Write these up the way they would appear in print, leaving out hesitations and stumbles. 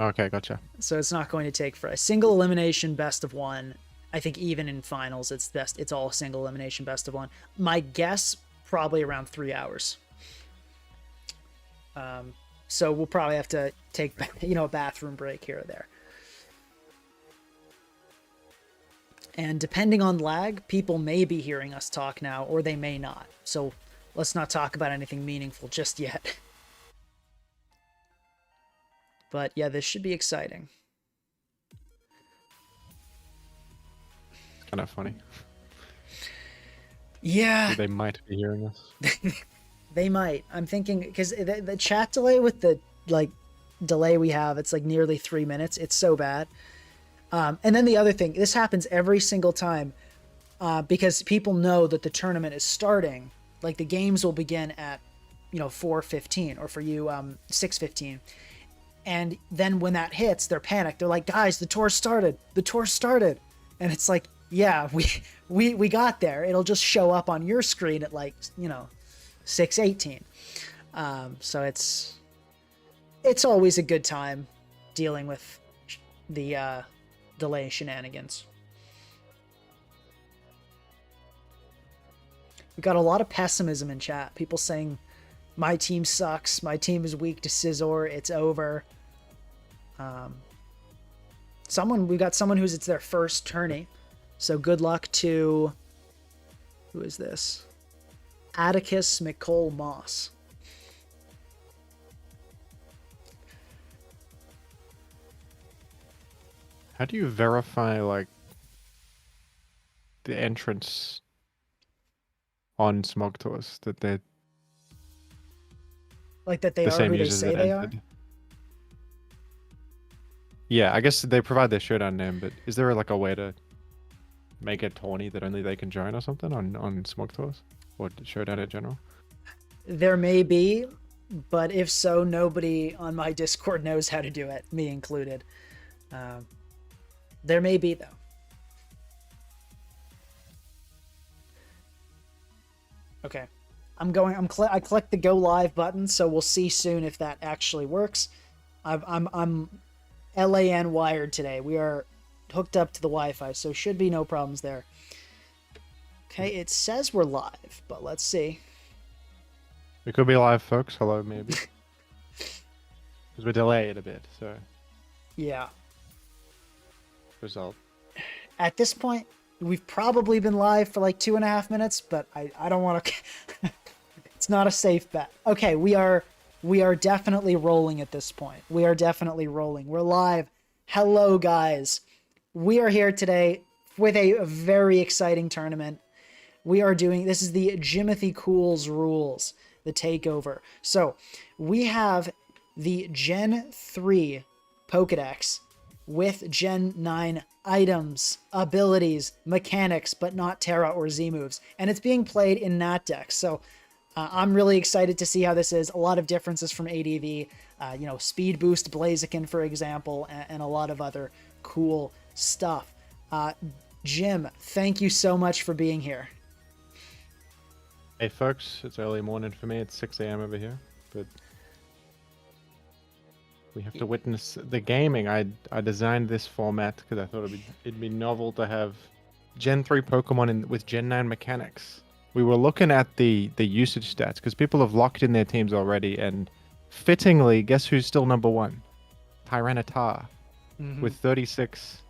Okay, gotcha. So it's not going to take for a single elimination best of one. I think even in finals, it's all single elimination best of one. My guess, probably around 3 hours. So we'll probably have to take a bathroom break here or there. And depending on lag, people may be hearing us talk now, or they may not. So let's not talk about anything meaningful just yet. But yeah, this should be exciting. It's kind of funny. Yeah. They might be hearing us. They might. I'm thinking, because the chat delay with the delay we have, it's like nearly 3 minutes. It's so bad. And then the other thing, this happens every single time because people know that the tournament is starting. Like the games will begin at 4:15, or for you 6:15. And then when that hits, they're panicked. They're like, guys, the tour started. The tour started. And it's like, yeah, we got there. It'll just show up on your screen at 6:18. So it's always a good time dealing with the delay shenanigans. We got a lot of pessimism in chat. People saying my team sucks. My team is weak to Scizor. It's over. We got someone it's their first tourney. So good luck to, who is this? Atticus McCole Moss. How do you verify the entrance on Smog Tours that they're that they the are same who they users say that they entered? are? Yeah, I guess they provide their showdown name, but is there a way to make it tourney that only they can join or something on Smog Tours or showdown in general? There may be, but if so, nobody on my Discord knows how to do it, me included. There may be, though. Okay. I clicked the go live button, so we'll see soon if that actually works. I'm LAN wired today. We are hooked up to the Wi-Fi, so should be no problems there. Okay, it says we're live, but let's see. We could be live, folks. Hello, maybe. Because we're delayed a bit, so. Yeah. Result. At this point, we've probably been live for 2.5 minutes, but I don't want to. It's not a safe bet. Okay, we are definitely rolling at this point. We are definitely rolling. We're live. Hello, guys. We are here today with a very exciting tournament. This is the Jimothy Cools rules, the takeover. So we have the Gen 3 Pokedex with Gen 9 items, abilities, mechanics, but not Terra or Z moves. And it's being played in Nat decks. So I'm really excited to see how this is. A lot of differences from ADV, Speed Boost Blaziken, for example, and a lot of other cool stuff. Jim, thank you so much for being here. Hey, folks. It's early morning for me. It's 6 a.m. over here, but we have to witness the gaming. I designed this format because I thought it'd be novel to have Gen 3 Pokemon with Gen 9 mechanics. We were looking at the usage stats because people have locked in their teams already, and fittingly, guess who's still number one? Tyranitar, with 36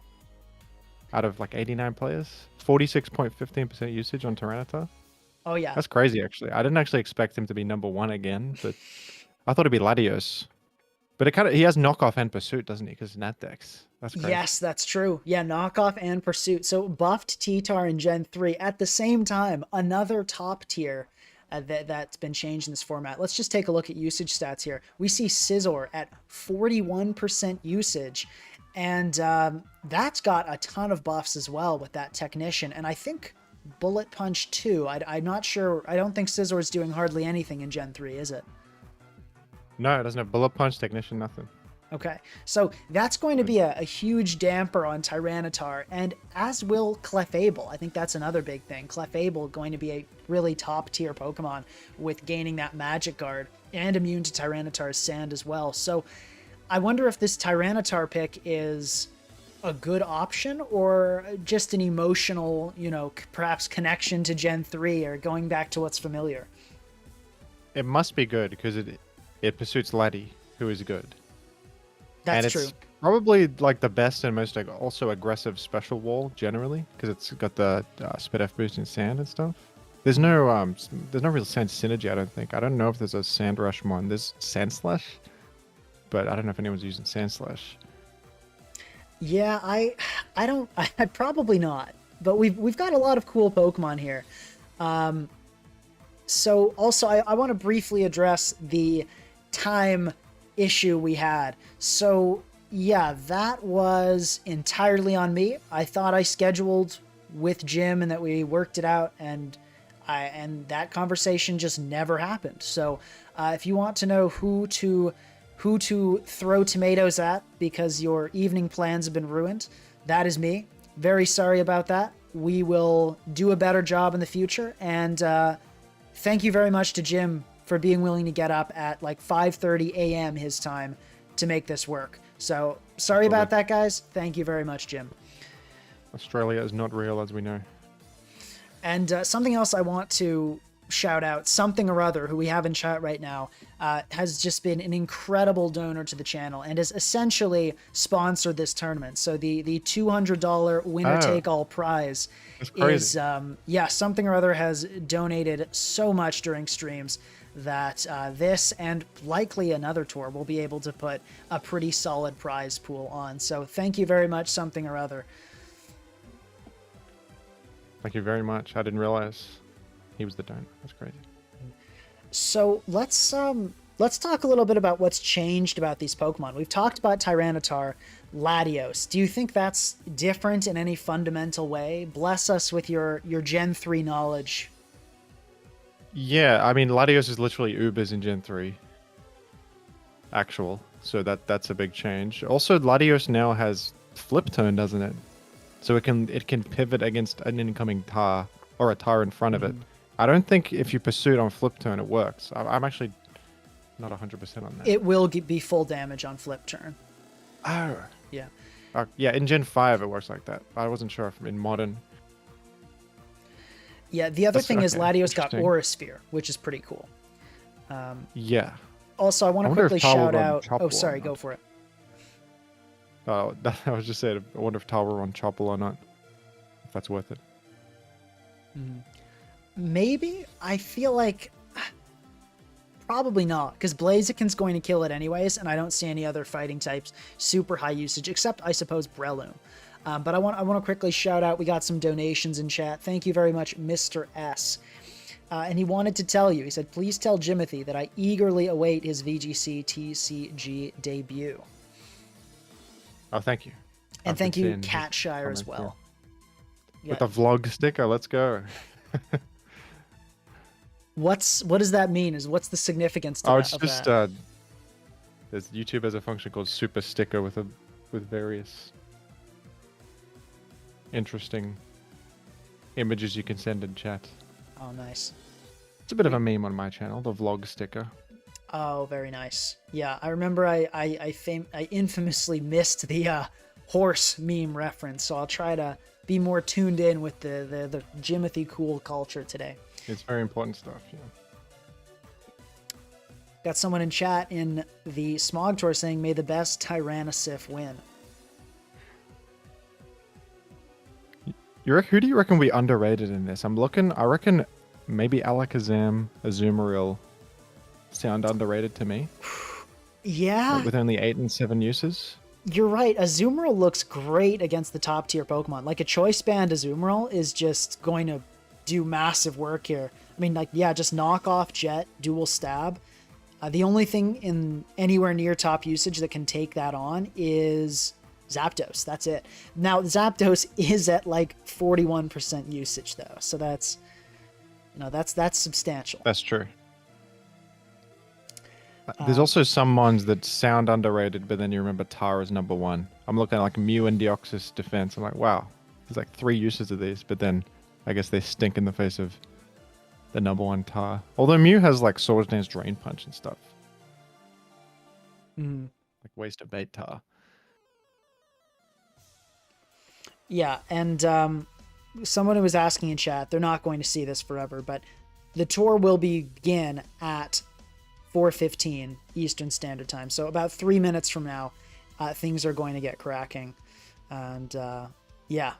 out of 89 players, 46.15% usage on Tyranitar. Oh yeah, that's crazy. Actually, I didn't actually expect him to be number one again, but I thought it'd be Latios. But he has knockoff and pursuit, doesn't he? Because Nat decks. That's crazy. Yes, that's true. Yeah, knockoff and pursuit. So buffed T-Tar in Gen 3 at the same time. Another top tier that's been changed in this format. Let's just take a look at usage stats here. We see Scizor at 41% usage. And that's got a ton of buffs as well with that Technician. And I think Bullet Punch too. I'm not sure. I don't think Scizor is doing hardly anything in Gen 3, is it? No, it doesn't have Bullet Punch, Technician, nothing. Okay, so that's going to be a huge damper on Tyranitar, and as will Clefable. I think that's another big thing. Clefable going to be a really top-tier Pokemon with gaining that Magic Guard and immune to Tyranitar's Sand as well. So I wonder if this Tyranitar pick is a good option or just an emotional, perhaps connection to Gen 3 or going back to what's familiar. It must be good because it pursuits Laddie, who is good. That's And true. it's probably like the best and most like also aggressive special wall generally because it's got the spit F boost in sand and stuff. There's no real sand synergy. I don't think. I don't know if there's a sand rush one. There's sand slash, but I don't know if anyone's using sand slash. Yeah, I don't. I probably not. But we've got a lot of cool Pokemon here. So also, I want to briefly address the time issue we had. So yeah, that was entirely on me. I thought I scheduled with Jim and that we worked it out, and that conversation just never happened. So if you want to know who to throw tomatoes at because your evening plans have been ruined, that is me. Very sorry about that. We will do a better job in the future, and thank you very much to Jim for being willing to get up at like 5:30 a.m. his time to make this work. So sorry about that, guys. Thank you very much, Jim. Australia is not real, as we know. And something else I want to shout out, Something or Other, who we have in chat right now, has just been an incredible donor to the channel and has essentially sponsored this tournament. So the $200 winner-take-all prize is, Something or Other has donated so much during streams that this and likely another tour will be able to put a pretty solid prize pool on. So thank you very much, Something or Other. Thank you very much. I didn't realize he was the donor. That's crazy. So let's talk a little bit about what's changed about these Pokemon. We've talked about Tyranitar, Latios. Do you think that's different in any fundamental way? Bless us with your Gen 3 knowledge. Yeah, I mean, Latios is literally Ubers in Gen 3. Actual. So that's a big change. Also, Latios now has Flip Turn, doesn't it? So it can pivot against an incoming Tar or a Tar in front of it. I don't think if you pursue it on Flip Turn, it works. I'm actually not 100% on that. It will be full damage on Flip Turn. Oh. Yeah. Yeah, in Gen 5 it works like that. I wasn't sure if in Modern. Yeah, the other thing is Latios got Aura Sphere, which is pretty cool. Yeah. Also, I want to quickly shout out... Oh, sorry, go for it. Oh, I was just saying, I wonder if Tal will run Chopple or not. If that's worth it. Maybe? I feel like... Probably not, because Blaziken's going to kill it anyways, and I don't see any other fighting types super high usage, except, I suppose, Breloom. But I want to quickly shout out, we got some donations in chat. Thank you very much, Mr. S. And he wanted to tell you, he said, please tell Jimothy that I eagerly await his VGC TCG debut. Oh, thank you. And thank you, Catshire, as well. With the vlog sticker, let's go. What does that mean? What's the significance to it's just there's YouTube has a function called Super Sticker with various interesting images you can send in chat. Oh, nice. It's a bit of a meme on my channel, the vlog sticker. Oh, very nice. Yeah, I remember I infamously missed the horse meme reference, so I'll try to be more tuned in with the Jimothy cool culture today. It's very important stuff, yeah. Got someone in chat in the Smog Tour saying, may the best Tyrannosif win. Who do you reckon we underrated in this? I reckon maybe Alakazam, Azumarill sound underrated to me. Yeah. Like with only 8 and 7 uses. You're right. Azumarill looks great against the top tier Pokemon. Like a Choice Band Azumarill is just going to do massive work here. I mean, like, yeah, just knock off Jet, dual stab. The only thing in anywhere near top usage that can take that on is Zapdos. That's it. Now, Zapdos is at like 41% usage though. So that's, that's substantial. That's true. There's also some mons that sound underrated, but then you remember Tara's number 1. I'm looking at like Mew and Deoxys defense. I'm like, wow, there's like 3 uses of these, but then I guess they stink in the face of the number 1 Tara. Although Mew has like Swords Dance Drain Punch and stuff. Like waste of beta. Yeah, and someone who was asking in chat, they're not going to see this forever, but the tour will begin at 4:15 Eastern Standard Time. So about 3 minutes from now, things are going to get cracking, and yeah,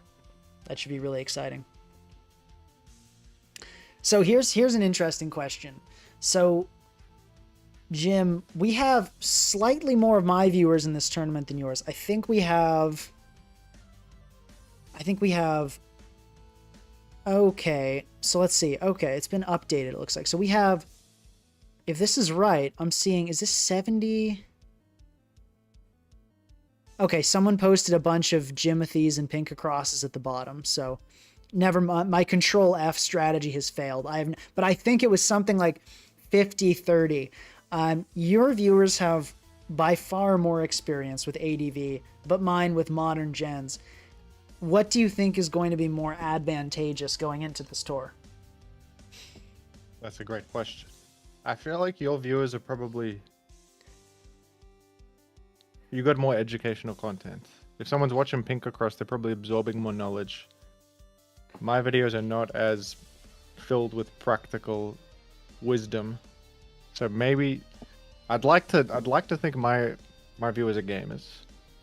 that should be really exciting. So here's an interesting question. So, Jim, we have slightly more of my viewers in this tournament than yours. I think we have. Okay, so let's see. Okay, it's been updated, it looks like. So we have, if this is right, I'm seeing, is this 70? Okay, someone posted a bunch of Jimothy's and Pink Crosses at the bottom, so never mind. My Control F strategy has failed. But I think it was something like 50-30. Your viewers have by far more experience with ADV, but mine with modern gens. What do you think is going to be more advantageous going into this tour? That's a great question. I feel like your viewers are probably... You got more educational content. If someone's watching Pink Across, they're probably absorbing more knowledge. My videos are not as filled with practical wisdom. So maybe I'd like to think my viewers are gamers,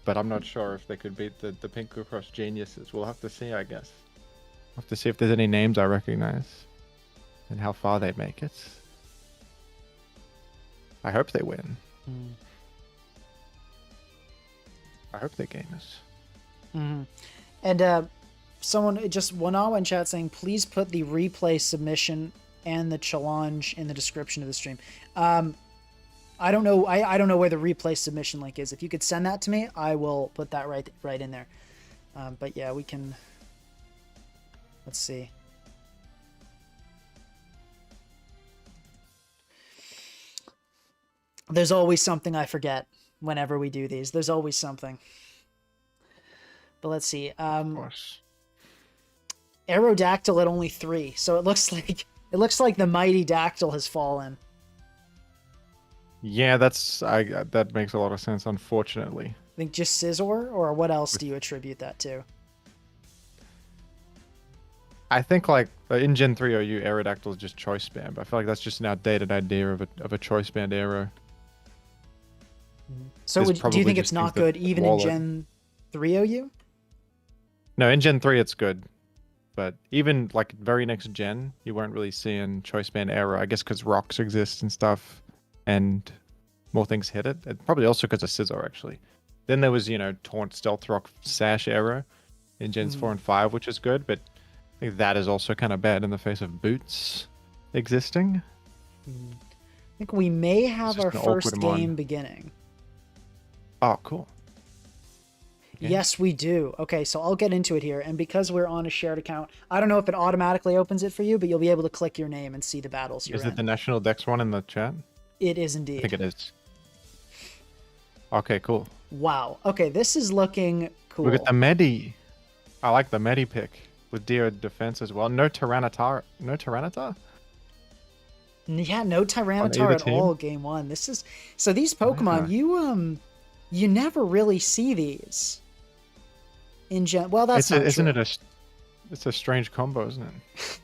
but I'm not sure if they could beat the Pink Across geniuses. We'll have to see, I guess. We'll have to see if there's any names I recognize and how far they make it. I hope they win. I hope they're gamers. And someone, just Wanawa in chat saying, please put the replay submission and the challenge in the description of the stream. I don't know. I don't know where the replay submission link is. If you could send that to me, I will put that right in there. But yeah, we can. Let's see. There's always something I forget whenever we do these. There's always something. But let's see. Of course. Aerodactyl at only 3, so it looks like the mighty Dactyl has fallen. Yeah, that makes a lot of sense, unfortunately. I think just Scizor, or what else do you attribute that to? I think like in Gen 3 OU, Aerodactyl is just choice spam, but I feel like that's just an outdated idea of a choice band arrow. So do you think it's not good even in Gen 3 OU? No, in Gen 3 it's good. But even like very next gen, you weren't really seeing choice band arrow. I guess because rocks exist and stuff, and more things hit it. And probably also because of Scizor, actually. Then there was, Taunt, Stealth Rock, Sash arrow in Gens 4 and 5, which is good. But I think that is also kind of bad in the face of Boots existing. I think we may have our first game beginning. Oh, cool. Yeah. Yes, we do. Okay, so I'll get into it here. And because we're on a shared account, I don't know if it automatically opens it for you, but you'll be able to click your name and see the battles you're in. Is it the National Dex one in the chat? It is indeed. I think it is. Okay, cool. Wow. Okay, this is looking cool. Look at the Medi. I like the Medi pick with Deer Defense as well. No Tyranitar? Yeah, no Tyranitar at all game 1. This is... So these Pokemon, you never really see these. In Gen... Well, that's not isn't true. It's a strange combo, isn't it?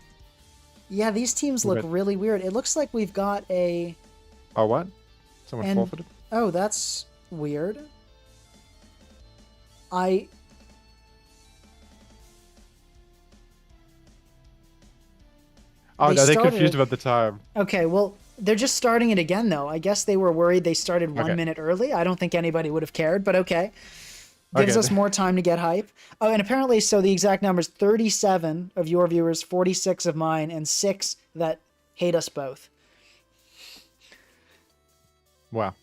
Yeah, these teams look really weird. It looks like we've got a... Oh, what? Someone forfeited? Oh, that's weird. Oh, are they confused about the time? Okay, well, they're just starting it again, though. I guess they were worried they started 1 minute early. I don't think anybody would have cared, but okay. Gives us more time to get hype. Oh, and apparently, so the exact numbers, 37 of your viewers, 46 of mine, and 6 that hate us both. Wow.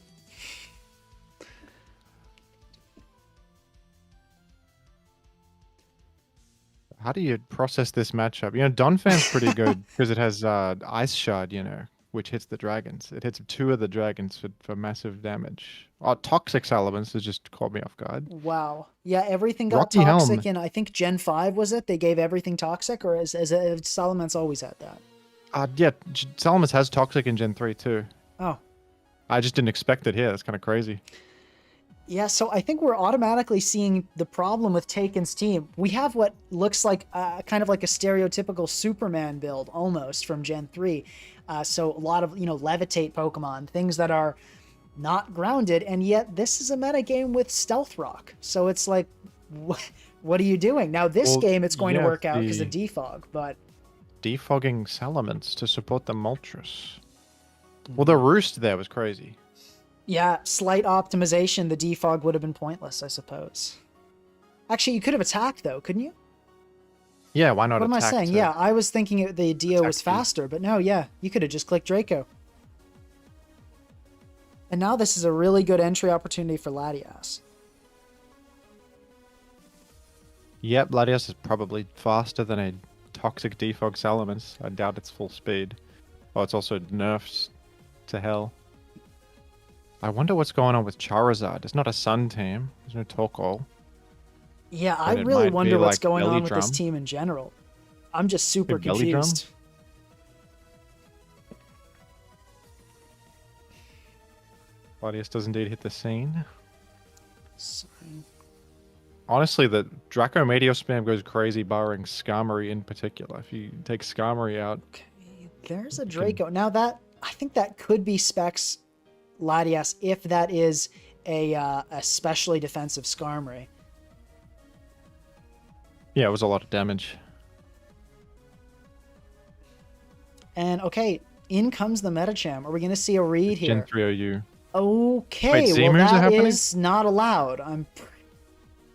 How do you process this matchup? Donphan's pretty good because it has Ice Shard, which hits the dragons. It hits 2 of the dragons for massive damage. Oh, Toxic Salamence has just caught me off guard. Wow. Yeah, everything got Rocky toxic Helm. in, I think, Gen 5, was it? They gave everything toxic, or has Salamence always had that? Yeah, Salamence has Toxic in Gen 3 too. Oh. I just didn't expect it here. That's kind of crazy. Yeah, so I think we're automatically seeing the problem with Taken's team. We have what looks like kind of like a stereotypical Superman build almost from Gen 3. So a lot of, levitate Pokemon, things that are not grounded, and yet this is a meta game with Stealth Rock. So it's like, what are you doing? Now, this Well, game, it's going to yeah, work out because of the defog, but. defogging Salamence to support the Moltres. Well, the roost there was crazy. Yeah, slight optimization, the defog would have been pointless, I suppose. Actually, you could have attacked, though, couldn't you? Yeah, why not What am I attack saying? to Yeah, I was thinking the Dio was attack you? faster, but no, yeah, you could have just clicked Draco. And now this is a really good entry opportunity for Latias. Yep, Latias is probably faster than a toxic defog Salamence. I doubt it's full speed. Oh, it's also nerfed to hell. I wonder what's going on with Charizard. It's not a Sun team. There's no Torkoal. Yeah, I it really might wonder be what's like going Belly on with this Drum. team in general. I'm just super Like Belly Drum? confused. Latias does indeed hit the scene. So- Honestly, the Draco Meteor spam goes crazy, barring Skarmory in particular. If you take Skarmory out, Okay, there's a You can- Draco. Now that I think that could be Specs Latias if that is a especially defensive Skarmory. yeah, it was a lot of damage. And okay, in comes the Metacham. Are we going to see a read Gen here? 3 OU. Okay, Wait, well Z-moves are that happening? is not allowed.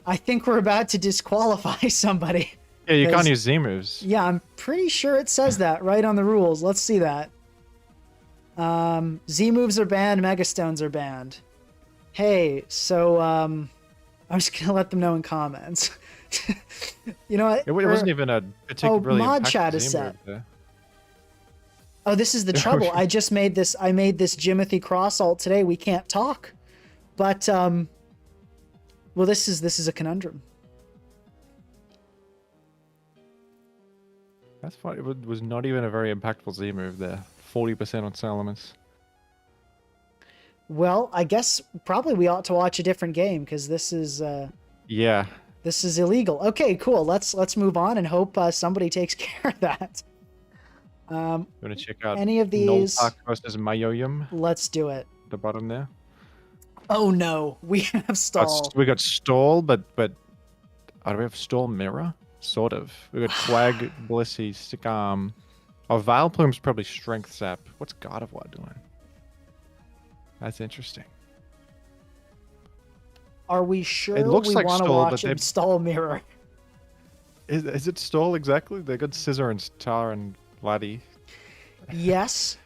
I think we're about to disqualify somebody. Yeah, you can't Because- use Z moves. Yeah, I'm pretty sure it says that right on the rules. Let's see that. Z moves are banned, Megastones are banned. Hey, so I'm just gonna let them know in comments. You know what? It wasn't even a particularly mod impactful chat is Z set. move there. Oh, this is the trouble. I just made this. I made this Jimothy cross alt today. We can't talk, but well, this is a conundrum. That's fine. Was not even a very impactful Z move there. 40% on Salamence. Well, I guess probably we ought to watch a different game because Yeah. this is illegal. Okay, cool. Let's move on and hope somebody takes care of that. You want to check out Any of these? Noltak versus Mayoyum Let's do it. at the bottom there? Oh no, we have stall. We got Stall, but do we have Stall Mirror? Sort of. We got Quag, Blissey, Stickarm. Oh, Vileplume's probably Strength Sap. What's Gardevoir doing? That's interesting. Are we sure It looks we like want to stall, watch but him they- stall mirror? Is it Stall exactly? They got Scissor and Star and Laddie. Yes.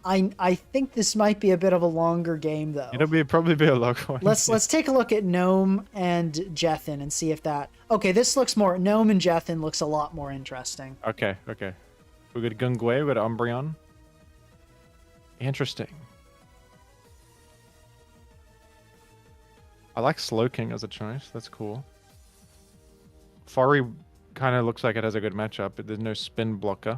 I think this might be a bit of a longer game though. It'll probably be a long one. Let's take a look at Gnome and Jethin and see if that. Okay, this looks more. Gnome and Jethin looks a lot more interesting. Okay. We got Gungwe, we got Umbreon. Interesting. I like Slowking as a choice. That's cool. Furry kind of looks like it has a good matchup, but there's no spin blocker.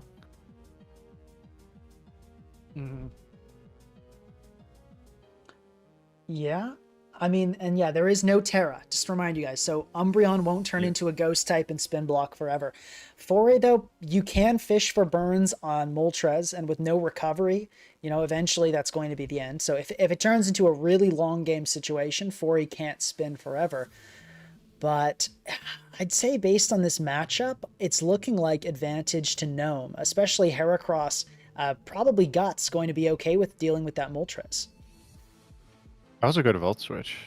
Yeah. I mean, and yeah, there is no Terra. Just to remind you guys. So Umbreon won't turn into a ghost type and spin block forever. Foray, though, you can fish for burns on Moltres, and with no recovery, eventually that's going to be the end. So if it turns into a really long game situation, Foray can't spin forever. But I'd say based on this matchup, it's looking like advantage to Gnome, especially Heracross. Probably Guts going to be okay with dealing with that Moltres. I also go to Volt Switch.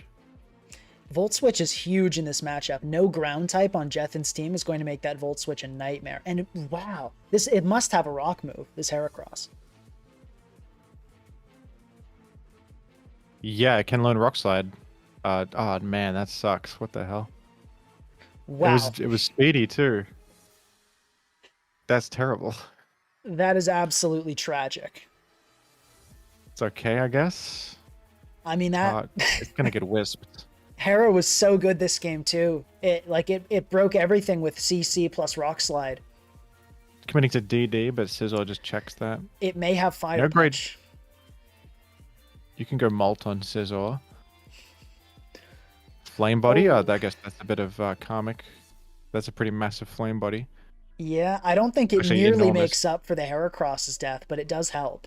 Volt Switch is huge in this matchup. No ground type on Jethin's team is going to make that Volt Switch a nightmare. And wow, it must have a rock move, this Heracross. Yeah, it can learn Rock Slide. Oh man, that sucks. What the hell? Wow, It was speedy too. That's terrible. that is absolutely tragic. It's okay, I guess. I mean, It's gonna get wisped. Hera was so good this game too. It broke everything with CC plus Rock Slide. Committing to DD, but Scizor just checks that. It may have Fire No great- Punch. You can go Molt on Scizor. Flame body. Oh, I guess that's a bit of karmic. That's a pretty massive flame body. yeah. I don't think it Actually, nearly enormous. makes up for the Heracross's death, but it does help.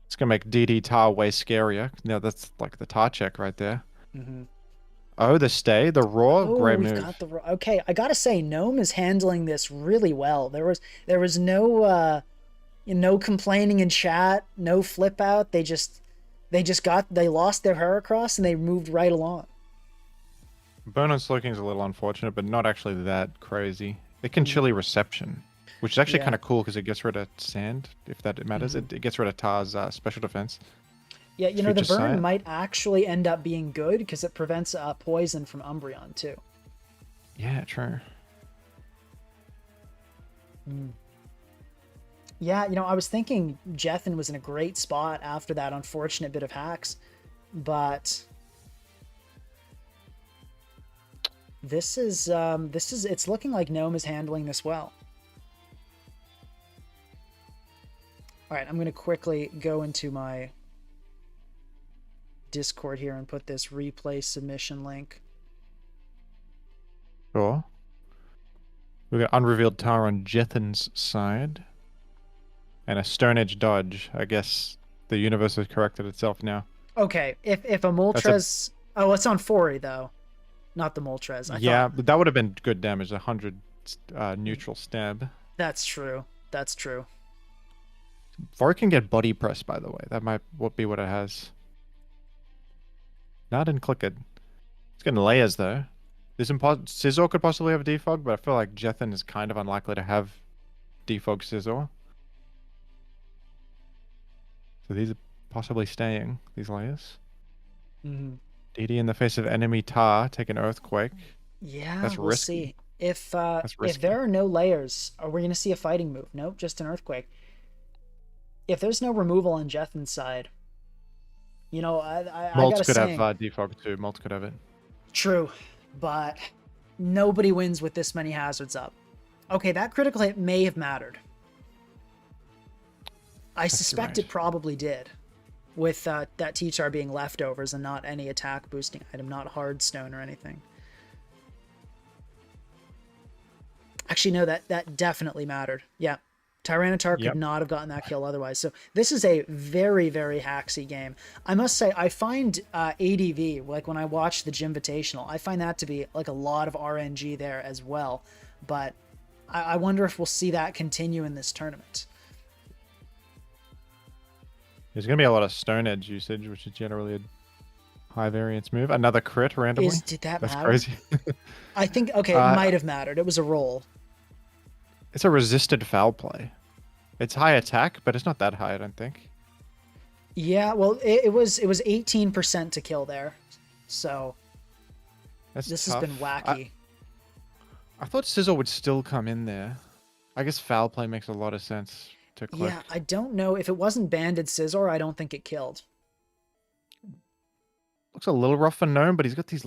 It's gonna make DD Tar way scarier. Now that's like the Tar check right there. Hmm. Oh, the stay, the roar, Oh, great we've move. got the okay. I gotta say, Gnome is handling this really well. There was no no complaining in chat, no flip out. They lost their Heracross and they moved right along. Burn on Slowking is a little unfortunate, but not actually that crazy. It can Mhm. chilly reception, which is actually Yeah. kind of cool because it gets rid of sand, if that matters. Mhm. It gets rid of Tar's special defense. Yeah, the Future burn Sight. might actually end up being good because it prevents poison from Umbreon too. Yeah, true. Mm. Yeah, I was thinking Jethin was in a great spot after that unfortunate bit of hacks, but it's looking like Gnome is handling this well. All right, I'm going to quickly go into my Discord here and put this replay submission link. Sure. We've got unrevealed Tar on Jethin's side. And a Stone Edge dodge. I guess the universe has corrected itself now. Okay, if a That's a Moltres, oh, it's on Fori though, not the Moltres. I yeah, thought but that would have been good damage. 100 neutral stab. that's true. That's true. Fori can get body press, by the way. That might be what it has. No, I didn't click it. It's getting layers though. Scizor could possibly have a defog, but I feel like Jethin is kind of unlikely to have defog Scizor. So these are possibly staying, these layers. Mm-hmm. DD in the face of enemy Tar, take an earthquake. Yeah, That's we'll risky. see. If That's risky. there are no layers, are we gonna see a fighting move? Nope, just an earthquake. If there's no removal on Jethin's side, I Molts gotta could say, have defog too. Molts could have it. true, but nobody wins with this many hazards up. Okay, that critical hit may have mattered. I suspect right. it probably did, with that T-Char being leftovers and not any attack boosting item, not hard stone or anything. Actually, no, that definitely mattered. Yeah, Tyranitar could not have gotten that kill otherwise. So this is a very, very hacksy game. I must say, I find ADV, like when I watch the Gymvitational, I find that to be like a lot of RNG there as well. But I wonder if we'll see that continue in this tournament. There's going to be a lot of Stone Edge usage, which is generally a high variance move. Another crit randomly. Did that That's matter? crazy. I think, okay, it might have mattered. It was a roll. It's a resisted foul play. It's high attack, but it's not that high, I don't think. Yeah, well, it was 18% to kill there. So this tough. has been wacky. I thought Scizor would still come in there. I guess foul play makes a lot of sense to click. Yeah, I don't know. If it wasn't banded Scizor, I don't think it killed. Looks a little rough for Gnome, but he's got these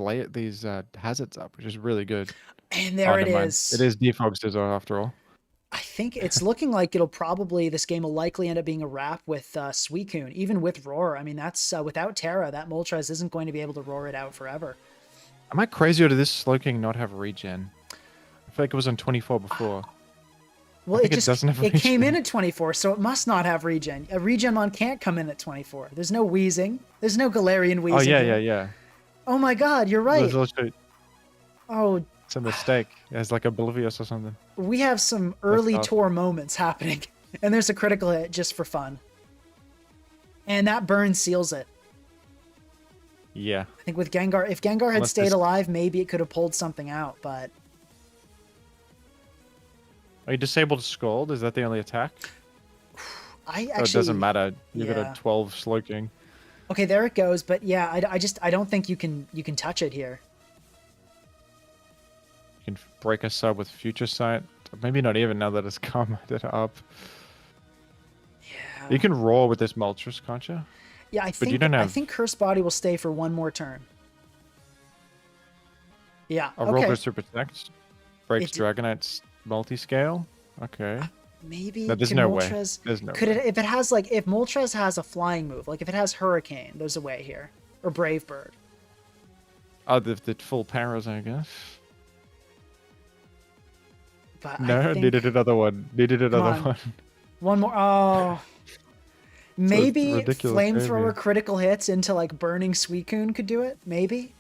hazards up, which is really good. And there it mind. is. It is defog Scizor after all. I think it's looking like this game will likely end up being a wrap with Suicune, even with Roar. I mean, that's without Terra, that Moltres isn't going to be able to roar it out forever. Am I crazy or did this Slowking not have regen? I feel like it was on 24 before. Well, it doesn't have regen. came in at 24, so it must not have regen. A Regenmon can't come in at 24. There's no wheezing. There's no Galarian wheezing. Oh, yeah. Oh my god, you're right. There's also... Oh, it's a mistake. It's like Oblivious or something. We have some early tour moments happening, and there's a critical hit just for fun. And that burn seals it. Yeah. I think with Gengar, if Gengar had stayed alive, maybe it could have pulled something out, but... Are you disabled Scald? Is that the only attack? It doesn't matter. You've got a 12 Slowking. Okay, there it goes, but yeah, I don't think you can touch it here. You can break a sub with Future Sight. Maybe not even now that it's come up. Yeah. You can roar with this Moltres, can't you? Yeah, I think Curse Body will stay for one more turn. Yeah. A roll goes to protect. Breaks Dragonite's multi-scale. Okay. Maybe no, there's no way. There's no way. If Moltres has a flying move, like if it has Hurricane, there's a way here, or Brave Bird. Oh, the full powers, I guess. But I No, needed think, another one. Needed come another on, one. one more. Oh, So it's maybe ridiculous flamethrower movie. critical hits into like burning Suicune could do it. Maybe.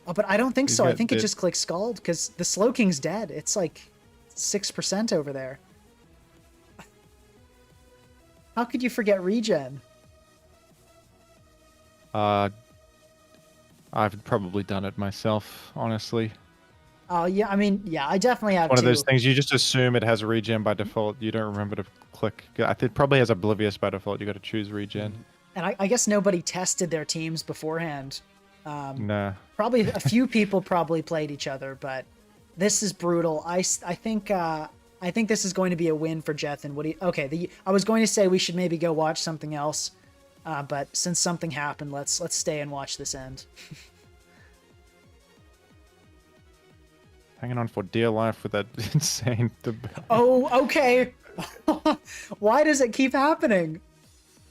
Oh, but I don't think You so. I get think it the just clicks Scald because the Slowking's dead. It's like 6% over there. How could you forget regen? I've probably done it myself, honestly. Oh yeah, I mean, yeah, I definitely It's have one of those too. things you just assume it has regen by default. You don't remember to click. I think it probably has oblivious by default. You got to choose regen. And I guess nobody tested their teams beforehand. Nah. Probably a few people probably played each other, but this is brutal. I think this is going to be a win for Jethin. What do you, okay, I was going to say we should maybe go watch something else, but since something happened, let's stay and watch this end. Hanging on for dear life with that insane Oh, okay. Why does it keep happening?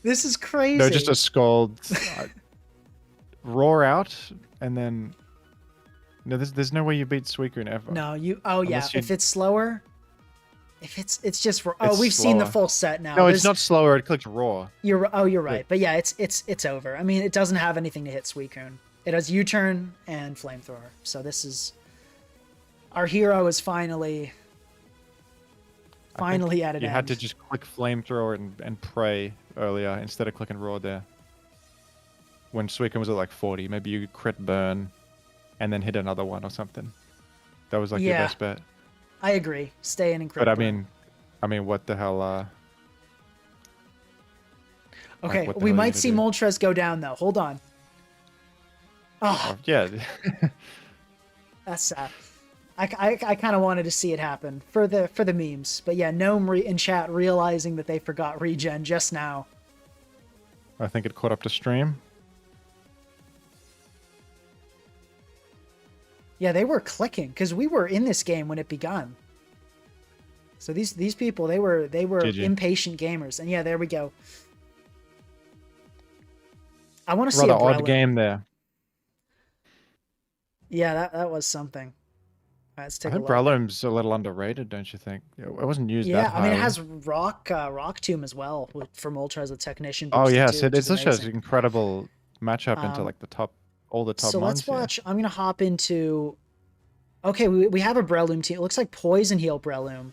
This is crazy. No, just a scald. Roar out, and then... No, there's no way you beat Suicune ever. No, you. Oh yeah, Unless you- if it's slower, if it's just. Oh, It's we've seen the slower. full set now. No, it's not slower. It clicks roar. You're right, but yeah, it's over. I mean, it doesn't have anything to hit Suicune. It has U-turn and flamethrower. So this is our hero is finally I think at an you end. had to just click flamethrower and pray earlier instead of clicking roar there. When Suicune was at like 40, maybe you crit burn and then hit another one or something. That was like your Yeah. best bet. I agree. Stay in and crit But burn. I mean, what the hell? Okay, what the we hell are you might gonna see do? Moltres go down though. Hold on. Oh, Oh, yeah. that's sad. I kind of wanted to see it happen for the memes, but yeah, Gnome in chat realizing that they forgot regen just now. I think it caught up to stream. Yeah, they were clicking because we were in this game when it begun. So these people they were GG. impatient gamers, and yeah, there we go. I want to see Rather a odd Breloom. game there. Yeah, that was something. All right, let's I take a think look. Breloom's a little underrated, don't you think? It wasn't used that Yeah, I mean it highly. has Rock Tomb as well for Moltres with Technician Oh boosted yes, too, which it's is such an amazing. incredible matchup into like all the top So mons let's here. watch. I'm gonna hop into. Okay, we have a Breloom team. It looks like Poison Heal Breloom.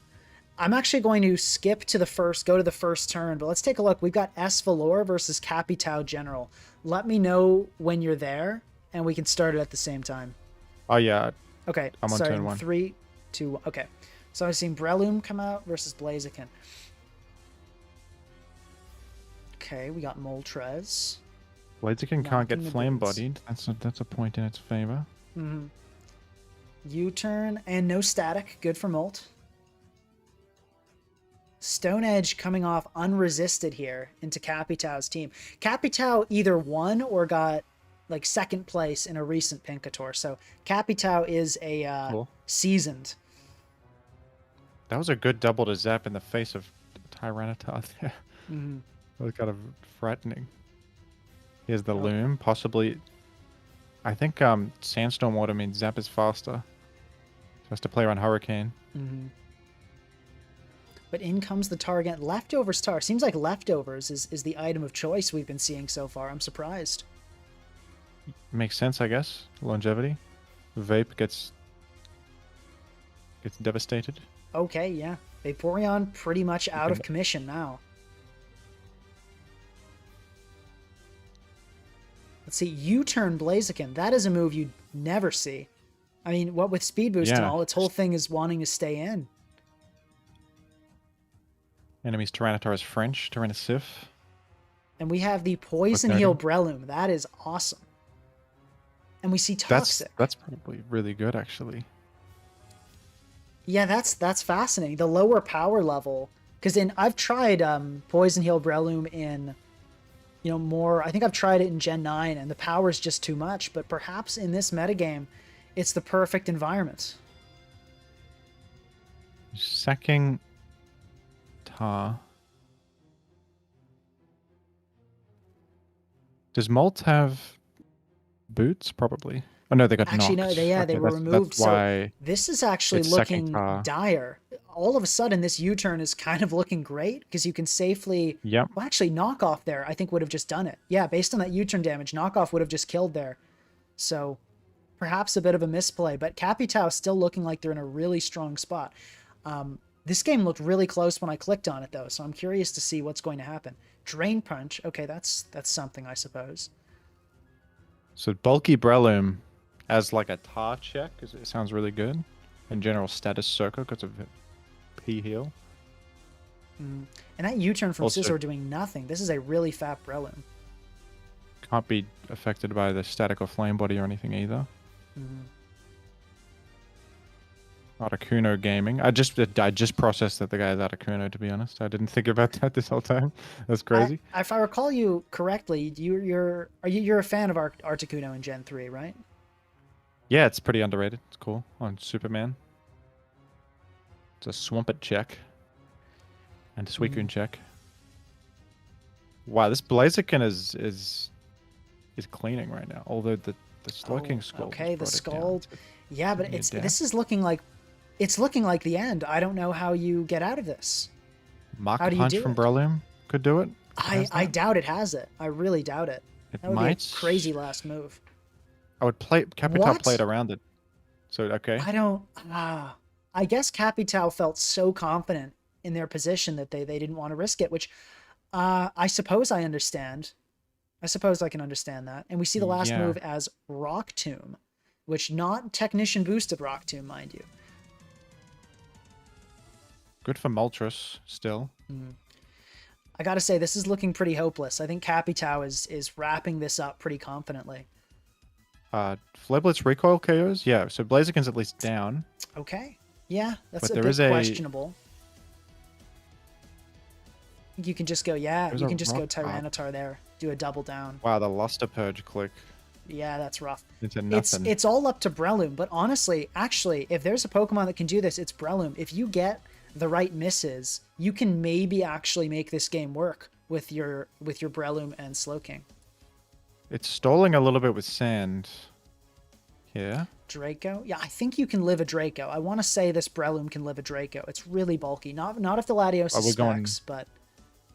I'm actually going to skip to go to the first turn, but let's take a look. We've got S Valor versus Capitao General. Let me know when you're there, and we can start it at the same time. Oh yeah, Okay, I'm on sorry, turn 1. 3, 2, 1. Okay, so I've seen Breloom come out versus Blaziken. Okay, we got Moltres. Blaziken can't get Knocking the flame boots. bodied. That's a point in its favor. Mm-hmm. U-turn and no static. Good for Molt. Stone Edge coming off unresisted here into Capitao's team. Capitao either won or got like second place in a recent Pinkator. So Capitao is a Cool. seasoned. That was a good double to zap in the face of Tyranitar there. Mm-hmm. That was kind of frightening. Here's the Oh. Loom. Possibly... I think Sandstorm Water means zap is faster. So has to play around Hurricane. Mm-hmm. But in comes the target. Leftovers tar. Seems like Leftovers is the item of choice we've been seeing so far. I'm surprised. Makes sense, I guess. Longevity. Vape gets devastated. Okay, yeah. Vaporeon pretty much out of can- commission now. Let's see, U-turn Blaziken. That is a move you'd never see. I mean, what with speed boost and Yeah. all, its whole thing is wanting to stay in. Enemy's Tyranitar is French. Tyrannosif. And we have the Poison Okay. Heal Breloom. That is awesome. And we see Toxic. That's probably really good, actually. Yeah, that's fascinating. The lower power level, because I've tried Poison Heal Breloom in, more. I think I've tried it in Gen 9, and the power is just too much. But perhaps in this metagame, it's the perfect environment. Sacking Tar. Does Molt have boots, probably. Oh no, they got Actually, knocked. no, they Okay, were removed. that's So why this is actually it's second looking car. dire. All of a sudden, this U-turn is kind of looking great because you can safely. Yep. Well, actually, knockoff there, I think would have just done it. Yeah, based on that U-turn damage, knockoff would have just killed there. So perhaps a bit of a misplay, but Capitao still looking like they're in a really strong spot. This game looked really close when I clicked on it, though, so I'm curious to see what's going to happen. Drain Punch. Okay, that's something, I suppose. So bulky Breloom as like a tar check, because it sounds really good. And general status circle because of P heal. And that U-turn from Also- Scizor doing nothing. This is a really fat Breloom. Can't be affected by the static or flame body or anything either. Articuno Gaming. I just processed that the guy is Articuno, to be honest. I didn't think about that this whole time. That's crazy. If I recall you correctly, you're a fan of Articuno in Gen 3, right? Yeah, it's pretty underrated. It's cool on Superman. It's a Swampert check. And a Suicune check. Wow, this Blaziken is cleaning right now. Although the Slowking Scald. Okay, the brought it down Scald. to Yeah, but mid-death. this is looking like the end. I don't know how you get out of this. Mark How do you Punch do from it? Breloom could do it. I doubt it has it. I really doubt it. It That would might. be a crazy last move. I would play Capital What? played around it. So okay. I don't. I guess Capitao felt so confident in their position that they didn't want to risk it, which I suppose I understand. I suppose I can understand that. And we see the last Yeah. move as Rock Tomb, which not Technician boosted Rock Tomb, mind you. Good for Moltres still. I gotta say, this is looking pretty hopeless. I think Capitao is wrapping this up pretty confidently. Flareblitz recoil KOs? Yeah, so Blaziken's at least down. Okay. Yeah, that's But a there bit is a- questionable. I think you can just go, yeah, There's you a can just go rock- Tyranitar there. Do a double down. Wow, the Luster Purge click Yeah, that's rough. into nothing. It's all up to Breloom, but honestly, actually, if there's a Pokemon that can do this, it's Breloom. If you get the right misses, you can maybe actually make this game work with your Breloom and Slowking. It's stalling a little bit with sand. Yeah. Draco? Yeah, I think you can live a Draco. I want to say this Breloom can live a Draco. It's really bulky. Not if the Latios Oh, we're going- specs, but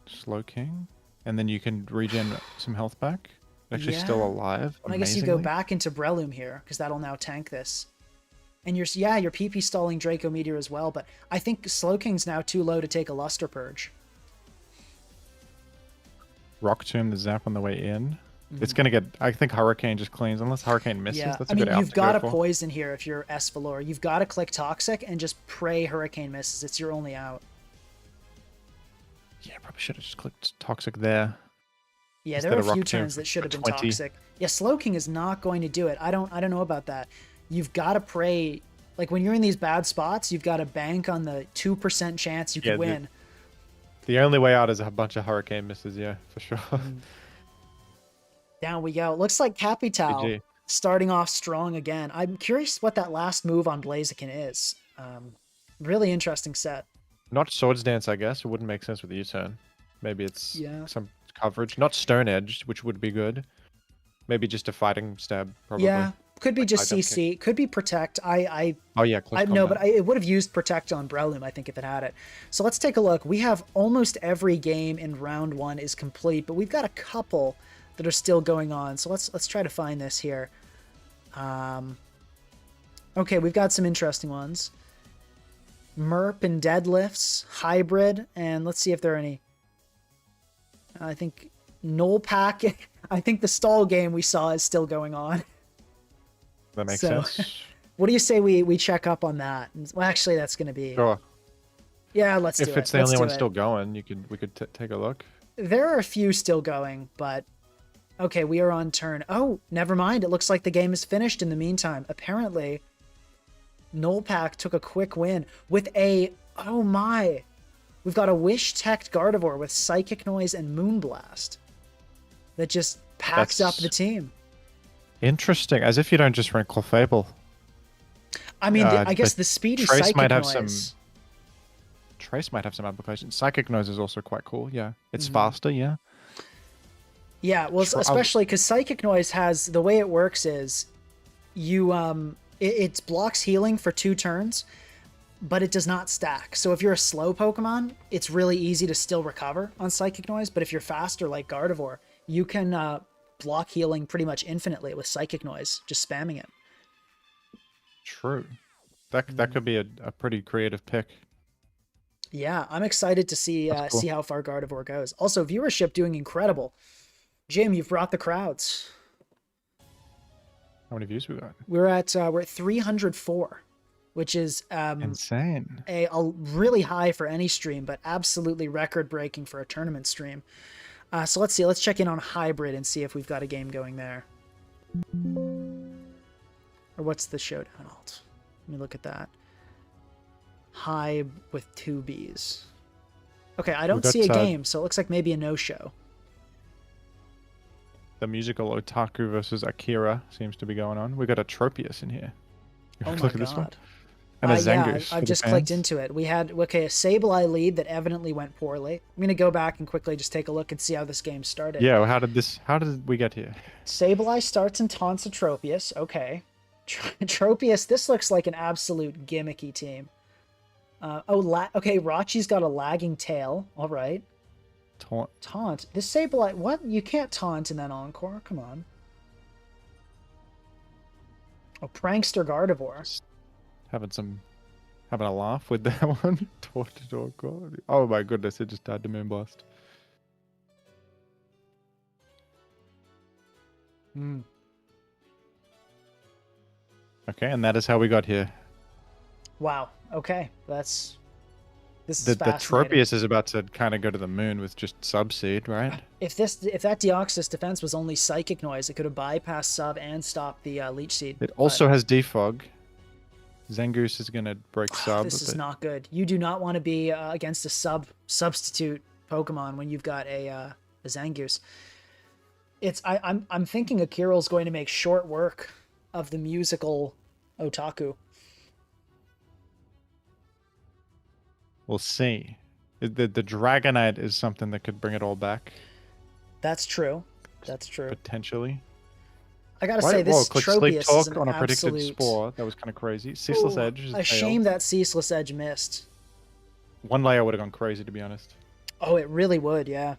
Slowking. And then you can regen some health back. Actually still Yeah. alive. I guess you go amazingly. back into Breloom here, because that'll now tank this. And you're PP stalling Draco Meteor as well, but I think Slowking's now too low to take a Luster Purge. Rock Tomb, the zap on the way in. It's gonna get. I think Hurricane just cleans unless Hurricane misses. Yeah, That's I a mean, good out you've to got go a for. poison here if you're Esvalor. You've got to click Toxic and just pray Hurricane misses. It's your only out. Yeah, probably should have just clicked Toxic there. Yeah, Instead there are of a few Rock Tomb turns that should for have been 20. Toxic. Yeah, Slowking is not going to do it. I don't know about that. You've got to pray. Like when you're in these bad spots, you've got to bank on the 2% chance you Yeah, could win. The only way out is a bunch of Hurricane misses. Yeah, for sure. Down we go. Looks like Capitao GG. starting off strong again. I'm curious what that last move on Blaziken is. Really interesting set. Not Swords Dance, I guess. It wouldn't make sense with the U-turn. Maybe it's Yeah. some coverage. Not Stone Edge, which would be good. Maybe just a fighting stab, probably. Yeah, could be Like just high jump CC. Could be Protect. Oh yeah, close No, combat. but it would have used Protect on Breloom, I think, if it had it. So let's take a look. We have almost every game in round 1 is complete, but we've got a couple that are still going on. So let's try to find this here. Okay, we've got some interesting ones. Merp and Deadlifts, Hybrid, and let's see if there are any. I think Null Pack. I think the stall game we saw is still going on. That makes so- sense. What do you say we check up on that? Well, actually, that's going to be... Sure. Yeah, let's do it. If it's the Let's only do one it. still going, we could take a look. There are a few still going, but... Okay, we are on turn... Oh, never mind. It looks like the game is finished in the meantime. Apparently, Nullpack took a quick win with a... Oh my! We've got a Wish-Tech Gardevoir with Psychic Noise and Moonblast. That just packs up That's- the team. Interesting. As if you don't just run Clefable. I mean, I guess but the speedy Trace Psychic might have Noise... Trace might have some applications. Psychic Noise is also quite cool. Yeah, it's Mm-hmm. faster. Yeah. Yeah, well, especially because Psychic Noise has the way it works is you it blocks healing for 2 turns, but it does not stack. So if you're a slow Pokemon, it's really easy to still recover on Psychic Noise. But if you're faster like Gardevoir, you can block healing pretty much infinitely with Psychic Noise, just spamming it. True. That could be a pretty creative pick. Yeah, I'm excited to see That's cool. see how far Gardevoir goes. Also, viewership doing incredible. Jim, you've brought the crowds. How many views we got? We're at 304, which is Insane. a really high for any stream, but absolutely record breaking for a tournament stream. So let's see. Let's check in on Hybrid and see if we've got a game going there. Or what's the showdown alt? Let me look at that. Hybe with 2 Bs. Okay, I don't see a game, so it looks like maybe a no-show. The musical Otaku versus Akira seems to be going on. We got a Tropius in here. Oh my Look at this one. god. And a Yeah, Zangoose. I've just clicked into it. We had, okay, a Sableye lead that evidently went poorly. I'm going to go back and quickly just take a look and see how this game started. Yeah, well, how did we get here? Sableye starts and taunts a Tropius. Okay. Tropius, this looks like an absolute gimmicky team. Okay, Rachi's got a lagging tail. All right. Taunt. This Sableye, what? You can't taunt and then Encore. Come on. Oh, Prankster Gardevoir. Having a laugh with that one. Tortador. Oh my goodness, it just died to Moonblast. Okay, and that is how we got here. Wow. Okay, this is the fascinating. Tropius is about to kind of go to the moon with just Subseed, right? If that Deoxys defense was only Psychic Noise, it could have bypassed Sub and stopped the Leech Seed. It also has Defog. Zangoose is going to break Sub. This is not good. You do not want to be against a substitute Pokemon when you've got a Zangoose. I'm thinking Akira's going to make short work of the musical Otaku. We'll see. The Dragonite is something that could bring it all back. That's true. That's true. Potentially. I gotta say, this Tropius Sleep is Talk an on a absolute... predicted Spore. That was kind of crazy. Ceaseless Edge is a shame that Ceaseless Edge missed. One layer would have gone crazy, to be honest. Oh, it really would, yeah.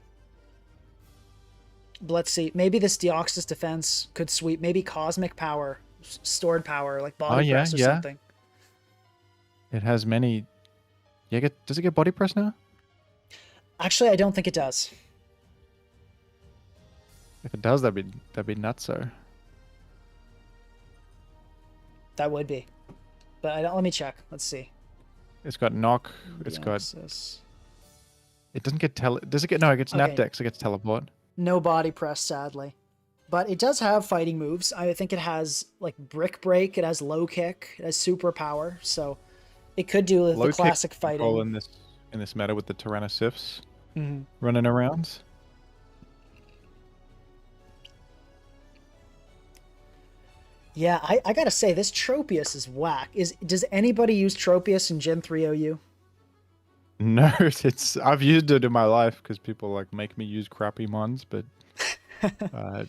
But let's see. Maybe this Deoxys defense could sweep. Maybe Cosmic Power, stored power, like Body Press or something. It has many... Yeah, does it get Body Press now? Actually, I don't think it does. If it does, that'd be nutso. That would be. But let me check. Let's see. It's got Knock. It's got... It doesn't get Does it get... No, it gets Napdex. It gets Teleport. No Body Press, sadly. But it does have fighting moves. I think it has, like, Brick Break. It has Low Kick. It has Super Power. So it could do the classic fighting. In this meta with the Tyrannosifs running around. Yeah, I gotta say, this Tropius is whack. Does anybody use Tropius in Gen 3 OU? No, I've used it in my life because people like make me use crappy mons, but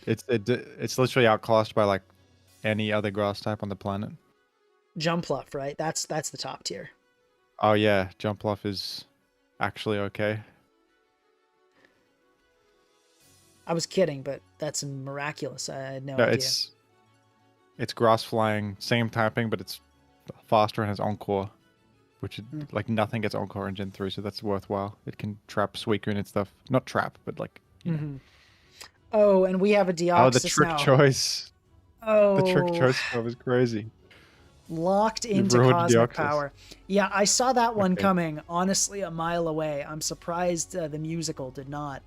it's literally outclassed by like any other grass type on the planet. Jumpluff, right? That's the top tier. Oh yeah, Jumpluff is actually okay. I was kidding, but that's miraculous. I had no idea. It's grass flying, same typing, but it's faster and has Encore, which is, like nothing gets Encore in Gen 3, so that's worthwhile. It can trap Suicune and stuff. Not trap, but like... Oh, and we have a Deoxys now. Oh, the trick choice. Oh. The trick choice stuff is crazy. Locked into Cosmic Power. Yeah, I saw that one coming, honestly, a mile away. I'm surprised the musical did not.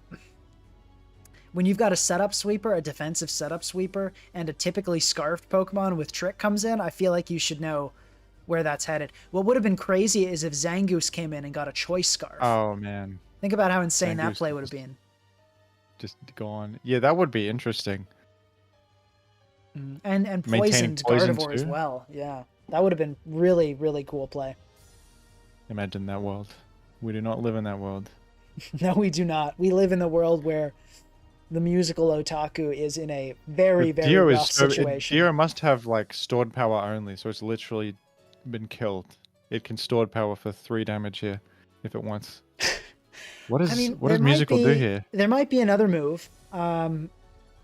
When you've got a setup sweeper, a defensive setup sweeper, and a typically scarfed Pokemon with Trick comes in, I feel like you should know where that's headed. What would have been crazy is if Zangoose came in and got a Choice Scarf. Oh, man. Think about how insane that play would have been. Just gone. Yeah, that would be interesting. And poisoned Gardevoir as well. Yeah, that would have been really, really cool play. Imagine that world. We do not live in that world. No, we do not. We live in the world where the musical otaku is in a very, But very Dio is rough so situation. Dio must have like stored power only, so it's literally been killed. It can stored power for 3 damage here if it wants. What I mean, does musical do here? there might be another move.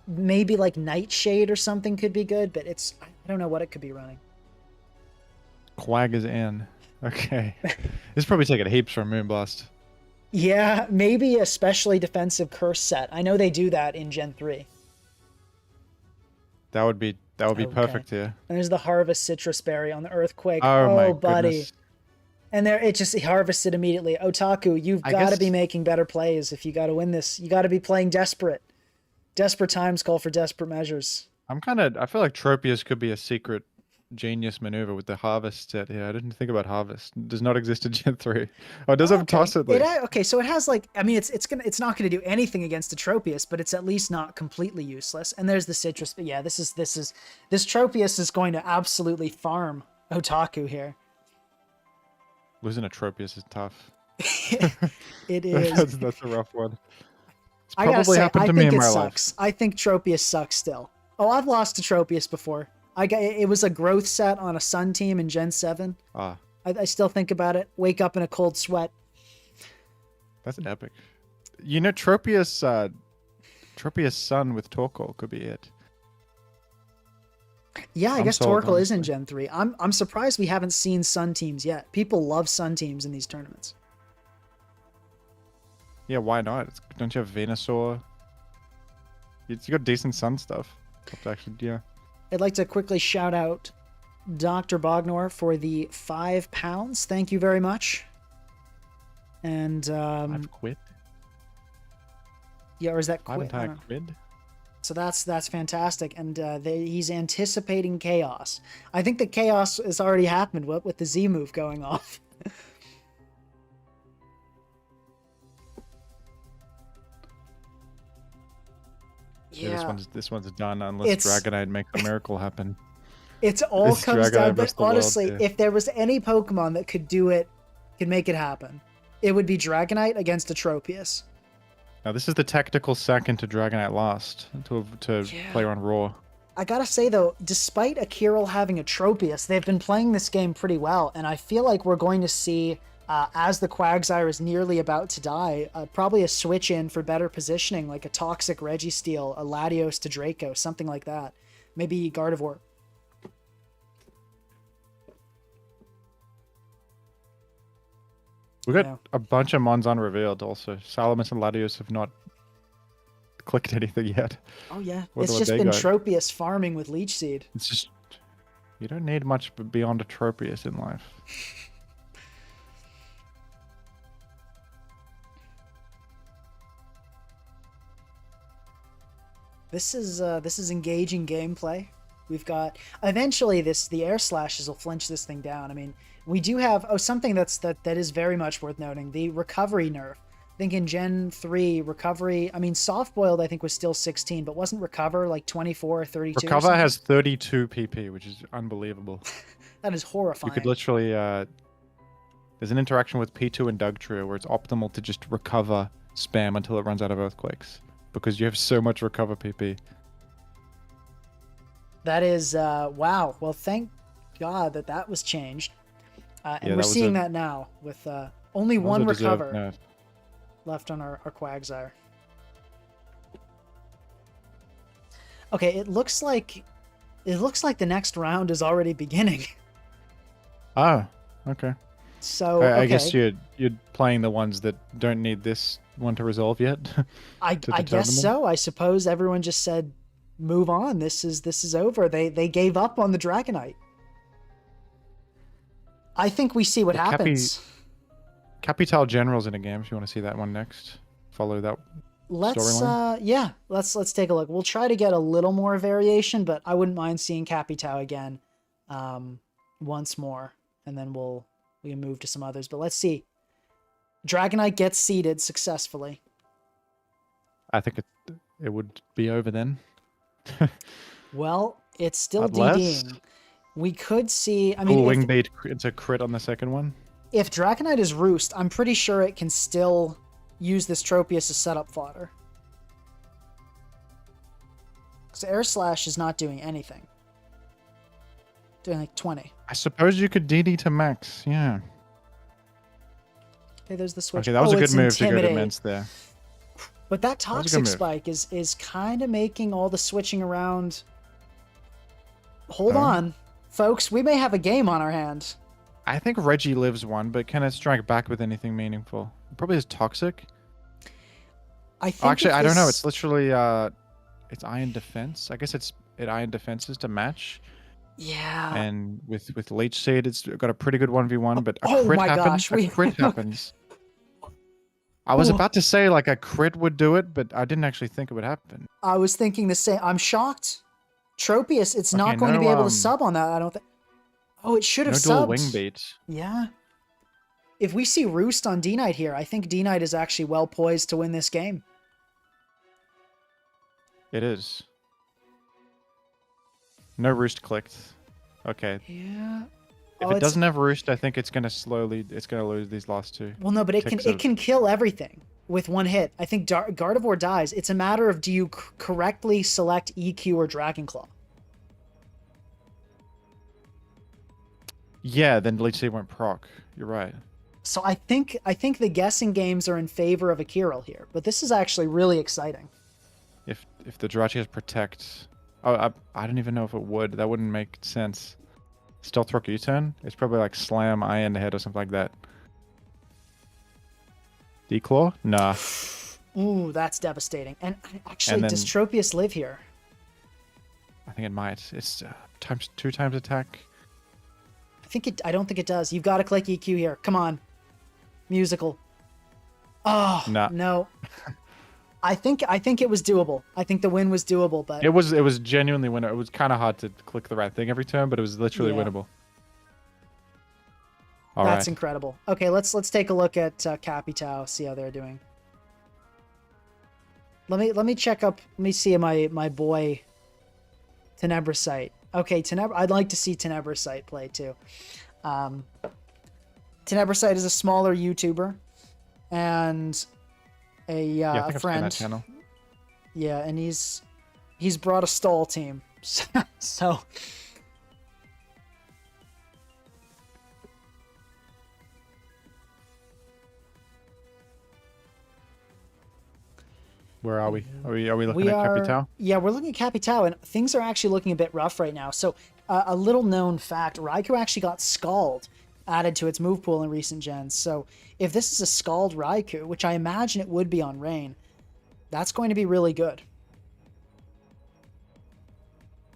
Maybe like Nightshade or something could be good, but I don't know what it could be running. Quag is in. Okay. This probably taking heaps from Moonblast. Yeah, maybe a specially defensive curse set. I know they do that in Gen 3. That would be Okay. perfect here. And there's the Harvest Citrus Berry on the Earthquake. Oh my buddy. goodness. And there it just harvested immediately. Otaku, you've got to be making better plays if you got to win this. You got to be playing desperate. Desperate times call for desperate measures. I feel like Tropius could be a secret genius maneuver with the harvest set here. I didn't think about harvest. It does not exist in Gen 3. Oh, it does have toss at least. Okay, so it has like, I mean, it's not gonna do anything against the Tropius, but it's at least not completely useless. And there's the citrus. But yeah, this Tropius is going to absolutely farm Otaku here. Losing a Tropius is tough. It is. That's a rough one. It's I gotta say, happened to me in my life. I think Tropius sucks still. Oh, I've lost to Tropius before. It was a growth set on a Sun team in Gen 7. Ah. I still think about it. Wake up in a cold sweat. That's epic. You know, Tropius Sun with Torkoal could be it. Yeah, I guess Torkoal is in Gen 3. I'm surprised we haven't seen Sun teams yet. People love Sun teams in these tournaments. Yeah, why not? Don't you have Venusaur? You got decent Sun stuff. Actually, yeah. I'd like to quickly shout out Dr. Bognor for the £5. Thank you very much. And I've quit. Yeah, or is that quit? Haven't I quit? So that's fantastic, and he's anticipating chaos. I think the chaos has already happened with the Z move going off. Yeah, this one's done unless Dragonite makes a miracle happen. It's all comes down, but honestly, world, yeah. If there was any Pokemon that could do it, could make it happen, it would be Dragonite against a Tropius. Now this is the tactical second to Dragonite last to play on Raw. I gotta say though, despite Akiril having a Tropius, they've been playing this game pretty well, and I feel like we're going to see, as the Quagsire is nearly about to die, probably a switch in for better positioning, like a Toxic Registeel, a Latios to Draco, something like that. Maybe Gardevoir. We got a bunch of Mons unrevealed also. Salamis and Latios have not clicked anything yet. Oh yeah, it's just been Tropius farming with Leech Seed. It's just, you don't need much beyond a Tropius in life. This is engaging gameplay. We've got eventually the air slashes will flinch this thing down. I mean, we do have something that is very much worth noting, the recovery nerf. I think in Gen 3 recovery, I mean soft boiled I think was still 16, but wasn't recover like 24 or 32? Recover has 32 PP, which is unbelievable. That is horrifying. You could literally there's an interaction with P2 and Dugtrio where it's optimal to just recover spam until it runs out of earthquakes because you have so much recover PP. That is wow. Well, thank God that was changed. And we're seeing that now with only one recover left on our Quagsire. Okay, it looks like the next round is already beginning. Oh, okay. So I guess you're playing the ones that don't need this one to resolve yet. I guess so. I suppose everyone just said, "Move on. This is over." They gave up on the Dragonite. I think we see what happens. Capital General's in a game if you want to see that one next. Follow that storyline. Let's take a look. We'll try to get a little more variation, but I wouldn't mind seeing Capital again once more, and then we can move to some others. But let's see. Dragonite gets seeded successfully. I think it would be over then. Well, it's still DDing. We could see. I mean, Wing Bait, it's a crit on the second one. If Dragonite is Roost, I'm pretty sure it can still use this Tropius as setup fodder. Because Air Slash is not doing anything. Doing like 20. I suppose you could DD to max. Yeah. Okay, there's the switch. Okay, that was a good it's move to go to Intimidate. Mince there. But that That was a good Toxic move. Spike is kind of making all the switching around. Hold Oh. on, folks. We may have a game on our hands. I think Reggie lives one, but can it strike back with anything meaningful? It probably is Toxic. I think Actually, if I don't know. this- It's literally it's Iron Defense. I guess it Iron Defenses to match. Yeah. And with Leech Seed, it's got a pretty good 1v1, but a Oh crit my happens. gosh, A crit happens. I was Oh. about to say like a crit would do it, but I didn't actually think it would happen. I was thinking the same. I'm shocked. Tropius, it's not Okay, going to be no, able to sub on that. I don't think. Oh, it should have No dual subbed. wing beat. Yeah. If we see Roost on D-Knight here, I think D-Knight is actually well poised to win this game. It is. No roost clicked. Okay. Yeah. If it doesn't have roost, I think it's gonna lose these last two. Well, no, but it ticks can of- kill everything with one hit. I think Gardevoir dies. It's a matter of do you correctly select EQ or Dragon Claw. Yeah, then Leech Seed won't proc. You're right. So I think the guessing games are in favor of Akira here, but this is actually really exciting. If the Jirachi has protect, oh, I don't even know if it would. That wouldn't make sense. Stealth Rock U-turn. It's probably like slam Iron head or something like that. Declaw? Nah. Ooh, that's devastating. And actually, And does then- Tropius live here? I think it might. It's two times attack. I don't think it does. You've got to click EQ here. Come on. Musical. Oh, Nah. no. I think it was doable. I think the win was doable, but It was genuinely winnable. It was kind of hard to click the right thing every turn, but it was literally Yeah. winnable. All that's right. incredible. Okay, let's take a look at Capitao, see how they're doing. Let me check up. Let me see my boy Tenebrosite. Okay, I'd like to see Tenebrosite play too. Tenebrosite is a smaller YouTuber and Yeah, I a think I've seen friend. that channel. Yeah, and he's brought a stall team. So Where are we? Are we looking we at are. Capitao? Yeah, we're looking at Capitao, and things are actually looking a bit rough right now. So a little known fact: Raikou actually got Scald added to its move pool in recent gens. So if this is a Scald Raikou, which I imagine it would be on Rain, that's going to be really good.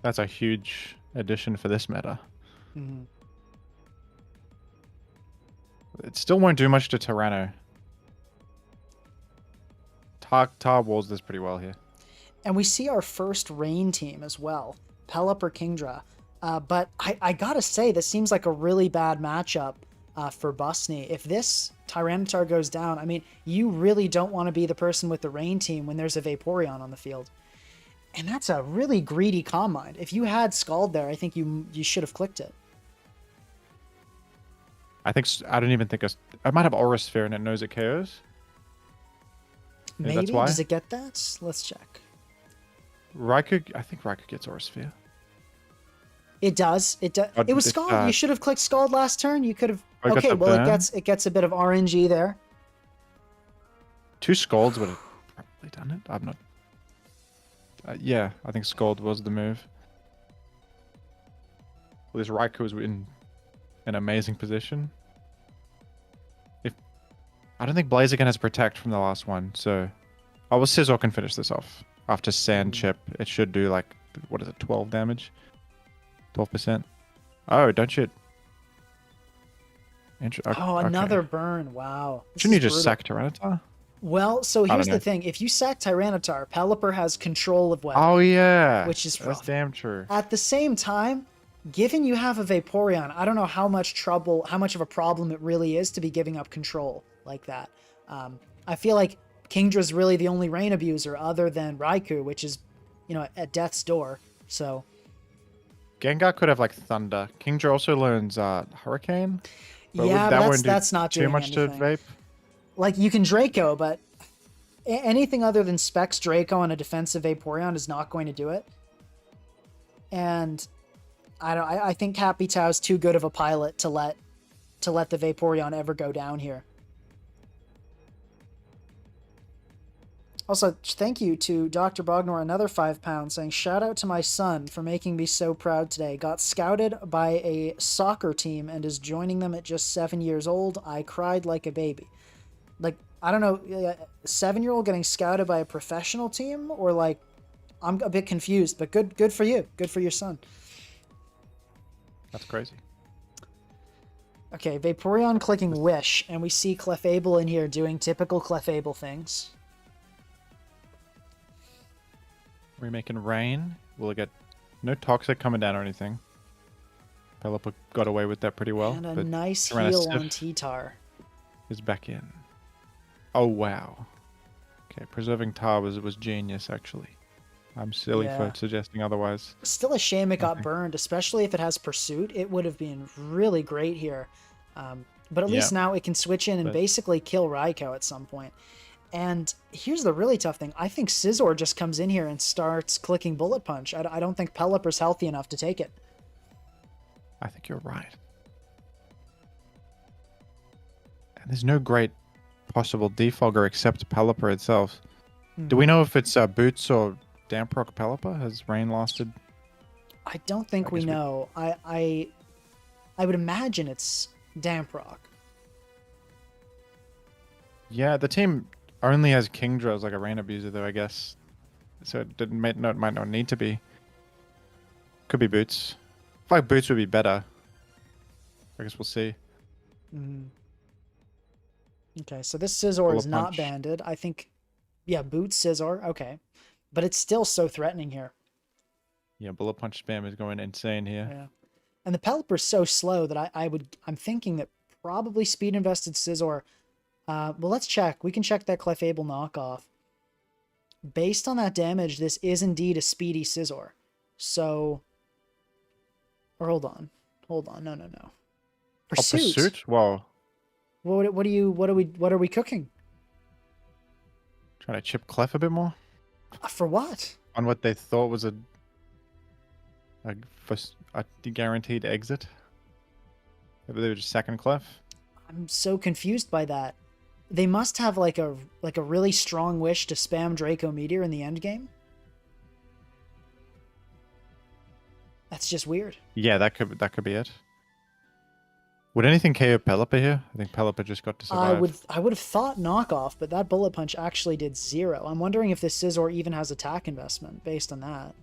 That's a huge addition for this meta. Mhm. It still won't do much to Tyranno. Tar walls this pretty well here. And we see our first Rain team as well, Pelip or Kingdra. But I gotta say, this seems like a really bad matchup for Busney. If this Tyranitar goes down, I mean, you really don't want to be the person with the Rain team when there's a Vaporeon on the field. And that's a really greedy Calm Mind. If you had Scald there, I think you should have clicked it. I don't even think I might have Aura Sphere and it knows it KOs. Maybe Maybe? that's why. Does it get that? Let's check. Raikou, I think Raikou gets Aura Sphere. It does. It does. It was it's, Scald. You should have clicked Scald last turn. You could have. I got Okay, the well burn. it gets a bit of RNG there. 2 Scalds would have probably done it. I'm not. Yeah, I think Scald was the move. Well, this Raikou is in an amazing position. I don't think Blaziken has Protect from the last one, so... Oh, well, Scizor can finish this off. After Sand Chip, it should do, like, what is it, 12 damage? 12%? Oh, don't you... Oh, another burn. Wow. This Shouldn't you is just brutal. sack Tyranitar? Well, so don't here's the know. thing. If you sack Tyranitar, Pelipper has control of weapon. Oh, yeah! Which is That's rough. damn true. At the same time, given you have a Vaporeon, I don't know how much of a problem it really is to be giving up control like that. I feel like Kingdra's really the only rain abuser other than Raikou, which is, at death's door. So Gengar could have, like, Thunder. Kingdra also learns Hurricane. But yeah, that but won't do that's not too doing much anything. to Vape. Like, you can Draco, but anything other than Specs Draco on a defensive Vaporeon is not going to do it. and I think Capitão's too good of a pilot to let the Vaporeon ever go down here. Also, thank you to Dr. Bognor, another £5, saying, shout out to my son for making me so proud today. Got scouted by a soccer team and is joining them at just 7 years old. I cried like a baby. Like, I don't know, 7-year-old getting scouted by a professional team? Or like, I'm a bit confused, but good for you. Good for your son. That's crazy. Okay, Vaporeon clicking Wish, and we see Clefable in here doing typical Clefable things. We're making rain. We'll get no toxic coming down or anything. Pelipper got away with that pretty well. And a but nice Tyrannosaurus heal on T-Tar. is back in. Oh, wow. Okay, preserving Tar was genius, actually. I'm silly for suggesting otherwise. Still a shame it got burned, especially if it has Pursuit. It would have been really great here. But at least now it can switch in and basically kill Raikou at some point. And here's the really tough thing. I think Scizor just comes in here and starts clicking Bullet Punch. I don't think Pelipper's healthy enough to take it. I think you're right. And there's no great possible defogger except Pelipper itself. Do we know if it's Boots or Damprock Pelipper? Has rain lasted? I don't think we know. I would imagine it's Damprock. Yeah, the team only has Kingdra as like a rain abuser, though, I guess. So it might not need to be. Could be Boots. I feel like Boots would be better. I guess we'll see. Okay, so this Scizor is not banded. I think, yeah, Boots, Scizor, okay. But it's still so threatening here. Yeah, Bullet Punch spam is going insane here. Yeah. And the Pelipper's so slow that I'm thinking that probably speed invested Scizor. Well, let's check. We can check that Clefable knockoff. Based on that damage, this is indeed a speedy Scizor. So, or hold on. No. Pursuit. Oh, Pursuit? Whoa. What are we cooking? Trying to chip Clef a bit more? For what? On what they thought was a guaranteed exit? Maybe they were just second Clef? I'm so confused by that. They must have like a really strong wish to spam Draco Meteor in the end game. That's just weird. Yeah, that could be it. Would anything KO Pelipper here? I think Pelipper just got to survive. I would have thought knockoff, but that Bullet Punch actually did 0. I'm wondering if this Scizor even has attack investment based on that.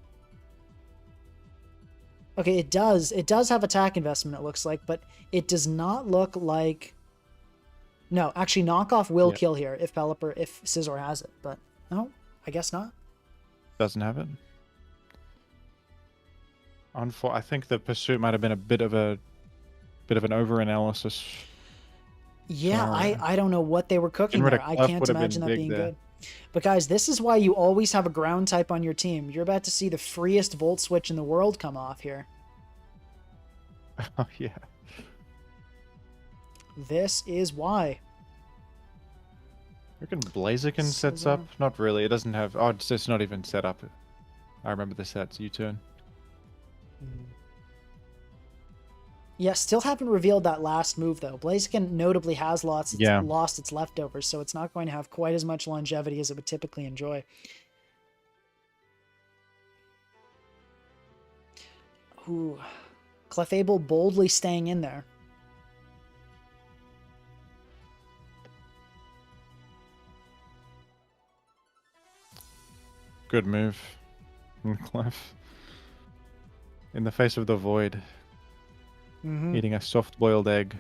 Okay, it does. It does have attack investment, it looks like, but it does not look like... No, actually, knockoff will kill here if Scizor has it, but no, I guess not. Doesn't have it. I think the Pursuit might have been a bit of an over-analysis. Yeah, I don't know what they were cooking there. I can't imagine that being good. But guys, this is why you always have a ground type on your team. You're about to see the freest Volt Switch in the world come off here. Oh, yeah. This is why. You reckon Blaziken sets up? Not really. It doesn't have... Oh, it's not even set up. I remember the sets. U-turn. Yeah, still haven't revealed that last move, though. Blaziken notably has lost its leftovers, so it's not going to have quite as much longevity as it would typically enjoy. Ooh. Clefable boldly staying in there. Good move. Clef. In the face of the void. Eating a soft-boiled egg.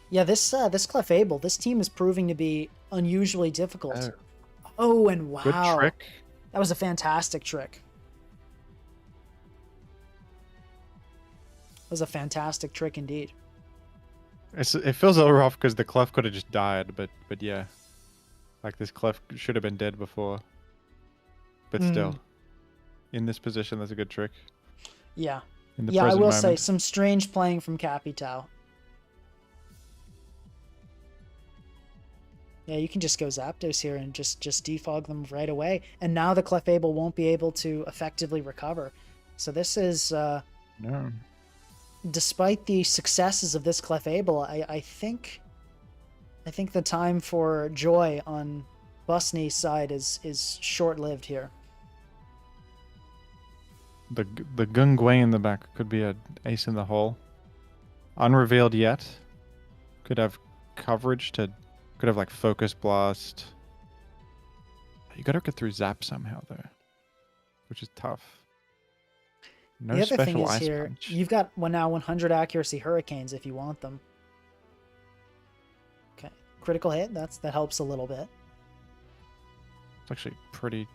Yeah, this Clefable, this team is proving to be unusually difficult. Oh, and wow. Good trick. That was a fantastic trick. That was a fantastic trick indeed. It feels a little rough because the Clef could have just died, but yeah. Like, this Clef should have been dead before. But still. In this position, that's a good trick. Yeah. Yeah, I will say, some strange playing from Capitão. Yeah, you can just go Zapdos here and just defog them right away. And now the Clefable won't be able to effectively recover. So this is, No. despite the successes of this Clefable, I think the time for joy on Busney's side is short-lived here. The Gungwei in the back could be an ace in the hole. Unrevealed yet. Could have coverage to... Could have, like, Focus Blast. You gotta get through Zap somehow, though. Which is tough. No The other thing special is Ice here, Punch. you've got now 100 accuracy Hurricanes if you want them. Okay, critical hit, that helps a little bit. It's actually pretty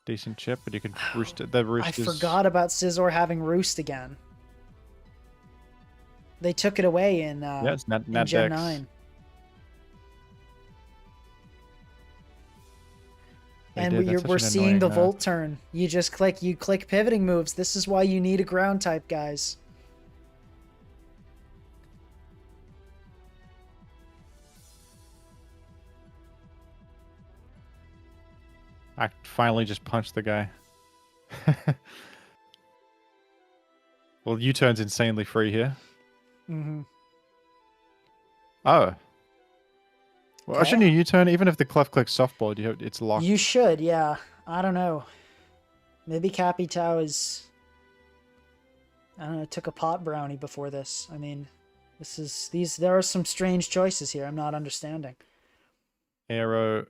decent chip, but you can roost it. The roost I is... forgot about Scizor having Roost again. They took it away in, Yeah, it's not in Gen Dex. 9. They And did. That's we're such an seeing the annoying, Volt turn. You click pivoting moves. This is why you need a ground type, guys. I finally just punched the guy. Well, U-turn's insanely free here. Mm-hmm. Oh. Well, Okay. shouldn't you U-turn? Even if the Clef clicks softball, it's locked. You should, yeah. I don't know. Maybe Capitao is... I don't know, took a pot brownie before this. I mean, there are some strange choices here I'm not understanding. Arrow.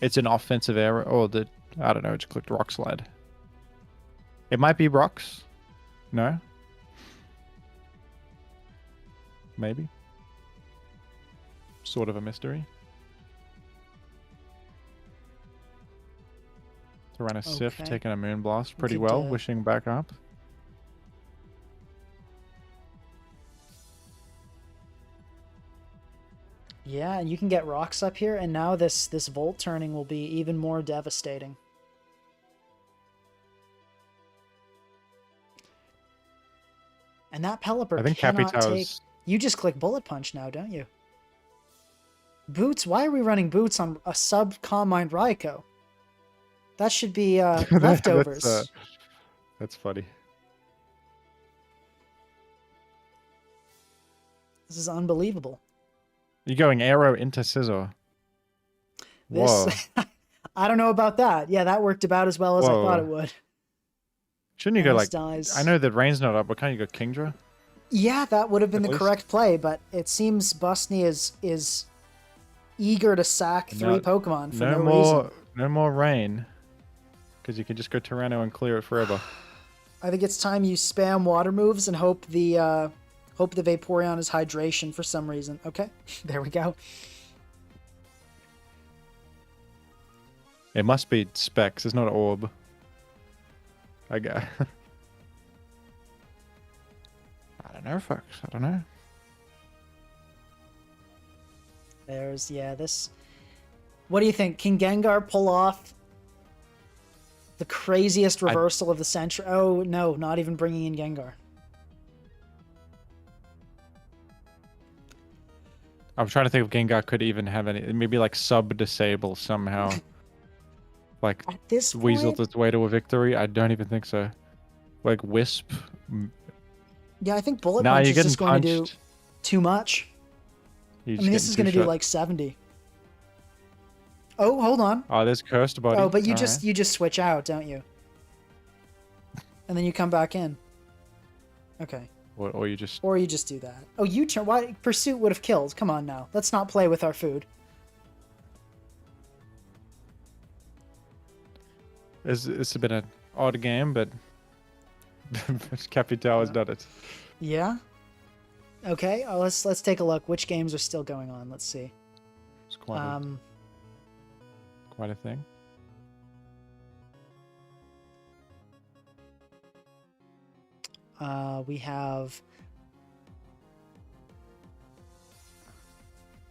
It's an offensive arrow. Oh, I don't know. It just clicked Rock Slide. It might be Rocks. No? Maybe. Sort of a mystery. Tyrannosif Okay. taking a Moonblast pretty Good, well. Wishing back up. Yeah, and you can get rocks up here, and now this Volt turning will be even more devastating. And that Pelipper I think cannot Capitao's... take... You just click Bullet Punch now, don't you? Boots? Why are we running Boots on a sub-Calm-Mind Raikou? That should be leftovers. That's funny. This is unbelievable. You're going arrow into Scizor. Whoa. This... I don't know about that. Yeah, that worked about as well as I thought it would. Shouldn't you go like... Dies. I know that Rain's not up, but can't you go Kingdra? Yeah, that would have been At the least? correct play, but it seems Busney is eager to sack three Pokemon for no reason. No more Rain. Because you can just go Tyranno and clear it forever. I think it's time you spam water moves and hope the Vaporeon is hydration for some reason. Okay, there we go. It must be Specs. It's not Orb. I got... I don't know, folks. I don't know. This... What do you think? Can Gengar pull off the craziest reversal of the century? Oh, no, not even bringing in Gengar. I'm trying to think if Gengar could even have any... Maybe like sub-disable somehow. Like At this weaseled point, its way to a victory? I don't even think so. Like Wisp? yeah, I think Bullet Nah, Punch you're is just getting going to do punched. too much. You're I just mean, this getting is going to do two-shot. like 70. Oh, hold on. Oh, there's Cursed Body. Oh, but you All just right. you just switch out, don't you? And then you come back in. Okay. Or you just... Or you just do that. Oh, you turn. Why? Pursuit would have killed. Come on now. Let's not play with our food. It's been an odd game, but Capital has done it. Yeah. Okay. Let's take a look. Which games are still going on? Let's see. It's quite a thing. We have...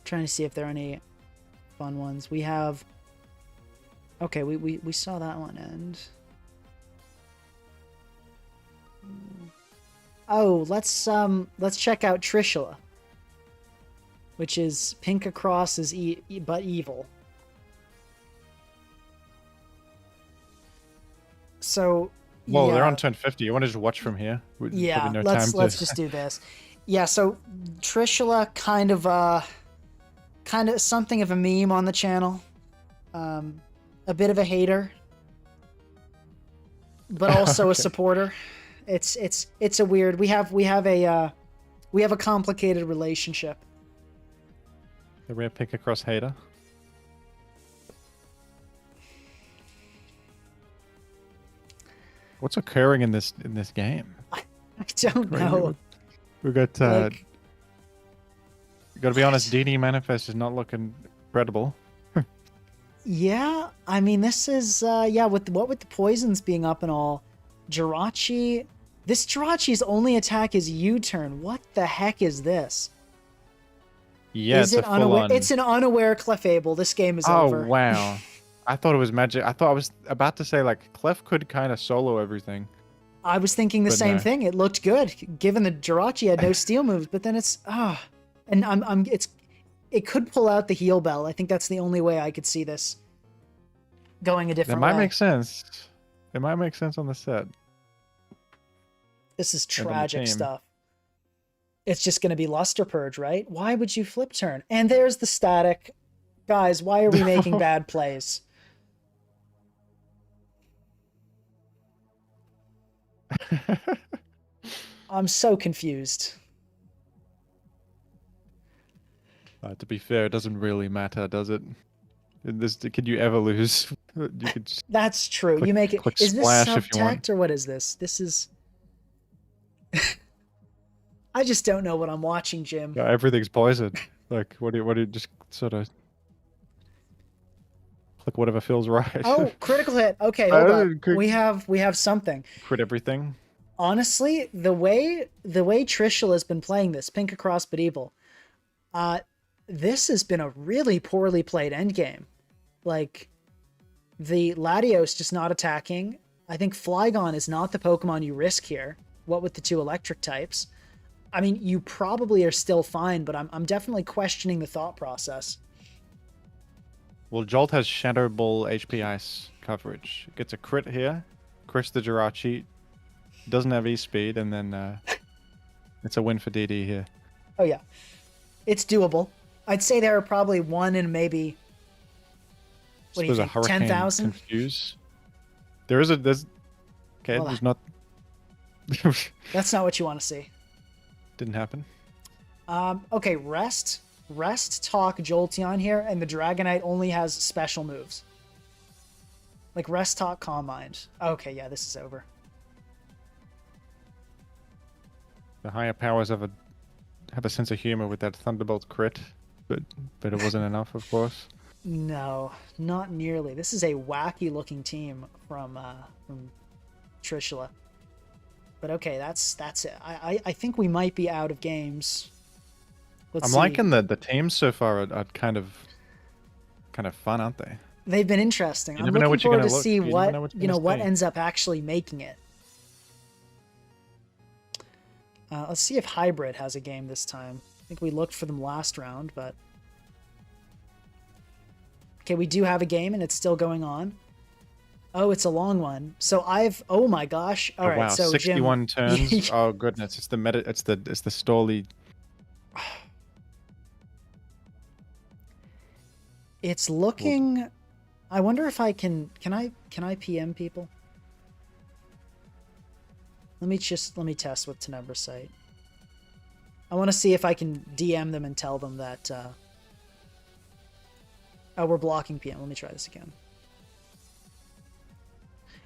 Trying to see if there are any fun ones. We have... Okay, we saw that one end. Oh, let's check out Trishula, which is pink across is but evil. So, Well, yeah. they're on turn 50. You want to just watch from here? Yeah, Probably no let's time to. just do this. Yeah, so Trishula kind of something of a meme on the channel. A bit of a hater, but also a Okay. supporter. It's a weird. We have a complicated relationship. The rare pick across hater. What's occurring in this game? I don't Right, know. We got. Like, Got to be honest. DD manifest is not looking credible. yeah, I mean, this is yeah, with the poisons being up and all, Jirachi. This Jirachi's only attack is U-turn. What the heck is this? Yeah, Is it's it a full unaware? on. It's an unaware Clefable. This game is Oh over. wow! I thought it was magic. I thought I was about to say like Clef could kind of solo everything. I was thinking the But same no. thing. It looked good, given the Jirachi had no steel moves. But then and it could pull out the heal bell. I think that's the only way I could see this going a That different might way. make sense. It might make sense on the set. This is And on the tragic team. stuff. It's just going to be Luster Purge, right? Why would you flip turn? And there's the static. Guys, why are we making bad plays? I'm so confused. To be fair, it doesn't really matter, does it? In this, could you ever lose? You could just That's true. click, You make it. click Is this splash if you want. subtect or what is this? This is. I just don't know what I'm watching, Jim. Yeah, everything's poisoned. Like, what do you just sort of click whatever feels right? Oh, critical hit. Okay, hold Oh, up. We have something. Crit everything. Honestly, the way Trishul has been playing this, pink across but evil, this has been a really poorly played endgame. Like, the Latios just not attacking. I think Flygon is not the Pokemon you risk here. What with the two electric types? I mean, you probably are still fine, but I'm definitely questioning the thought process. Well, Jolt has Shadow Ball HP Ice coverage. Gets a crit here. Crits the Jirachi. Doesn't have E-Speed, and then it's a win for DD here. Oh yeah, it's doable. I'd say there are probably one in maybe. What do you There's a think? Hurricane 10,000? Confuse. There's okay, Well, there's not. That's not what you want to see. Didn't happen. Okay, Rest Talk Jolteon here, and the Dragonite only has special moves. Like Rest Talk Calm Mind. Okay, yeah, this is over. The higher powers have a sense of humor with that Thunderbolt crit, but it wasn't enough, of course. No, not nearly. This is a wacky looking team from Trishula. But okay, that's it. I think we might be out of games. Let's I'm see. liking the teams so far are kind of fun, aren't they? They've been interesting. You I'm never know looking what you're forward gonna to look. see You never what know what you're gonna what see. ends up actually making it. Let's see if Hybrid has a game this time. I think we looked for them last round, but okay, we do have a game and it's still going on. Oh, it's a long one. So oh my gosh. All right, wow, so 61 Jim, turns. Oh goodness, it's the Stolly. It's looking. I wonder if I can I PM people? Let me test with Tenebra's site. I want to see if I can DM them and tell them that oh, we're blocking PM. Let me try this again.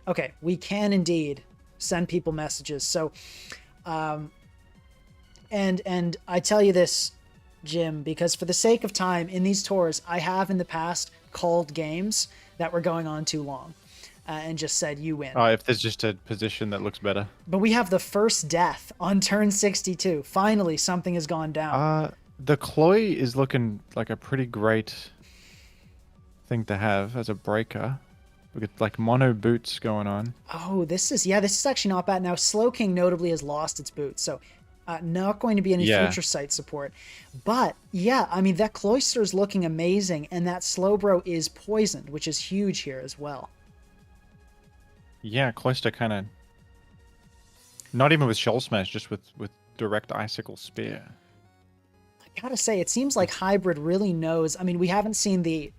Okay, we can indeed send people messages. So and I tell you this, Jim, because for the sake of time in these tours, I have in the past called games that were going on too long and just said, you win. Oh, if there's just a position that looks better. But we have the first death on turn 62. Finally, something has gone down. The Chloe is looking like a pretty great thing to have as a breaker. We got like mono boots going on. Oh, this is actually not bad. Now, Slowking notably has lost its boots. So Not going to be any Yeah. future sight support. But yeah, I mean, that Cloyster is looking amazing, and that Slowbro is poisoned, which is huge here as well. Yeah, Cloister kind of not even with Shoal Smash, just with direct Icicle Spear. I gotta say, it seems like Hybrid really knows. I mean, we haven't seen the,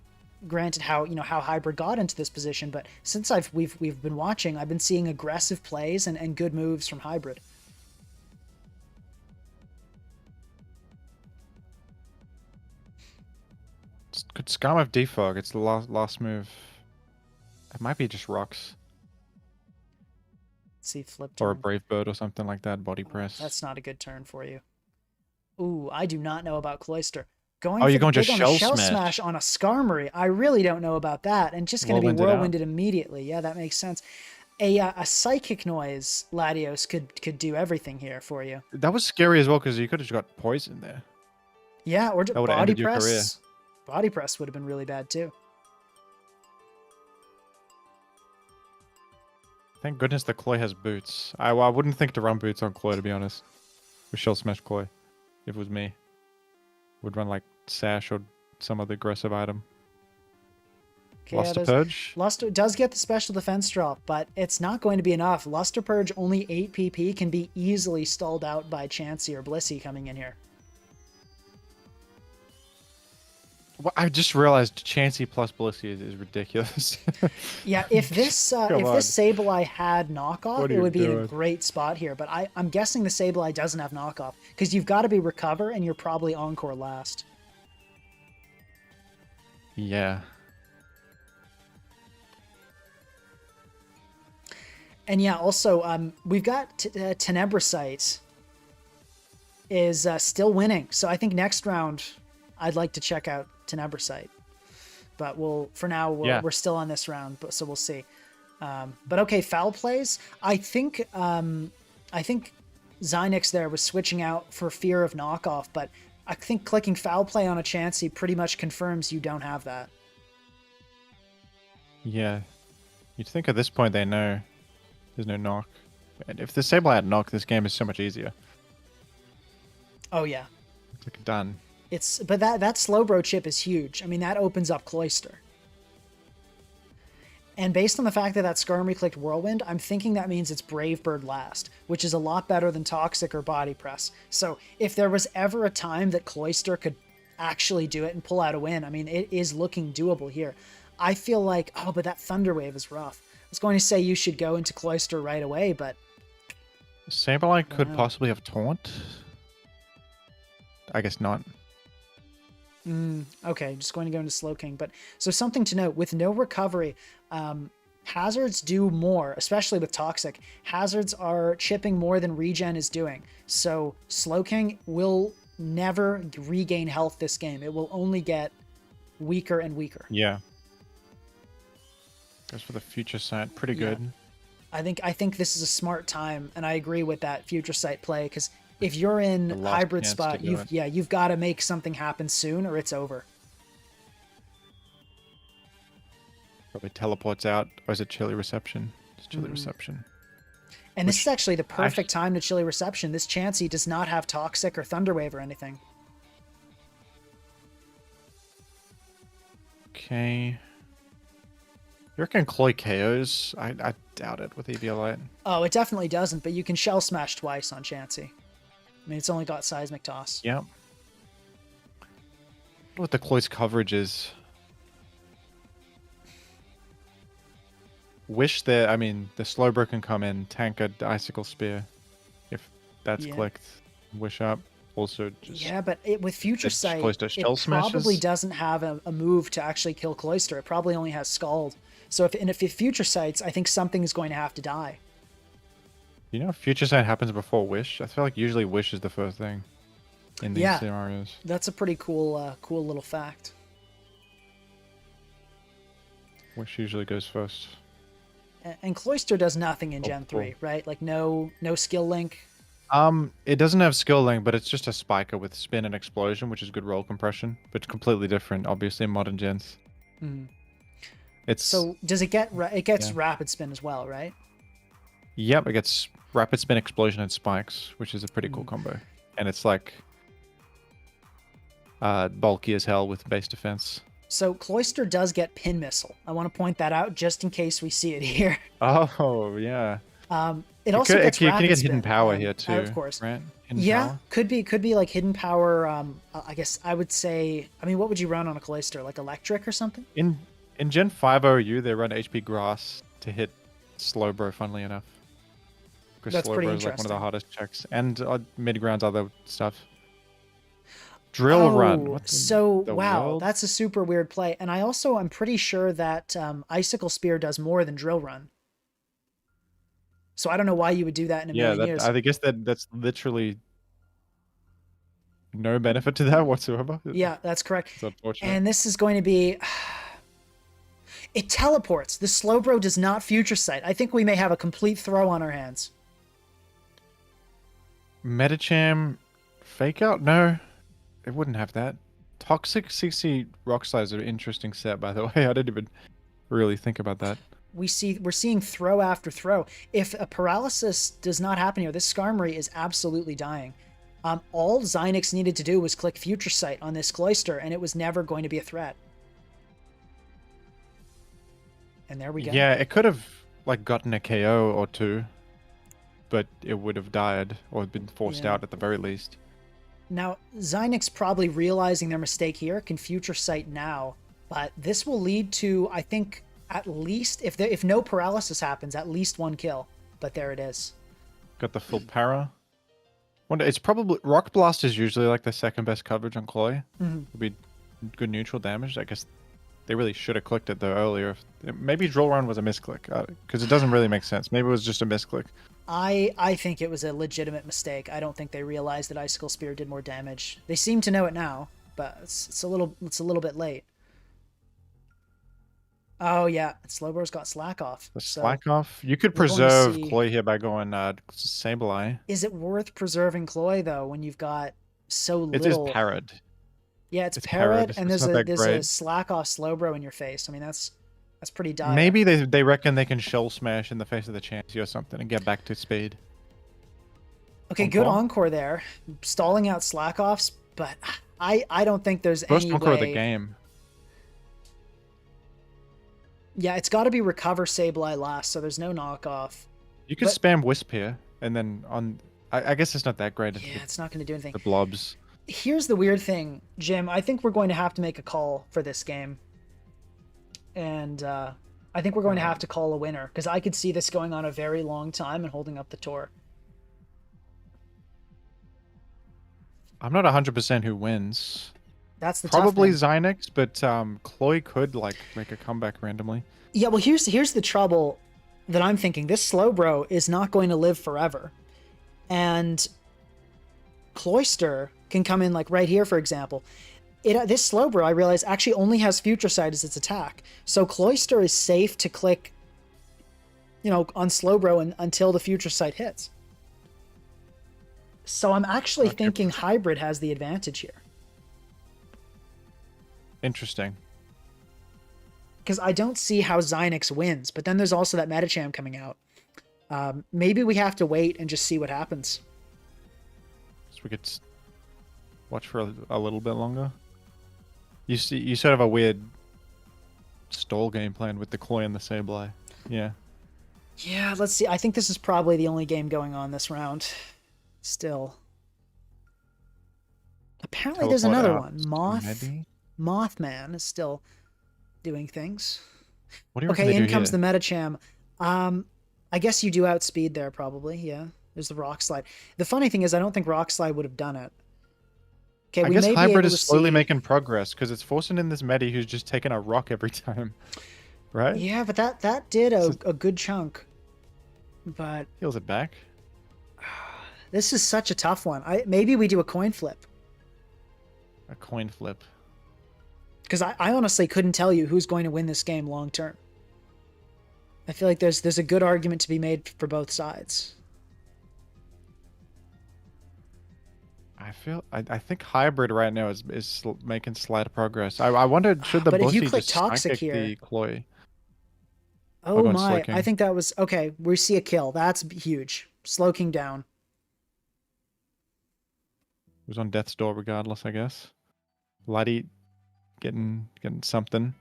granted, how how Hybrid got into this position, but since we've been watching, I've been seeing aggressive plays and good moves from Hybrid. Could Scum of Defog? It's the last move. It might be just rocks Let's see, flip or a turn. Brave Bird or something like that. Body press. That's not a good turn for you. Ooh, I do not know about Cloyster. Oh, Going you're for the going to big on the Shell Shell Smash. Smash on a Skarmory. I really don't know about that. And just going to be Whirlwinded out. Whirlwinded immediately. Yeah, that makes sense. A Psychic Noise, Latios, could do everything here for you. That was scary as well because you could have got poison there. Yeah, or That would've Body ended your career. Press. Body Press would have been really bad too. Thank goodness the Cloy has boots. I wouldn't think to run boots on Cloy, to be honest. With Shell Smash Cloy. If it was me. Would run like Sash or some other aggressive item. Okay, Luster there's- Purge. Luster does get the special defense drop, but it's not going to be enough. Luster Purge, only 8 PP, can be easily stalled out by Chansey or Blissey coming in here. Well, I just realized Chansey plus Blissey is ridiculous. Yeah, if this Come on. Sableye had knockoff, What are it you would be in a doing? great spot here. But I'm guessing the Sableye doesn't have knockoff because you've got to be recover and you're probably encore last. Yeah. And yeah, also we've got Tenebricite is still winning, so I think next round I'd like to check out Tenebricite. But for now we're still on this round, so we'll see. But okay, foul plays. I think Zynex there was switching out for fear of knockoff, but I think clicking foul play on a Chansey pretty much confirms you don't have that. Yeah. You'd think at this point they know there's no knock. And if the Sableye had knock, this game is so much easier. Oh yeah. It's like done. But that Slowbro chip is huge. I mean, that opens up Cloyster. And based on the fact that Skarmory clicked Whirlwind, I'm thinking that means it's Brave Bird last, which is a lot better than Toxic or Body Press. So if there was ever a time that Cloyster could actually do it and pull out a win, I mean, it is looking doable here. I feel like, oh, but that Thunder Wave is rough. I was going to say you should go into Cloyster right away, but... Sableye could Wow. possibly have Taunt. I guess not. Okay, just going to go into Slowking. But so something to note, with no recovery, hazards do more, especially with Toxic. Hazards are chipping more than regen is doing. So Slowking will never regain health this game. It will only get weaker and weaker. Yeah. Goes for the future sight. Pretty Yeah. good. I think this is a smart time, and I agree with that future sight play, because if you're in The last hybrid chance spot, to do it. you've got to make something happen soon or it's over. Probably teleports out. Or is it Chilly Reception? It's Chilly Reception. And this Which is actually the perfect time to Chilly Reception. This Chansey does not have Toxic or Thunderwave or anything. Okay. You reckon Cloy KOs? I doubt it with EVLite. Oh, it definitely doesn't, but you can Shell Smash twice on Chansey. I mean, it's only got Seismic Toss. Yep. What the Cloy's coverage is. Wish that, I mean, the Slowbro can come in, tank a Icicle Spear. If that's Yeah. clicked. Wish up. Also just... Yeah, but with Future Just Sight, Cloyster it Shell probably Smashes? doesn't have a move to actually kill Cloyster. It probably only has Scald. So if it Future Sights, I think something is going to have to die. You know, if Future Sight happens before Wish? I feel like usually Wish is the first thing in these Yeah. scenarios. That's a pretty cool little fact. Wish usually goes first. And Cloyster does nothing in Gen cool. 3, right? Like no skill link. It doesn't have skill link, but it's just a spiker with spin and explosion, which is good roll compression, but completely different, obviously, in modern gens. It's So does it get it gets Yeah. rapid spin as well, right? Yep, it gets rapid spin explosion and spikes, which is a pretty cool combo. And it's like bulky as hell with base defense. So Cloyster does get pin missile. I want to point that out just in case we see it here. Oh yeah. It also gets you rapid can get spin, hidden power here too, of course. right? Hidden Yeah, power? could be like hidden power. I guess I would say. I mean, what would you run on a Cloyster? Like electric or something? In Gen 5 OU, they run HP Grass to hit Slowbro, funnily enough. Because That's pretty Slowbro is like one of interesting. the hardest checks. And mid-grounds, other stuff. Drill Run. What the wow, world? that's a super weird play. And I'm pretty sure that Icicle Spear does more than Drill Run. So I don't know why you would do that in a million years. I guess that's literally no benefit to that whatsoever. Yeah, that's correct. It's unfortunate. And this is going to be... It teleports. The Slowbro does not Future Sight. I think we may have a complete throw on our hands. Metacham Fake Out? No, it wouldn't have that. Toxic CC Rock Slide is an interesting set, by the way. I didn't even really think about that. We're seeing throw after throw. If a paralysis does not happen here, this Skarmory is absolutely dying. All Zynex needed to do was click Future Sight on this Cloyster, and it was never going to be a threat. And there we go. Yeah, it could have like gotten a KO or two, but it would have died or been forced out at the very least. Now, Zynex probably realizing their mistake here can Future Sight now, but this will lead to, I think, at least, if no paralysis happens, at least one kill. But there it is. Got the full para. Wonder, it's probably Rock Blast is usually like the second best coverage on Chloe. Would be good neutral damage. I guess they really should have clicked it though earlier. Maybe Drill Run was a misclick because it doesn't really make sense. Maybe it was just a misclick. I think it was a legitimate mistake. I don't think they realized that Icicle Spear did more damage. They seem to know it now, but it's a little bit late. Oh yeah, Slowbro's got Slack Off. The Slack Off. You could preserve Chloe here by going Sableye. Is it worth preserving Chloe though when you've got so little? It is parried. Yeah, it's parried, and there's a Slack Off Slowbro in your face. I mean that's pretty dire. Maybe they reckon they can Shell Smash in the face of the Chansey or something and get back to speed. Okay, good Encore there. Stalling out Slack Offs, but I don't think there's any way. First Encore of the game. Yeah, it's got to be Recover Sableye last, so there's no knockoff. You could spam Wisp here, and then on... I guess it's not that great. Yeah, it's not going to do anything. The blobs. Here's the weird thing, Jim. I think we're going to have to make a call for this game. And I think we're going to have to call a winner, because I could see this going on a very long time and holding up the tour. I'm not 100% who wins. That's the probably tough thing. Zynex, but Chloe could like make a comeback randomly. Yeah, well, here's the trouble that I'm thinking. This Slowbro is not going to live forever, and Cloyster can come in like right here, for example. This Slowbro, I realize, actually only has Future Sight as its attack, so Cloyster is safe to click, on Slowbro until the Future Sight hits. So I'm actually thinking Hybrid has the advantage here. Interesting. Because I don't see how Zynex wins, but then there's also that Metacham coming out. Maybe we have to wait and just see what happens. So we could watch for a little bit longer. You sort of a weird stall game plan with the Chloe and the Sableye. Yeah. Yeah, let's see. I think this is probably the only game going on this round. Still. Apparently there's another one. Mothman is still doing things. What do you okay, in comes the Metacham. I guess you do outspeed there probably, yeah. There's the Rock Slide. The funny thing is I don't think Rock Slide would have done it. Okay, I guess Hybrid is slowly making progress because it's forcing in this Medi who's just taking a rock every time. Right? Yeah, but that did a good chunk. But heals it back. This is such a tough one. Maybe we do a coin flip. A coin flip. Because I honestly couldn't tell you who's going to win this game long term. I feel like there's a good argument to be made for both sides. I think Hybrid right now is making slight progress. I wondered should the Bussy just Toxic here, the Chloe. Oh my! I think that was okay. We see a kill. That's huge. Slowking down. It was on death's door regardless, I guess. Laddie getting something.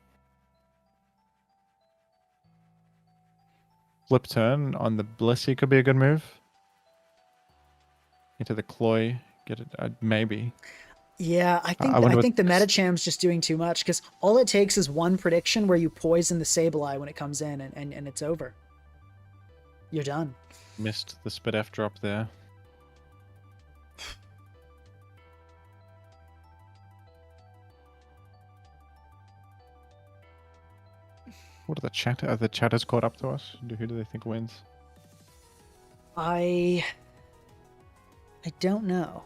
Flip turn on the Blissey could be a good move. Into the Cloy, get it maybe. Yeah, I wonder think the what Metacham's just doing too much because all it takes is one prediction where you poison the Sableye when it comes in and it's over. You're done. missed the spit F drop there. What are the chat? Are the chatters caught up to us? Who do they think wins? I don't know.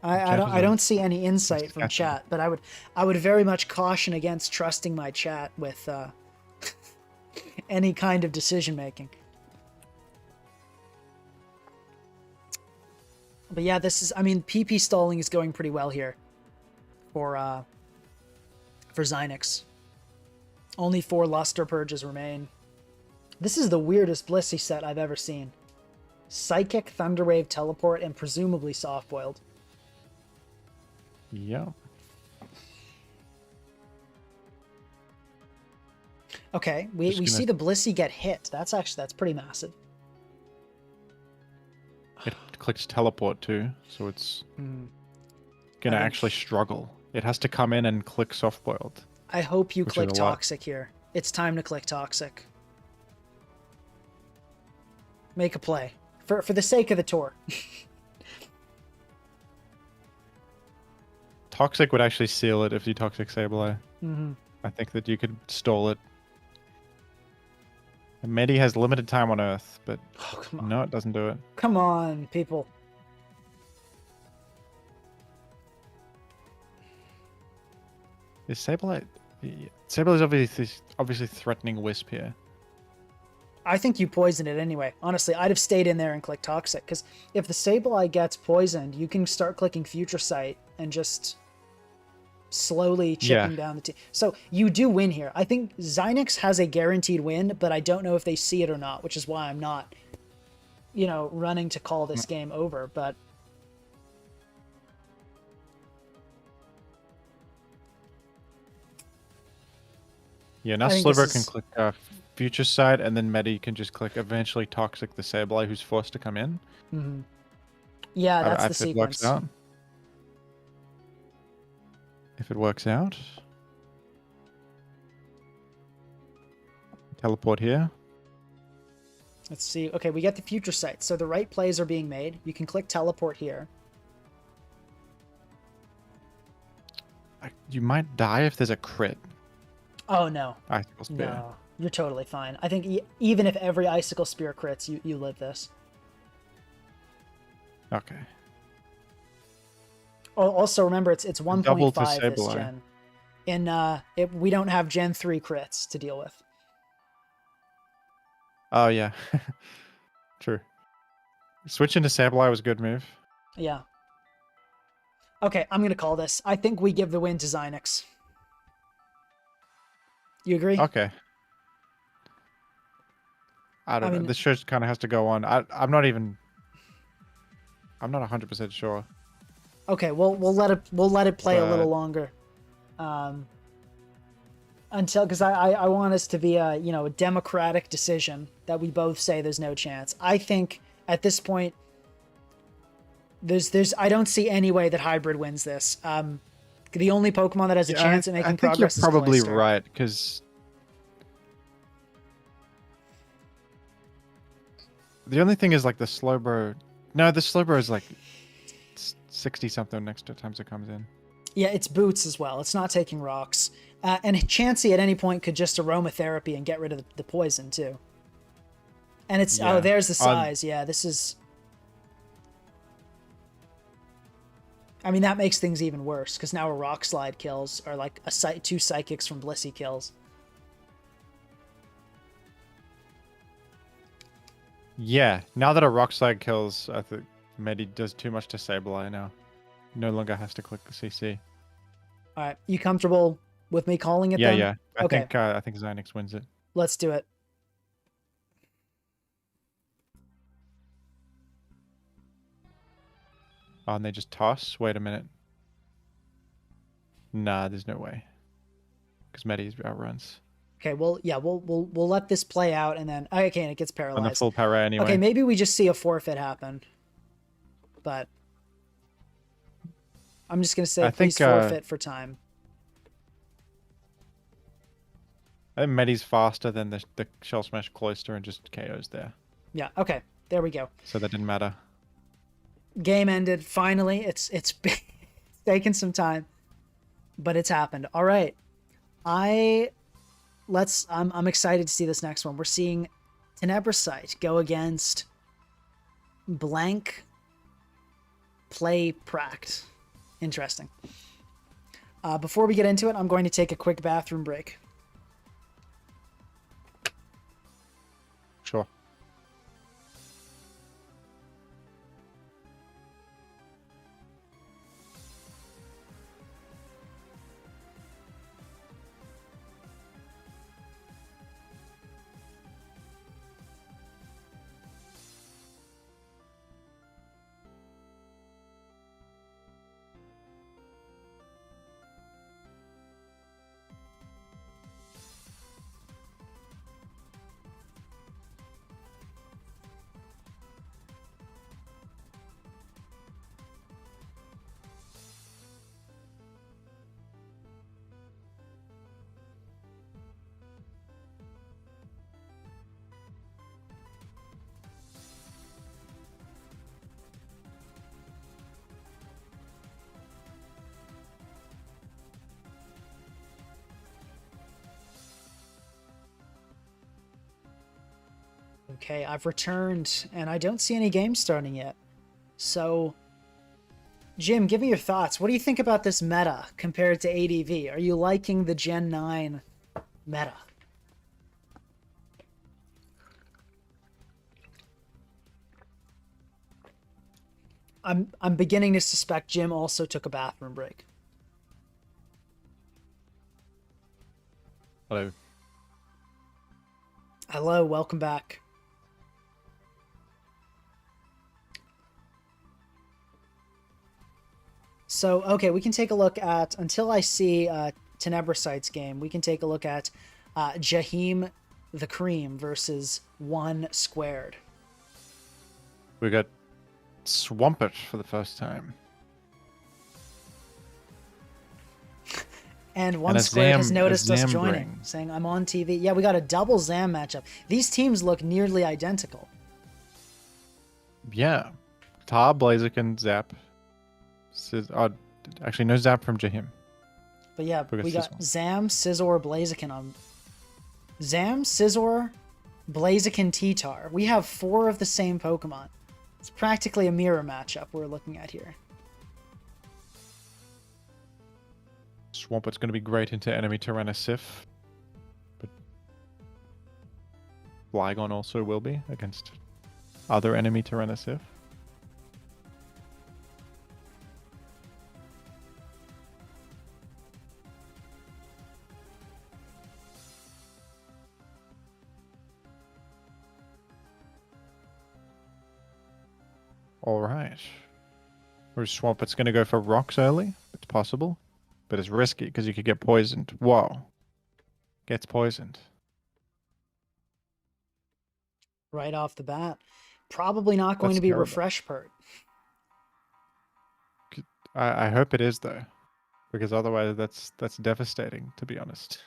I don't see any insight from chat, but I would very much caution against trusting my chat with any kind of decision making. But yeah, this is, I mean, PP stalling is going pretty well here for Zinix. Only 4 Luster Purges remain. This is the weirdest Blissey set I've ever seen. Psychic, Thunderwave, Teleport, and presumably Soft-Boiled. Yeah. Okay, we see the Blissey get hit. That's pretty massive. It clicks teleport too, so it's gonna actually struggle. It has to come in and click soft boiled. I hope you click Toxic here. It's time to click Toxic. Make a play. For the sake of the tour. Toxic would actually seal it if you Toxic Sableye. I think that you could stall it. And Medi has limited time on Earth, but no, it doesn't do it. Come on, people. Is Sableye... Sableye's obviously threatening Wisp here. I think you poisoned it anyway. Honestly, I'd have stayed in there and clicked Toxic, because if the Sableye gets poisoned, you can start clicking Future Sight and just slowly chipping down the team. So you do win here. I think Zinix has a guaranteed win, but I don't know if they see it or not, which is why I'm not, running to call this game over. But yeah, now Sliver can click Future Sight, and then Medi can just click eventually Toxic the Sableye, who's forced to come in. Yeah, that's the sequence. Works out. If it works out. Teleport here. Let's see. Okay, we get the Future Sight. So the right plays are being made. You can click Teleport here. You might die if there's a crit. Oh, no. Icicle Spear. No, you're totally fine. I think even if every Icicle Spear crits, you live this. Okay. Oh, also remember, it's 1.5 this Sableye. gen. We don't have Gen 3 crits to deal with. Oh, yeah. True. Switching to Sableye was a good move. Yeah. Okay, I'm going to call this. I think we give the win to Zinix. You agree? Okay. I don't know. This show kind of has to go on. I'm not 100% sure. Okay, we'll let it play a little longer. Because I want us to be a democratic decision that we both say there's no chance. I think at this point I don't see any way that Hybrid wins this. The only Pokemon that has a chance at making progress is I think you're probably Cloyster. right, because the only thing is like the Slowbro. No, the Slowbro is like 60 something next times it comes in. Yeah, it's boots as well. It's not taking rocks. And Chansey at any point could just aromatherapy and get rid of the poison too. And it's there's the size. Yeah, this is. I mean, that makes things even worse because now a Rock Slide kills are like 2 Psychics from Blissey kills. Yeah, now that a Rock Slide kills, I think Medi does too much to Sableye now. No longer has to click the CC. All right, you comfortable with me calling it then? Yeah. I Okay. think Zinix wins it. Let's do it. Oh, and they just toss? Wait a minute. Nah, there's no way. Because Medi outruns. Okay, well, yeah, we'll let this play out, and then okay, and it gets On the paralyzed. full para anyway. Okay, maybe we just see a forfeit happen, but I'm just gonna say I please think, forfeit for time. I think Medi's faster than the Shell Smash Cloister and just KOs there. Yeah. Okay. There we go. So that didn't matter. Game ended. Finally, it's taken some time, but it's happened. All right. I'm excited to see this next one. We're seeing Tenebrosite go against Blank Play Pract. Interesting. Before we get into it, I'm going to take a quick bathroom break. Sure. Okay, I've returned, and I don't see any games starting yet. So, Jim, give me your thoughts. What do you think about this meta compared to ADV? Are you liking the Gen 9 meta? I'm beginning to suspect Jim also took a bathroom break. Hello. Hello, welcome back. So, okay, we can take a look at, until I see Tenebrosite's game, we can take a look at Jaheim the Cream versus 1 Squared. We got Swampert for the first time. And 1 Squared has noticed us joining, ring. saying, I'm on TV. Yeah, we got a double Zam matchup. These teams look nearly identical. Yeah. Tar, Blaziken, Zap. Actually, no Zap from Jaheim. But yeah, Because we got this one. Zam, Scizor, Blaziken on... Zam, Scizor, Blaziken, T-Tar. We have 4 of the same Pokemon. It's practically a mirror matchup we're looking at here. Swampert's going to be great into enemy Tyrannosif. But Flygon also will be against other enemy Tyrannosif. All right. Whereas Swampert's going to go for rocks early. It's possible. But it's risky because you could get poisoned. Whoa. Gets poisoned. Right off the bat. Probably not going That's to be terrible. Refresh Pert. I hope it is, though. Because otherwise that's devastating, to be honest.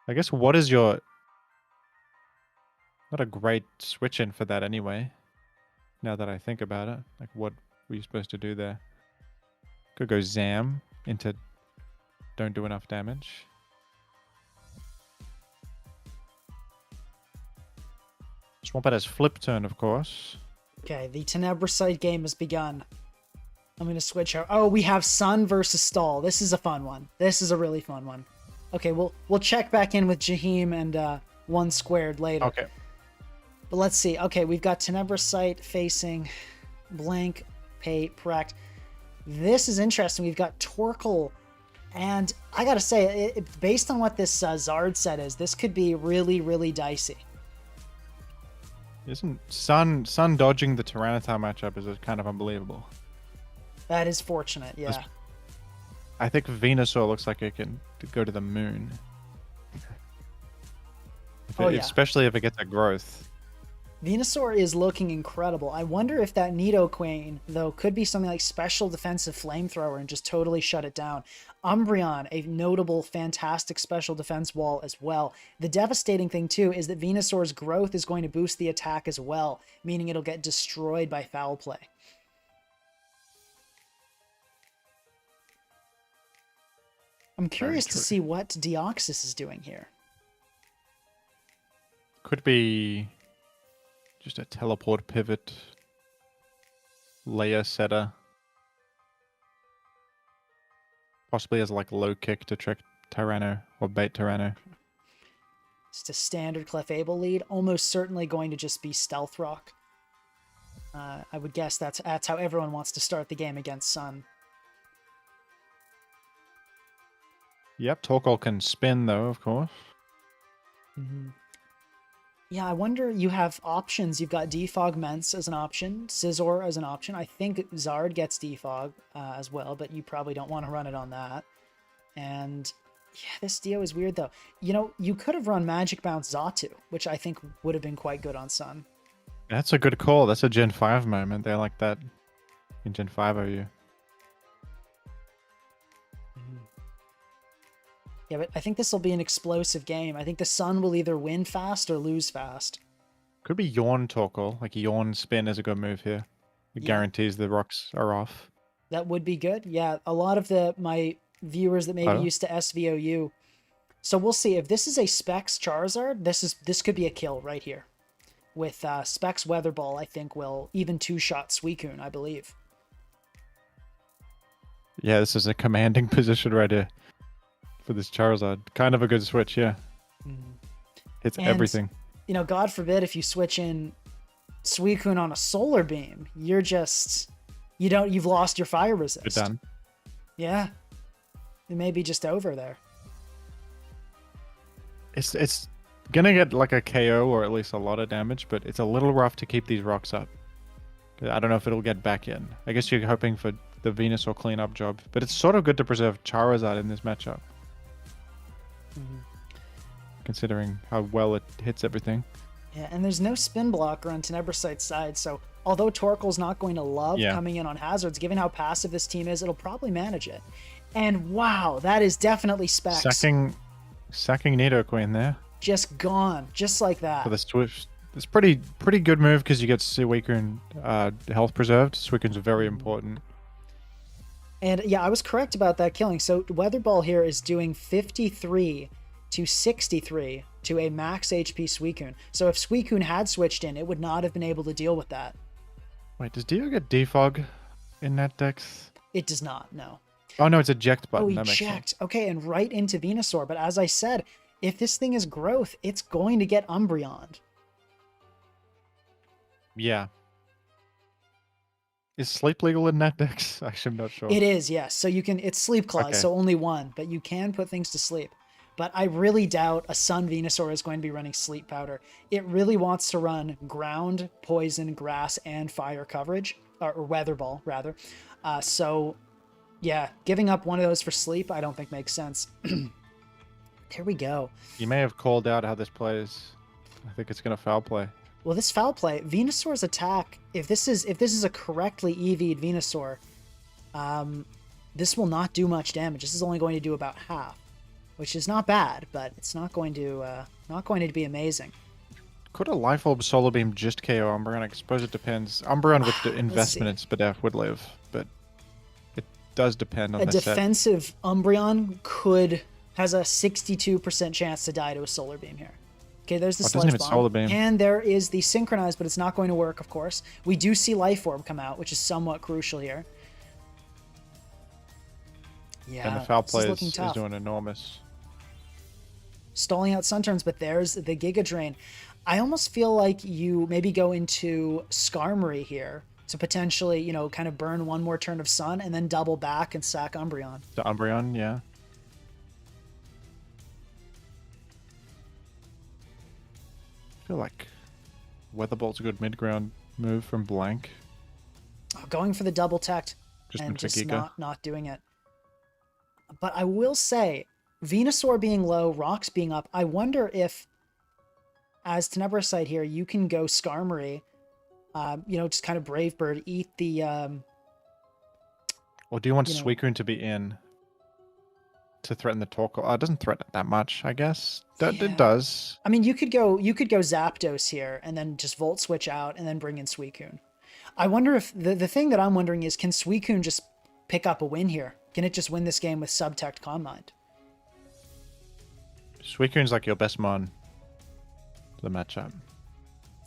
I guess what is your... Not a great switch in for that anyway. Now that I think about it. Like, what were you supposed to do there? Could go Zam into don't do enough damage. Swampert has flip turn, of course. Okay, the Tenebrosite game has begun. I'm going to switch out. Oh, we have Sun versus Stall. This is a fun one. This is a really fun one. Okay, we'll check back in with Jaheim and 1 Squared later. Okay. But let's see. Okay, we've got Tenebrosite facing Blank Pay Pract. This is interesting. We've got Torkoal, and I gotta say, based on what this Zard set is, this could be really, really dicey. Isn't Sun dodging the Tyranitar matchup is kind of unbelievable. That is fortunate, This- yeah. I think Venusaur looks like it can go to the moon. Oh, yeah. Especially if it gets a growth. Venusaur is looking incredible. I wonder if that Nidoqueen, though, could be something like special defensive flamethrower and just totally shut it down. Umbreon, a notable, fantastic special defense wall as well. The devastating thing, too, is that Venusaur's growth is going to boost the attack as well, meaning it'll get destroyed by foul play. I'm curious to see what Deoxys is doing here. Could be just a teleport pivot layer setter. Possibly as like low kick to trick Tyranno or bait Tyranno. Just a standard Clefable lead, almost certainly going to just be Stealth Rock. I would guess that's how everyone wants to start the game against Sun. Yep, Torkoal can spin though, of course. Mm-hmm. Yeah, I wonder, you have options. You've got Defog Mence as an option, Scizor as an option. I think Zard gets Defog as well, but you probably don't want to run it on that. And yeah, this Dio is weird though. You know, you could have run Magic Bounce Xatu, which I think would have been quite good on Sun. That's a good call. That's a Gen 5 moment. They like that in Gen 5 OU. Yeah, but I think this will be an explosive game. I think the Sun will either win fast or lose fast. Could be Yawn Torkoal. Like Yawn spin is a good move here. It guarantees the rocks are off. That would be good. Yeah, a lot of my viewers that may be used to SVOU. So we'll see. If this is a Specs Charizard, this could be a kill right here. With Specs Weather Ball, I think will even two-shot Suicune, I believe. Yeah, this is a commanding position right here for this Charizard. Kind of a good switch, yeah. It's everything. You know, God forbid if you switch in Suicune on a Solar Beam, you're just you've lost your fire resist. You're done. Yeah. It may be just over there. It's gonna get like a KO or at least a lot of damage, but it's a little rough to keep these rocks up. I don't know if it'll get back in. I guess you're hoping for the Venusaur cleanup job, but it's sort of good to preserve Charizard in this matchup. Considering how well it hits everything. Yeah, and there's no spin blocker on Tenebrosite's side, so although Torkoal's not going to love coming in on hazards, given how passive this team is, it'll probably manage it. And wow, that is definitely Specs. Sacking Nidoqueen there. Just gone, just like that. For the Swift. It's pretty good move because you get Suicune health preserved. Suicune's very important. And yeah, I was correct about that killing. So Weather Ball here is doing 53 to 63 to a max HP Suicune. So if Suicune had switched in, it would not have been able to deal with that. Wait, does Dio get Defog in that dex? It does not, no. Oh no, it's eject button. Oh, he that makes checked. sense. Okay, and right into Venusaur. But as I said, if this thing is growth, it's going to get Umbreon. Yeah. Is sleep legal in that dex? Actually, I'm not sure. It is, yes. So you can, it's Sleep Clause, so only one, but you can put things to sleep. But I really doubt a Sun Venusaur is going to be running Sleep Powder. It really wants to run Ground, Poison, Grass, and Fire coverage, or Weather Ball, rather. So, yeah, giving up one of those for Sleep, I don't think makes sense. There we go. You may have called out how this plays. I think it's going to foul play. Well, this foul play, Venusaur's attack, if this is a correctly EV'd Venusaur, this will not do much damage. This is only going to do about half, which is not bad, but it's not going to be amazing. Could a Life Orb Solar Beam just KO Umbreon? I suppose it depends. Umbreon with the investment in Spadef would live, but it does depend on the set. A defensive Umbreon has a 62% chance to die to a Solar Beam here. Okay, there's the Sludge Bomb. Solar Beam. And there is the Synchronize, but it's not going to work, of course. We do see Life Orb come out, which is somewhat crucial here. Yeah, and the foul play is doing enormous. Stalling out Sun turns, but there's the Giga Drain. I almost feel like you maybe go into Skarmory here to potentially, you know, kind of burn one more turn of Sun and then double back and sack Umbreon. The Umbreon, yeah. I feel like Weather Bolt's a good mid-ground move from Blank. Going for the double tech Just and went for just Giga. not doing it. But I will say, Venusaur being low, Rocks being up, I wonder if, as Tenebrosite here, you can go Skarmory, just kind of Brave Bird, eat the, Or do you want you know, Suicune to be in to threaten the Torkoal? Oh, it doesn't threaten it that much, I guess. It yeah. does. I mean, you could go Zapdos here and then just Volt Switch out and then bring in Suicune. I wonder if the thing that I'm wondering is, can Suicune just pick up a win here? Can it just win this game with Subtech Calm Mind? Suicune's like your best mon for the matchup.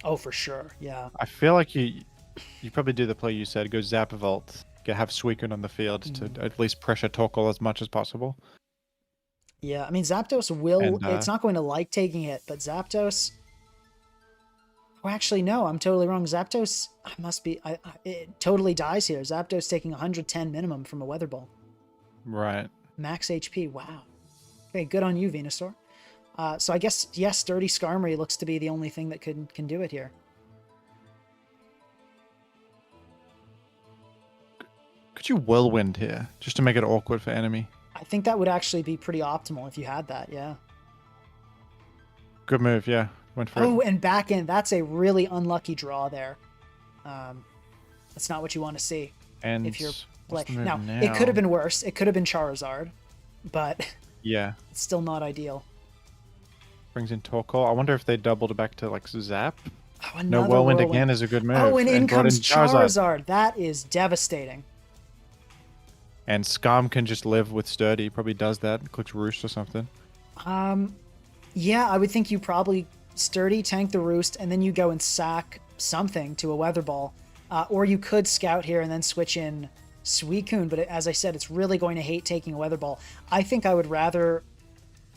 Oh, for sure. Yeah. I feel like you probably do the play you said, go Zap Volt, have Suicune on the field to at least pressure Torkoal as much as possible. Yeah, I mean, Zapdos will... And, it's not going to like taking it, but Zapdos... Oh, actually, no, I'm totally wrong. Zapdos must be... it totally dies here. Zapdos taking 110 minimum from a Weather Ball. Right. Max HP, wow. Okay, good on you, Venusaur. So I guess, yes, Sturdy Skarmory looks to be the only thing that can do it here. Could you Whirlwind here, just to make it awkward for enemy? I think that would actually be pretty optimal if you had that, yeah. Good move, yeah. Went for Oh, it. and back in. That's a really unlucky draw there. That's not what you want to see. And if you're what's the move now, now, it could have been worse. It could have been Charizard, but yeah, it's still not ideal. brings in Torkoal. I wonder if they doubled it back to like Zap. Oh, No, Whirlwind again is a good move. Oh, and in brought comes Charizard. That is devastating. And Scum can just live with Sturdy. Probably does that. Clicks Roost or something. Yeah, I would think you probably Sturdy, tank the Roost, and then you go and sack something to a Weather Ball. Or you could Scout here and then switch in Suicune, but as I said, it's really going to hate taking a Weather Ball. I think I would rather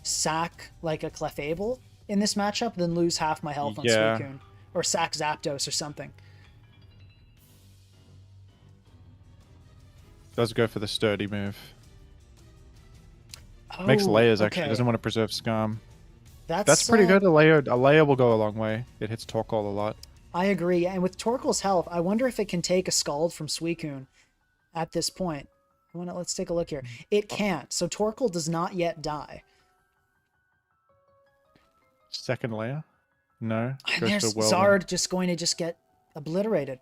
sack like a Clefable in this matchup than lose half my health on Suicune. Or sack Zapdos or something. Does go for the Sturdy move. Oh, Makes layers, okay. actually. Doesn't want to preserve Scum. That's pretty good. A layer will go a long way. It hits Torkoal a lot. I agree. And with Torkoal's health, I wonder if it can take a Scald from Suicune at this point. Let's take a look here. It can't. So Torkoal does not yet die. Second layer? No. And Goes there's for Whirlwind. Zard just going to get obliterated.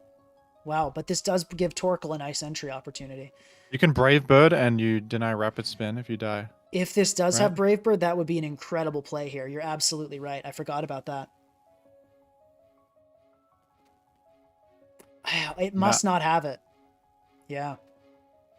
Wow, but this does give Torkoal a nice entry opportunity. You can Brave Bird and you deny Rapid Spin if you die. If this does have Brave Bird, that would be an incredible play here. You're absolutely right. I forgot about that. It must not have it. Yeah.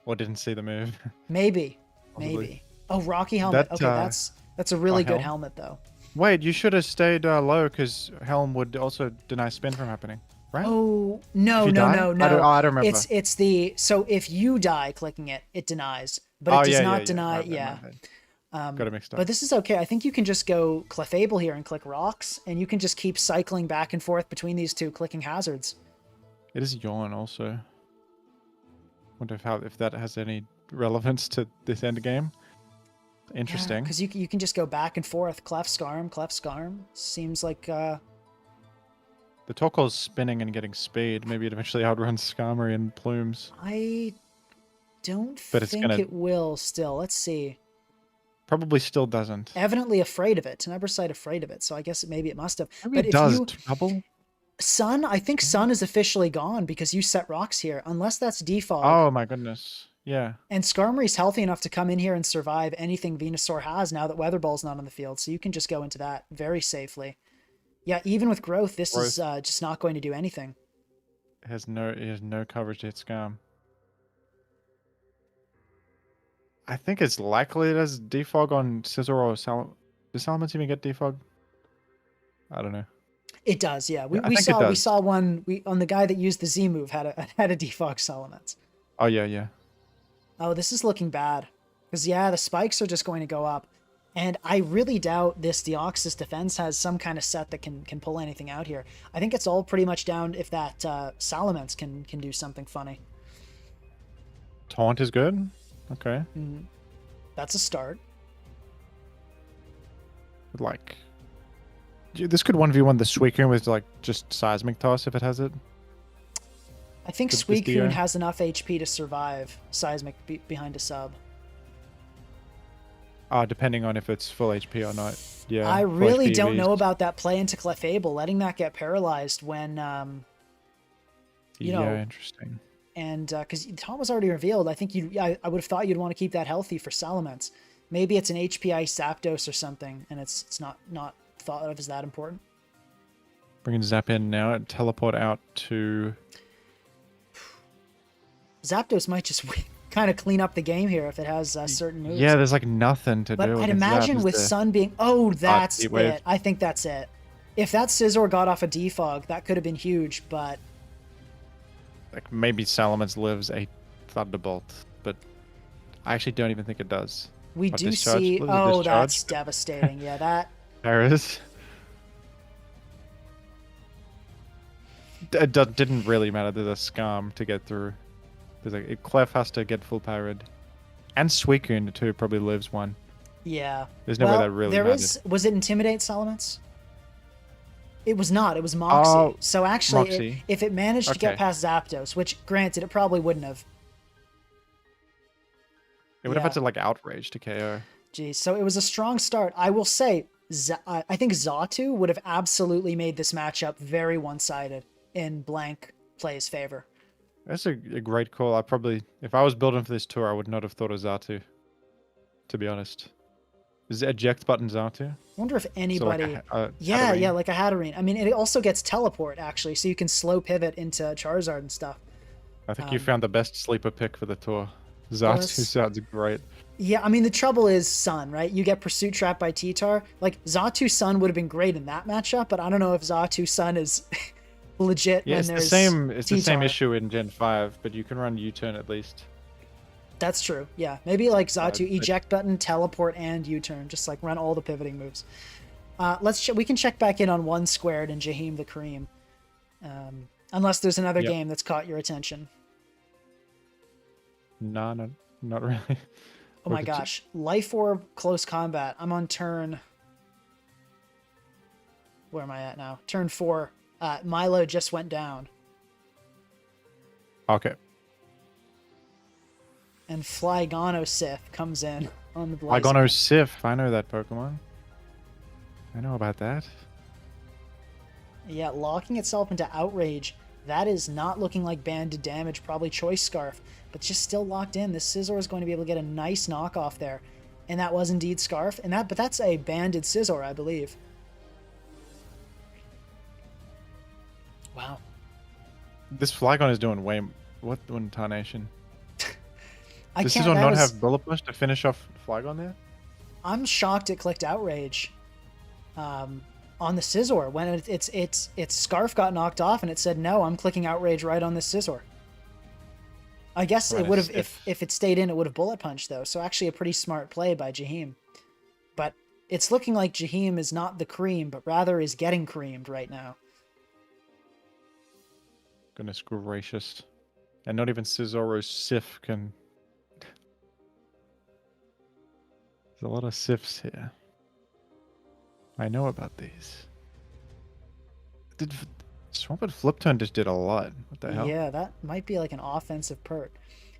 Or didn't see the move. Maybe. Possibly. Maybe. Oh, Rocky Helmet. Okay, that's a really good helmet, though. Wait, you should have stayed low because Helm would also deny spin from happening, right? Oh, no. I don't remember. It's the... So if you die clicking it, it denies. But it does not deny... Got it mixed up. But this is okay. I think you can just go Clefable here and click Rocks, and you can just keep cycling back and forth between these two clicking hazards. It is Yawn also. Wonder if that has any relevance to this end game. Interesting. Because you can just go back and forth. Clef Scarm. Seems like... The Torkoal's spinning and getting speed. Maybe it eventually outruns Skarmory and Plumes. I don't think it will still. Let's see. Probably still doesn't. Evidently afraid of it. Tenebrosite afraid of it, so I guess maybe it must have. Maybe it does double? Sun, I think Sun is officially gone because you set Rocks here, unless that's defog. Oh my goodness. Yeah. And Skarmory's healthy enough to come in here and survive anything Venusaur has now that Weather Ball's not on the field, so you can just go into that very safely. Yeah, even with Growth, this is just not going to do anything. It has no coverage to hit Scam. I think it's likely it has defog on Scizor or Does Salamence even get defog? I don't know. It does, yeah. We saw one on the guy that used the Z move had a defog Salamence. Oh yeah. Oh, this is looking bad. Because the spikes are just going to go up. And I really doubt this Deoxys defense has some kind of set that can pull anything out here. I think it's all pretty much down if that Salamence can do something funny. Taunt is good. Okay. That's a start. This could 1v1 the Suicune with like just seismic toss if it has it. I think This Suicune Dio. has enough HP to survive Seismic behind a sub. Depending on if it's full HP or not. Yeah. I full really HP don't know EVs. about that play into Clefable, letting that get paralyzed when, you know, Yeah, interesting. and because Tom was already revealed, I think I would have thought you'd want to keep that healthy for Salamence. Maybe it's an HP Ice Zapdos or something, and it's not thought of as that important. Bringing Zap in now and teleport out to. Zapdos might just kind of clean up the game here if it has certain moves. Yeah, there's like nothing to But do. I'd against Zap, imagine is with there? Sun being, that's Heat Wave. it. I think that's it. If that Scizor got off a defog, that could have been huge, but Like maybe Salamence lives a Thunderbolt, but I actually don't even think it does. we Or do discharge. see, Was it that's discharge? devastating. Yeah, that, There it is. It didn't really matter. There's a Scum to get through. There's like Clef has to get full powered, and Suicune too probably lives one. yeah. There's no way that really mattered. Was it Intimidate Salamence? It was not. It was Moxie. Oh, So actually, Moxie. if it managed to get Okay. past Zapdos, which granted it probably wouldn't have. It would have yeah. had to like Outrage to KO. Geez, so it was a strong start. I will say, I think Xatu would have absolutely made this matchup very one-sided in Blank Play's favor. That's a great call. I probably, if I was building for this tour, I would not have thought of Xatu. To be honest, is it eject button Xatu? I wonder if So anybody... like a yeah, Hatterene. yeah, like a Hatterene. I mean, it also gets teleport, actually, so you can slow pivot into Charizard and stuff. I think you found the best sleeper pick for the tour. Xatu Yes. sounds great. Yeah, I mean, the trouble is Sun, right? You get Pursuit Trap by T-Tar. Like, Xatu Sun would have been great in that matchup, but I don't know if Xatu Sun is legit Yeah, when it's the there's same. It's the same T-Tar. issue in Gen 5, but you can run U-turn at least. That's true. Yeah, maybe like Xatu but- eject button, teleport, and U-turn. Just like run all the pivoting moves. We can check back in on 1 squared and Jaheim the Cream, unless there's another Yep. game that's caught your attention. No, not really. Oh my gosh, Life Orb close combat. I'm on turn. Where am I at now? Turn 4. Milo just went down, Okay. and Flygono Sith comes in on the I Blaziken. got Sif. I know that Pokemon. I know about that. Yeah, locking itself into Outrage. That is not looking like banded damage. Probably Choice Scarf, but just still locked in. This Scizor is going to be able to get a nice knockoff there, and that was indeed Scarf. But that's a banded Scizor, I believe. Wow. This Flygon is doing way. What one tarnation? I Does can't. Scizor that not was- have Bullet Push to finish off Flygon there? I'm shocked it clicked Outrage on the Scizor when its Scarf got knocked off and it said no. I'm clicking Outrage right on the Scizor. I guess Right, it would have if- if it stayed in, it would have bullet punched though. So actually, a pretty smart play by Jaheim. But it's looking like Jaheim is not the cream, but rather is getting creamed right now. Goodness gracious. And not even Scizor or Sif can. There's a lot of Sifs here. I know about these. Did Swampert Flip Turn just did a lot. What the hell? Yeah, that might be like an offensive perk.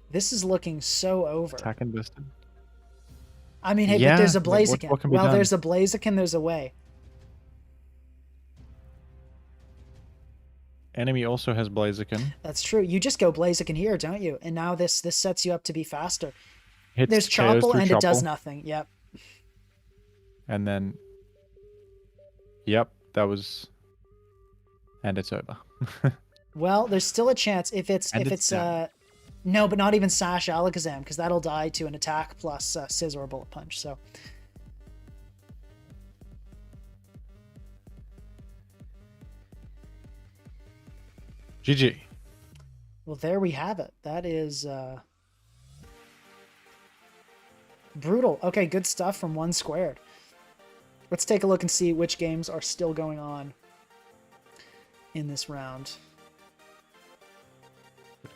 This is looking so over. Attack and Biston. I mean, hey, Yeah, but there's a but what- Blaziken. what can be Well, done? there's a Blaziken, there's a way. Enemy also has Blaziken. That's true. You just go Blaziken here, don't you? And now this sets you up to be faster. Hits There's KOs Chopple through and it does Chopple, nothing. Yep. And then. Yep, that was. And it's over. Well, there's still a chance if it's And if it's it's done. no, but not even Sash Alakazam because that'll die to an attack plus Scizor Bullet Punch. So GG. well, there we have it. That is brutal. Okay, good stuff from 1 squared. Let's take a look and see which games are still going on in this round.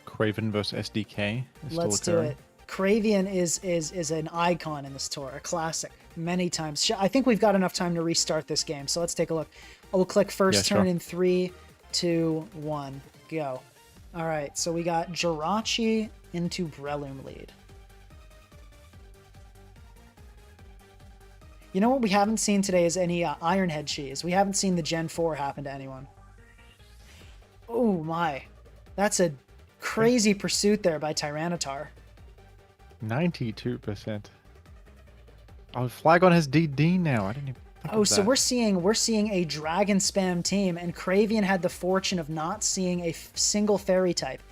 Craven versus SDK. Is Let's still do occurring. it. Cravian is an icon in this tour, a classic. many times. I think we've got enough time to restart this game, so let's take a look. We'll click first Yeah, turn sure. in 3, 2, 1, go. All right, so we got Jirachi into Breloom lead. You know what we haven't seen today is any Ironhead cheese. We haven't seen the Gen 4 happen to anyone. Oh my. That's a crazy pursuit there by Tyranitar. 92%. Oh, Flygon has DD now. I didn't even think Oh, of so that. we're seeing a dragon spam team, and Cravian had the fortune of not seeing a single fairy type.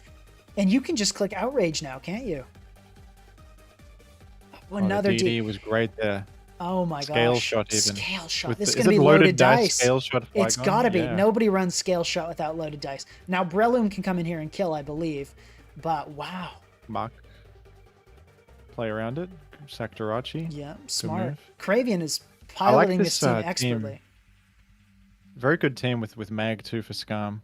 And you can just click Outrage now, can't you? Oh, another the DD D. was great there. Oh my Scale gosh. shot even. Scale shot. With This is is going to it be loaded dice. Scale shot Flygon? It's got to be. Yeah. Nobody runs scale shot without loaded dice. Now, Breloom can come in here and kill, I believe. But wow. Mark. Play around it. Saktorachi. Yeah, smart. move. Cravian is I like piloting this team team. expertly. Very good team with Mag too for Scam.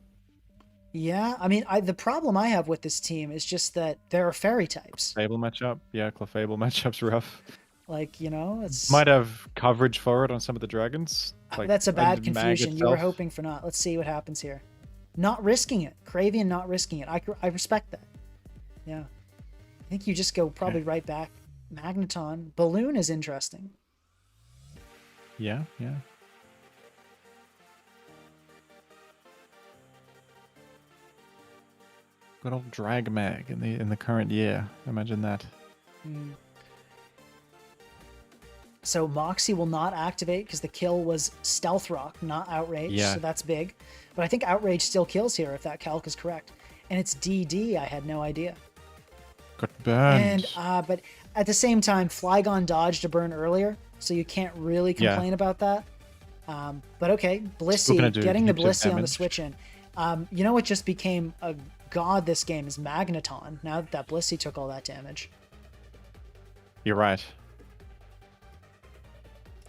Yeah, I mean, the problem I have with this team is just that there are fairy types. Fable matchup. Yeah, Clefable matchup's rough. Like, you know, it's Might have coverage for it on some of the dragons. Like, that's a bad and Mag confusion. You were itself. hoping for not. Let's see what happens here. Not risking it. Cravian not risking it. I respect that. Yeah. I think you just go probably right back. Magneton. Balloon is interesting. Yeah, yeah. Good old Drag Mag in the current year. Imagine that. So Moxie will not activate because the kill was Stealth Rock, not Outrage. Yeah. So that's big. But I think Outrage still kills here if that calc is correct. And it's DD. I had no idea. Got burned. And but at the same time, Flygon dodged a burn earlier, so you can't really complain about that. But okay, Blissey, getting the Blissey on the switch in. You know what just became a god this game is Magneton, now that Blissey took all that damage. You're right.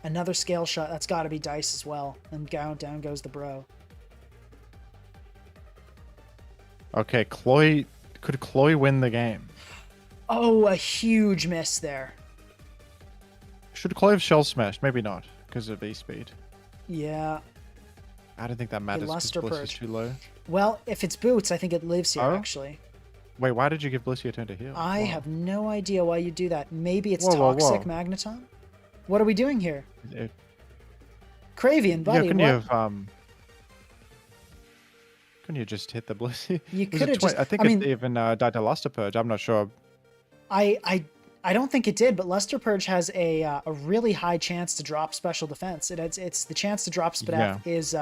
Another scale shot, that's got to be dice as well. And down goes the bro. Okay, Cloy. Could Cloy win the game? Oh, a huge miss there. Should Cloy have Shell Smashed? Maybe not, because of E-Speed. Yeah. I don't think that matters because Luster Bliss is Purge. too low. Well, if it's Boots, I think it lives here, actually. Wait, why did you give Bliss your turn to heal? I have no idea why you do that. Maybe it's Whoa, Toxic Magneton? What are we doing here? Cravian, buddy, couldn't what? you have, couldn't you just hit the Blissey? You could have just... I think it even died to Luster Purge. I'm not sure. I don't think it did, but Luster Purge has a really high chance to drop special defense. It's the chance to drop SPDF is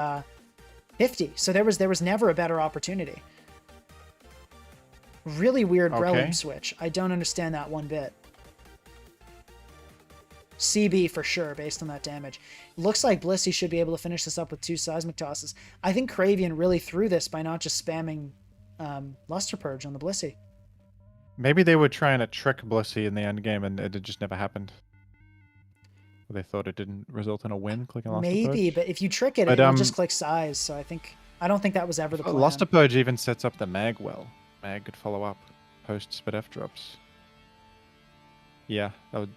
50. So there was never a better opportunity. Really weird Breloom switch. I don't understand that one bit. CB for sure, based on that damage. Looks like Blissey should be able to finish this up with 2 Seismic Tosses. I think Cravian really threw this by not just spamming Luster Purge on the Blissey. Maybe they were trying to trick Blissey in the end game and it just never happened. They thought it didn't result in a win clicking Luster Purge. Maybe, but if you trick it, it'll just click size. So I don't think that was ever the plan. Luster Purge even sets up the Mag well. Mag could follow up post SPDF drops. Yeah, that would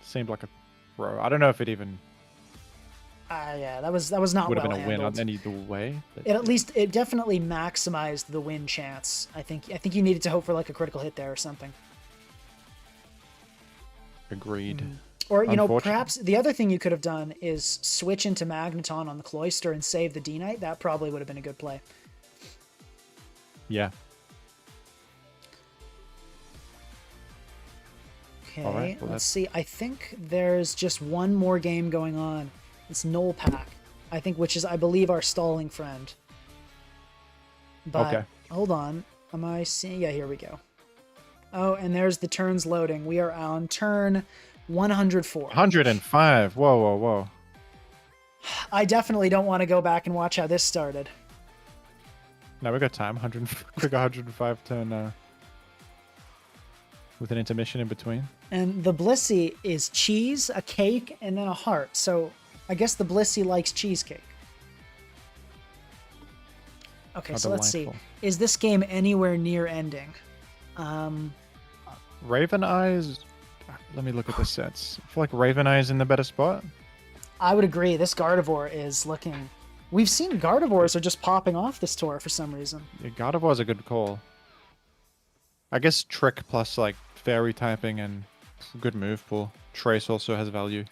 seemed like a throw. I don't know if it even yeah, that was not would well have been a win handled. on any way. It definitely maximized the win chance. I think you needed to hope for like a critical hit there or something. Agreed. Or you know, perhaps the other thing you could have done is switch into Magneton on the Cloyster and save the D-Knight. That probably would have been a good play. Yeah. Okay, right, well, let's see. I think there's just one more game going on. It's Knoll Pack, I think, which is, I believe, our stalling friend. But, hold on. Am I seeing? Yeah, here we go. Oh, and there's the turns loading. We are on turn 104. 105. Whoa. I definitely don't want to go back and watch how this started. No, we got time. Quick 105 turn with an intermission in between. And the Blissey is cheese, a cake, and then a heart. So I guess the Blissey likes cheesecake. Okay, so let's see. Is this game anywhere near ending? Raven Eyes Let me look at the sets. I feel like Raven Eye is in the better spot. I would agree. This Gardevoir is looking. We've seen Gardevoirs are just popping off this tour for some reason. Yeah, Gardevoir is a good call. I guess Trick plus like Fairy typing and good move pool. Trace also has value.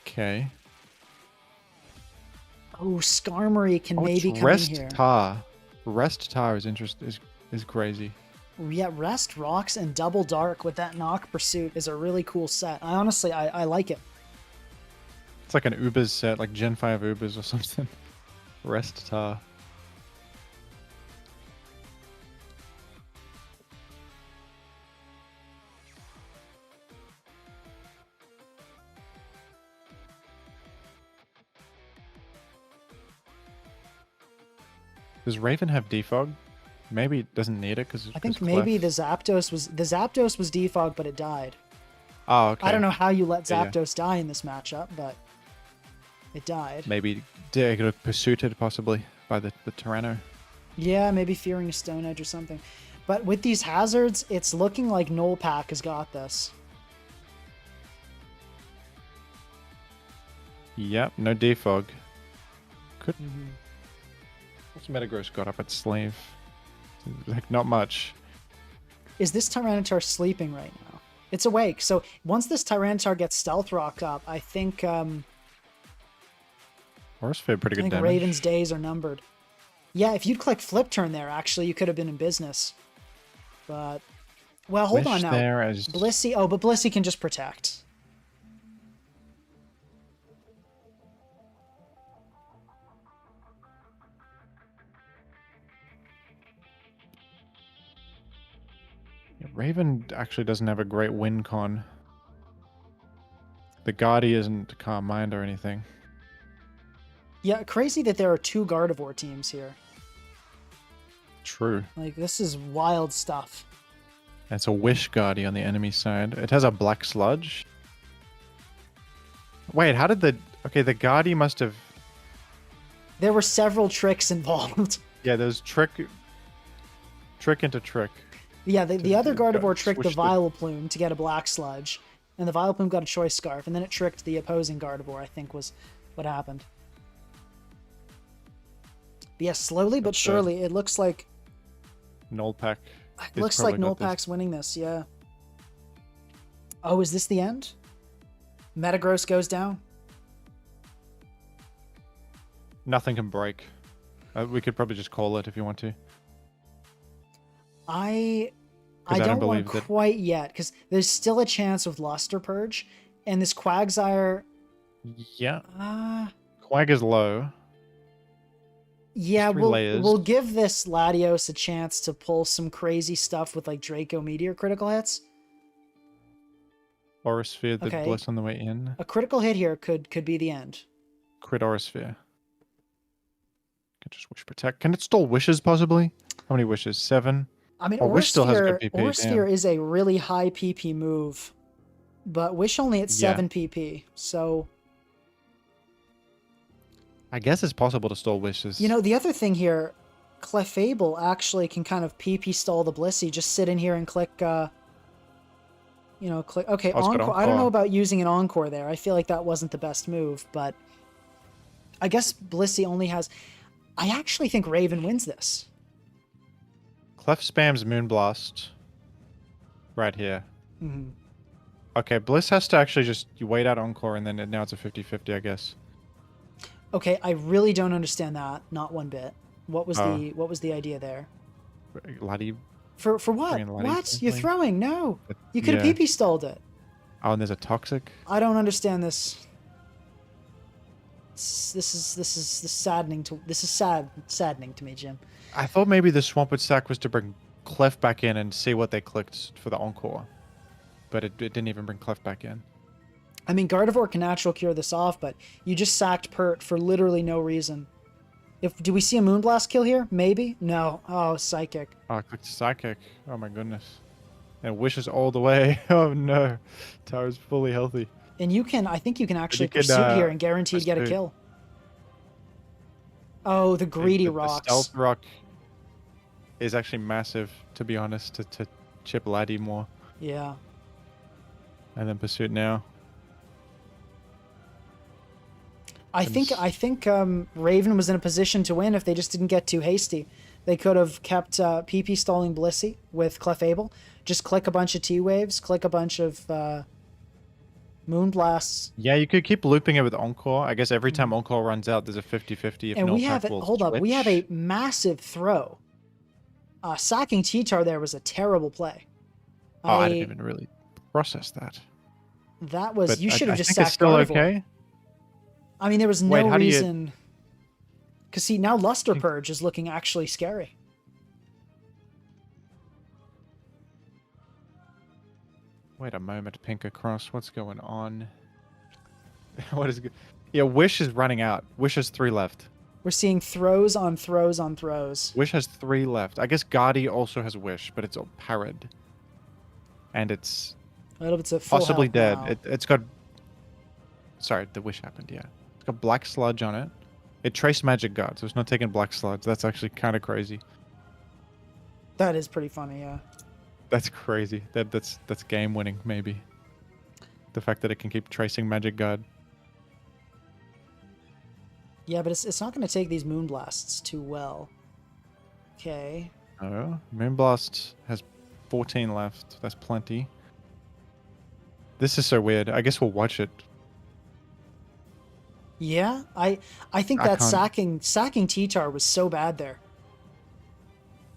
Okay. Oh, Skarmory can maybe it's come Rest in here. Tar. Rest Tar is is crazy. Yeah, Rest, Rocks, and Double Dark with that Knock Pursuit is a really cool set. I like it. It's like an Ubers set, like Gen 5 Ubers or something. Rest Tar. Does Raven have defog? Maybe it doesn't need it because I think maybe the Zapdos was defog, but it died. Oh, okay. I don't know how you let Yeah. Zapdos die in this matchup, but it died. Maybe they could have pursued possibly by the Tyranno. Yeah, maybe fearing a Stone Edge or something. But with these hazards, it's looking like Nullpack has got this. Yep, no defog. Could what's Metagross got up its sleeve? Like not much. Is this Tyranitar sleeping right now? It's awake. So once this Tyranitar gets Stealth Rocked up, I think Horse pretty good damage. Raven's days are numbered. Yeah, if you'd click Flip Turn there, actually, you could have been in business. But, well, hold on now. Blissey, oh, but Blissey can just protect. Yeah, Raven actually doesn't have a great win con. The Guardy isn't Calm Mind or anything. Yeah, crazy that there are two Gardevoir teams here. True. Like, this is wild stuff. It's a Wish Guardy on the enemy side. It has a Black Sludge. Wait, how did the... Okay, the Guardy must have... There were several tricks involved. Yeah, there's trick into trick. Yeah, the other Gardevoir tricked the switched Vileplume to get a Black Sludge, and the Vileplume got a Choice Scarf, and then it tricked the opposing Gardevoir, I think was what happened. But yeah, slowly but surely, it looks like... Nullpack. It looks like Nullpack's winning this, yeah. Oh, is this the end? Metagross goes down? Nothing can break. We could probably just call it if you want to. I I don't don't want believe to that- quite yet, because there's still a chance with Luster Purge, and this Quagsire... Yeah. Quag is low. Yeah, Three layers. we'll give this Latios a chance to pull some crazy stuff with like Draco Meteor critical hits. Aurasphere, the Okay. Bliss on the way in. A critical hit here could be the end. Crit Aurasphere. Can just Wish Protect. Can it stall wishes possibly? How many wishes? 7? I mean, Oh, Wish still has good PP, Aurasphere is a really high PP move, but Wish only at 7 PP, so... I guess it's possible to stall wishes. You know, the other thing here, Clefable actually can kind of PP stall the Blissey. Just sit in here and click, click... Okay, Oh, it's got Encore. I don't Encore. know about using an Encore there. I feel like that wasn't the best move, but... I guess Blissey only has... I actually think Raven wins this. Clef spams Moonblast. Right here. Mhm. Okay, Bliss has to actually just wait out Encore and then now it's a 50-50, I guess. Okay, I really don't understand that. Not one bit. What was Oh. the idea there? Laddie. For what? Bring in Laddie What? something? You're throwing? No. You could have PP stalled it. Oh, and there's a Toxic. I don't understand this. This is saddening to me, Jim. I thought maybe the Swampert sack was to bring Clef back in and see what they clicked for the Encore. But it didn't even bring Clef back in. I mean, Gardevoir can natural cure this off, but you just sacked Pert for literally no reason. Do we see a Moonblast kill here? Maybe? No. Oh, Psychic. Oh, I clicked Psychic. Oh my goodness. And wishes all the way. Oh no. Tower's fully healthy. And I think you can actually could, pursue here and guaranteed get a pursue. kill. Oh, the greedy The rocks. Stealth Rock. is actually massive, to be honest, to chip Laddie more. Yeah. And then Pursuit now. I think Raven was in a position to win if they just didn't get too hasty. They could have kept PP stalling Blissey with Clefable. Just click a bunch of T-Waves, click a bunch of Moonblasts. Yeah, you could keep looping it with Encore. I guess every time Encore runs out, there's a 50-50. If And we Nullpack have it. will Hold up, we have a switch. massive throw. Sacking T-Tar there was a terrible play. Oh, I didn't even really process that. That was... But you should have I just think sacked it's still Gardevoir. okay. I mean, there was Wait, no how do you- reason... Because see, now Luster Purge is looking actually scary. Wait a moment, Pink Across. What's going on? What is good? Yeah, Wish is running out. Wish has 3 left. We're seeing throws on throws on throws. Wish has 3 left. I guess Guardy also has Wish, but it's all parried. And it's It's a full possibly health dead. now. It's got... Sorry, the Wish happened, yeah. It's got Black Sludge on it. It traced Magic Guard, so it's not taking Black Sludge. That's actually kind of crazy. That is pretty funny, yeah. That's crazy. That's game winning, maybe. The fact that it can keep tracing Magic Guard. Yeah, but it's not going to take these Moonblasts too well. Okay. Oh, Moonblast has 14 left. That's plenty. This is so weird. I guess we'll watch it. Yeah, I think I that can't- sacking T-Tar was so bad there.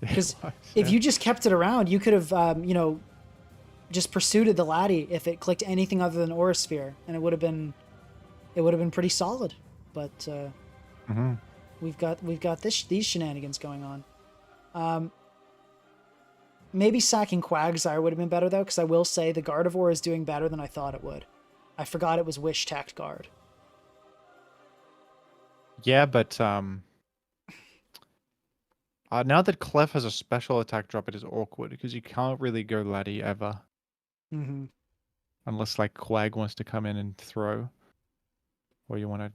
Because if Yeah. you just kept it around, you could have, you know, just pursued the Laddie if it clicked anything other than Aura Sphere, and it would have been pretty solid. But we've got these shenanigans going on. Maybe sacking Quagsire would have been better though, because I will say the Gardevoir is doing better than I thought it would. I forgot it was Wish Tact Guard. Yeah, but now that Clef has a special attack drop, it is awkward because you can't really go Laddie ever. Mm-hmm. Unless like Quag wants to come in and throw. Or you want to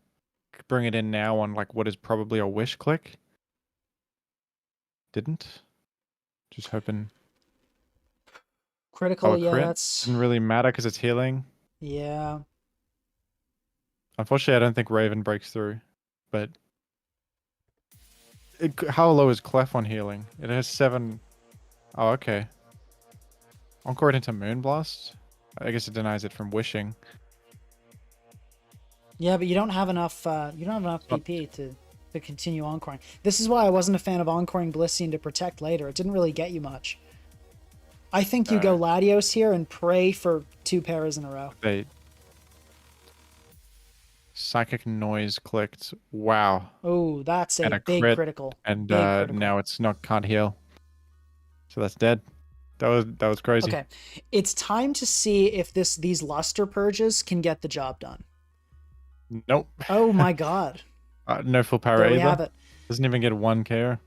bring it in now on like what is probably a Wish click. Didn't. Just hoping. Critical, Oh, yeah, crit? that's... Didn't really matter because it's healing. Yeah. Unfortunately, I don't think Raven breaks through. But how low is Clef on healing? It has 7. Oh, okay. Encore it into Moonblast? I guess it denies it from wishing. Yeah, but you don't have enough PP to continue encoring. This is why I wasn't a fan of encoring Blissey to protect later. It didn't really get you much. I think you go Latios here and pray for 2 paras in a row. Psychic Noise clicked. Wow. Oh, that's And a a big crit, critical. And Big critical. now it's not can't heal. So that's dead. That was crazy. Okay. It's time to see if these luster purges can get the job done. Nope. Oh my god. No full power There we either. have it. Doesn't even get 1 KO.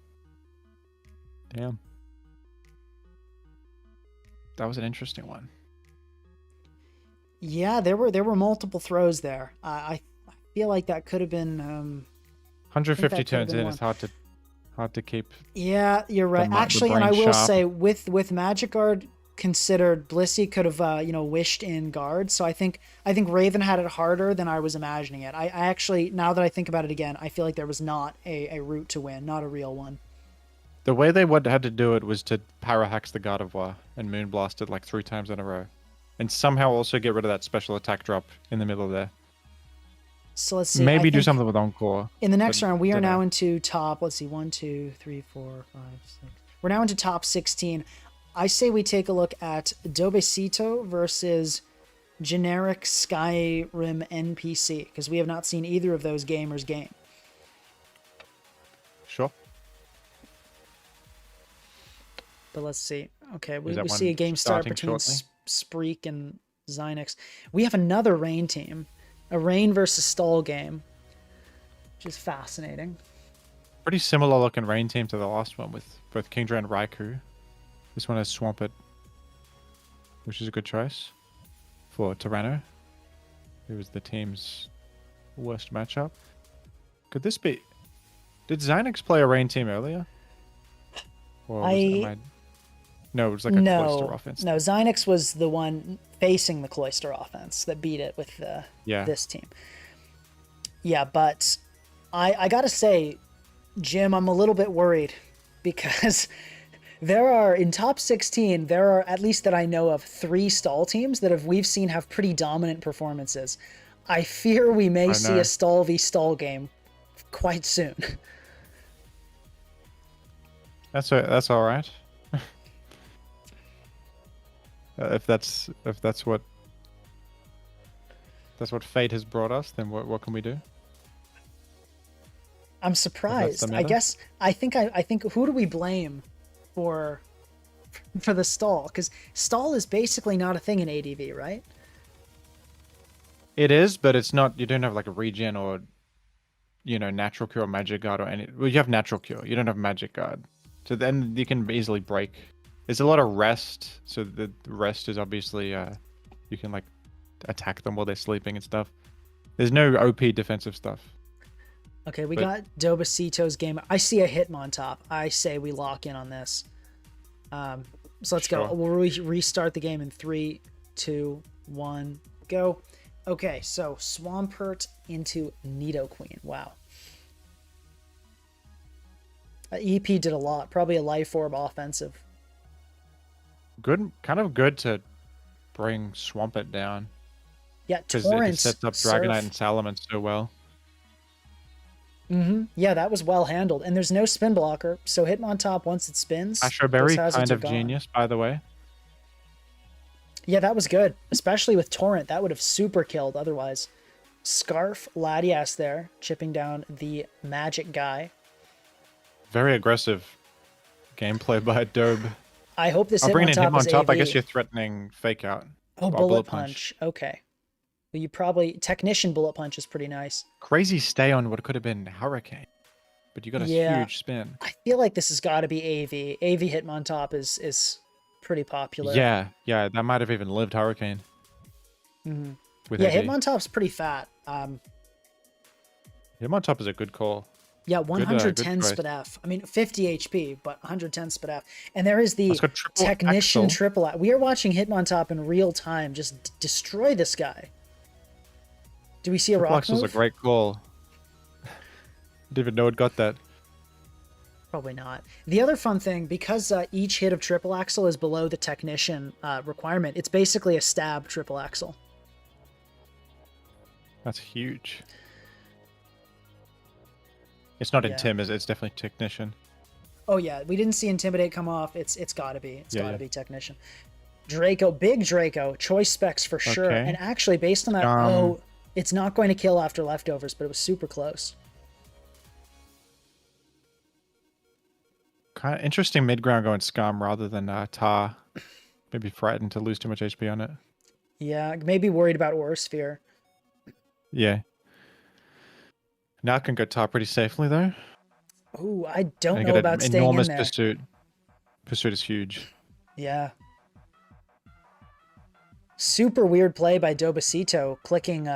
Damn. That was an interesting one. Yeah, there were multiple throws there. I feel like that could have been 150 turns in. It's hard to keep. Yeah, you're right. the Actually, and I brain will sharp. say with Magic Guard considered, Blissey could have wished in guard. So I think Raven had it harder than I was imagining it. I actually, now that I think about it again, I feel like there was not a route to win, not a real one. The way they had to do it was to Parahax the Gardevoir and Moonblast it like 3 times in a row. And somehow also get rid of that special attack drop in the middle there. So let's see. Maybe I do think something with Encore. in the next but round. We are dunno. now into top. Let's see, 1, 2, 3, 4, 5, 6. We're now into top 16. I say we take a look at Dobecito versus generic Skyrim NPC, because we have not seen either of those gamers game. Sure. But let's see. Okay, we that see a one game start starting between shortly? Spreek and Zynex. We have another Rain team. A Rain versus Stall game. Which is fascinating. Pretty similar looking rain team to the last one with both Kingdra and Raikou. This one has Swampert, which is a good choice for Tyranno. It was the team's worst matchup. Could this be... Did Zynex play a rain team earlier? Or was am I I? No, it was like a cloister no offense. no Zynex was the one facing the Cloister offense that beat it with Yeah. this team. Yeah, but I gotta say, Jim, I'm a little bit worried because there are in top 16 there are, at least that I know of, 3 stall teams that we've seen have pretty dominant performances. I fear we may I see a know. stall v stall game quite soon. That's all right. If that's what fate has brought us, then what can we do? I'm If that's the surprised. I meta. guess I think who do we blame for the stall? Because stall is basically not a thing in ADV, right? It is, but it's not. You don't have like a regen or natural cure or magic guard or any. Well, you have natural cure. You don't have magic guard, so then you can easily break. There's a lot of rest, so the rest is obviously you can like attack them while they're sleeping and stuff. There's no OP defensive stuff. Okay, we But- got Dobacito's game. I see a Hitmon top. I say we lock in on this. So let's go. Sure. We'll restart the game in 3, 2, 1, go. Okay, so Swampert into Nidoqueen. Wow. EP did a lot. Probably a Life Orb offensive. Kind of good to bring Swampert down Yeah, because it Torrents. sets up Dragonite and Salamence so well. Yeah, that was well handled. And there's no spin blocker, so Hitmontop, once it spins, Astro those Berry, hazards kind are of gone. genius, by the way. Yeah, that was good, especially with Torrent. That would have super killed otherwise. Scarf, Latias there, chipping down the magic guy. Very aggressive gameplay by Dobe. I hope this I'll bring in Hitmontop is Hitmontop. I AV. guess you're threatening Fake Out. Oh, or bullet punch. Okay. Well, you probably... Technician bullet punch is pretty nice. Crazy stay on what could have been Hurricane, but you got a Yeah. huge spin. I feel like this has got to be AV. AV Hitmontop is pretty popular. Yeah, that might have even lived Hurricane. Mhm. With Yeah, AD. Hitmontop's pretty fat. Hitmontop is a good call. Yeah, good 110 choice. SPDF. I mean, 50 HP, but 110 SPDF. And there is the It's got triple Technician axle. triple. We are watching Hitmontop in real time just destroy this guy. Do we see a Triple rock Axle's move? a great call. Didn't even know it got that. Probably not. The other fun thing, because each hit of triple axle is below the Technician requirement, it's basically a stab triple axle. That's huge. It's not Yeah. Intim, it's definitely Technician. Oh yeah, we didn't see Intimidate come off. It's got to be. It's Yeah, got to yeah. be Technician. Draco, big Draco, choice specs for sure. Okay. And actually, based on that, it's not going to kill after leftovers, but it was super close. Kind of interesting mid ground going Scum rather than Tar. Maybe frightened to lose too much HP on it. Yeah, maybe worried about Aura Sphere. Yeah. Now I can go Tar pretty safely though. Ooh, I don't And know get about an staying in enormous there. pursuit. Pursuit is huge. Yeah. Super weird play by Dobacito, clicking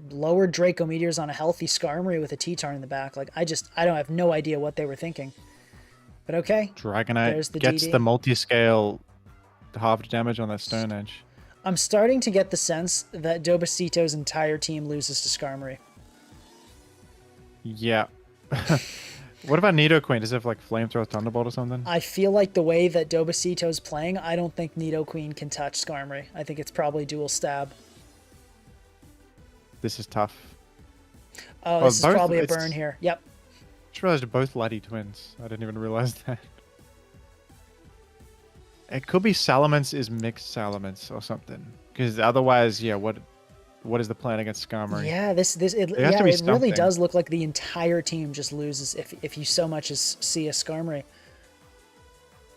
lowered Draco Meteors on a healthy Skarmory with a T-Tar in the back. Like, I don't have no idea what they were thinking. But okay. Dragonite There's the gets DD. the multi-scale halved damage on that Stone Edge. I'm starting to get the sense that Dobacito's entire team loses to Skarmory. Yeah. What about Nidoqueen? Does it have like Flamethrower Thunderbolt or something? I feel like the way that Dobacito's playing, I don't think Nidoqueen can touch Skarmory. I think it's probably dual stab. This is tough. Oh, Oh, this is both- probably a it's- burn here. Yep. Just realized they're both Laddie twins. I didn't even realize that. It could be Salamence is mixed Salamence or something. Because otherwise, yeah, what is the plan against Skarmory? Yeah, it has to be really something. does look like the entire team just loses if you so much as see a Skarmory.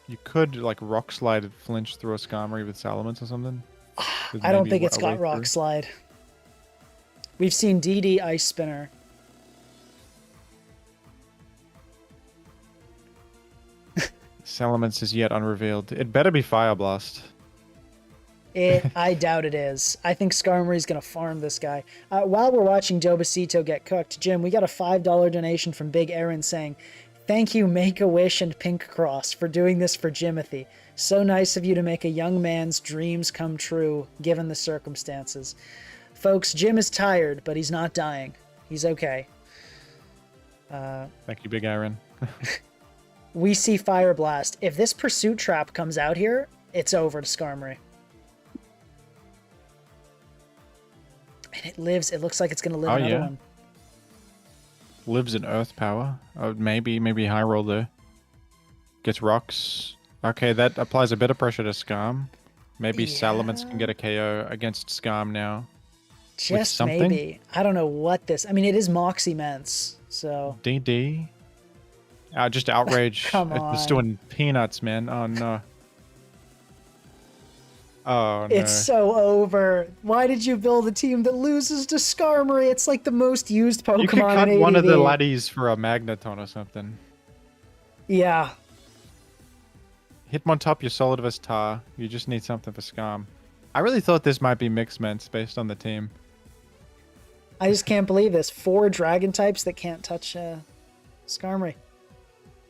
You could like Rock Slide flinch through a Skarmory with Salamence or something. There's I don't maybe think it's a way got Rock through. Slide. We've seen DD Ice Spinner. Salamence is yet unrevealed. It better be Fire Blast. I doubt it is. I think Skarmory's going to farm this guy. While we're watching Dobacito get cooked, Jim, we got a $5 donation from Big Aaron saying, Thank you, Make-A-Wish and Pink Cross, for doing this for Jimothy. So nice of you to make a young man's dreams come true, given the circumstances. Folks, Jim is tired, but he's not dying. He's okay. Thank you, Big Aaron. We see Fire Blast. If this Pursuit Trap comes out here, it's over to Skarmory. And it lives. It looks like it's going to live another one. Lives in Earth Power. Oh, maybe High Roll there. Gets rocks. Okay, that applies a bit of pressure to Skarm. Maybe Salamence can get a KO against Skarm now. Just maybe. I don't know what this... I mean, it is Moxie Mence, so... DD. Just outrage. Come on. It's doing peanuts, man. Oh, no. Oh, no. It's so over. Why did you build a team that loses to Skarmory? It's like the most used Pokemon in You could cut ADV. one of the laddies for a Magneton or something. Yeah. Hitmontop, you're solid as Tar. You just need something for Skarm. I really thought this might be Mixed Ments based on the team. I just can't believe this. 4 Dragon types that can't touch Skarmory.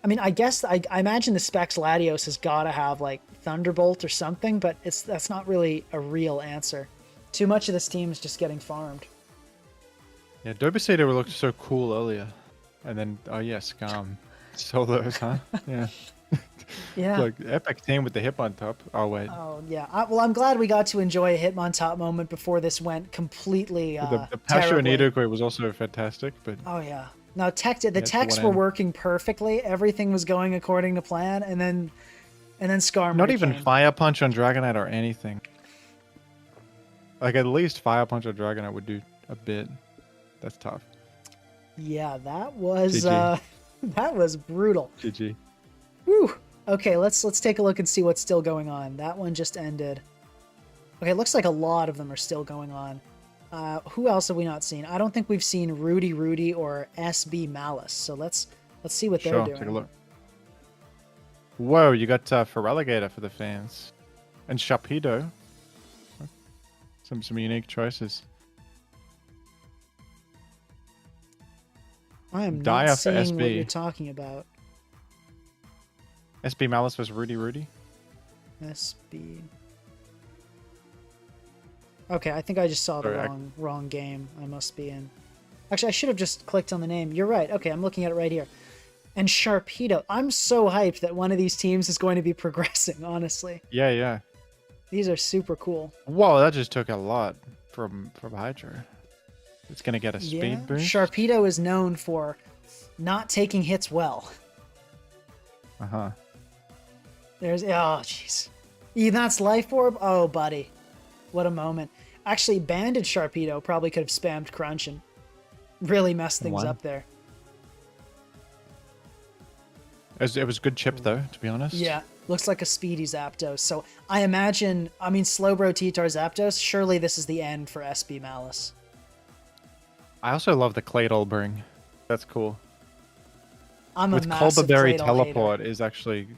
I mean, I guess I imagine the Specs Latios has got to have like Thunderbolt or something, but that's not really a real answer. Too much of this team is just getting farmed. Yeah, Dobicida looked so cool earlier. And then, oh yeah, Skarm. Solos, huh? Yeah. Yeah. Like, epic team with the Hitmontop. Oh, wait. Oh, yeah. Well, I'm glad we got to enjoy a Hitmontop moment before this went completely the Pashu and terribly. Nidoqueen was also fantastic, but... Oh, yeah. No, the techs were working perfectly. Everything was going according to plan, and then Skarmory Not even came. Fire Punch on Dragonite or anything. Like, at least Fire Punch on Dragonite would do a bit. That's tough. Yeah, that was GG. that was brutal. GG. Woo. Okay, let's take a look and see what's still going on. That one just ended. Okay, it looks like a lot of them are still going on. Who else have we not seen? I don't think we've seen Rudy or SB Malice. So let's see what they're doing. Take a look. Whoa, you got Feraligatr for the fans. And Sharpedo. Some unique choices. I am Dia not for seeing what SB. you're talking about. SB Malice was Rudy. SB. Okay, I think I just saw the Sorry, wrong game. I must be in. Actually, I should have just clicked on the name. You're right. Okay, I'm looking at it right here. And Sharpedo. I'm so hyped that one of these teams is going to be progressing, honestly. Yeah. These are super cool. Whoa, that just took a lot from Hydra. It's going to get a speed boost. Sharpedo is known for not taking hits well. Uh-huh. There's... Oh, jeez. That's Life Orb? Oh, buddy. What a moment. Actually, Banded Sharpedo probably could have spammed Crunch and really messed things up there. It was good chip, though, to be honest. Yeah, looks like a speedy Zapdos. So I imagine, Slowbro T-Tar Zapdos, surely this is the end for SB Malice. I also love the Claydol bring. That's cool. I'm With a massive Colberberry Claydol Teleport hater. is actually...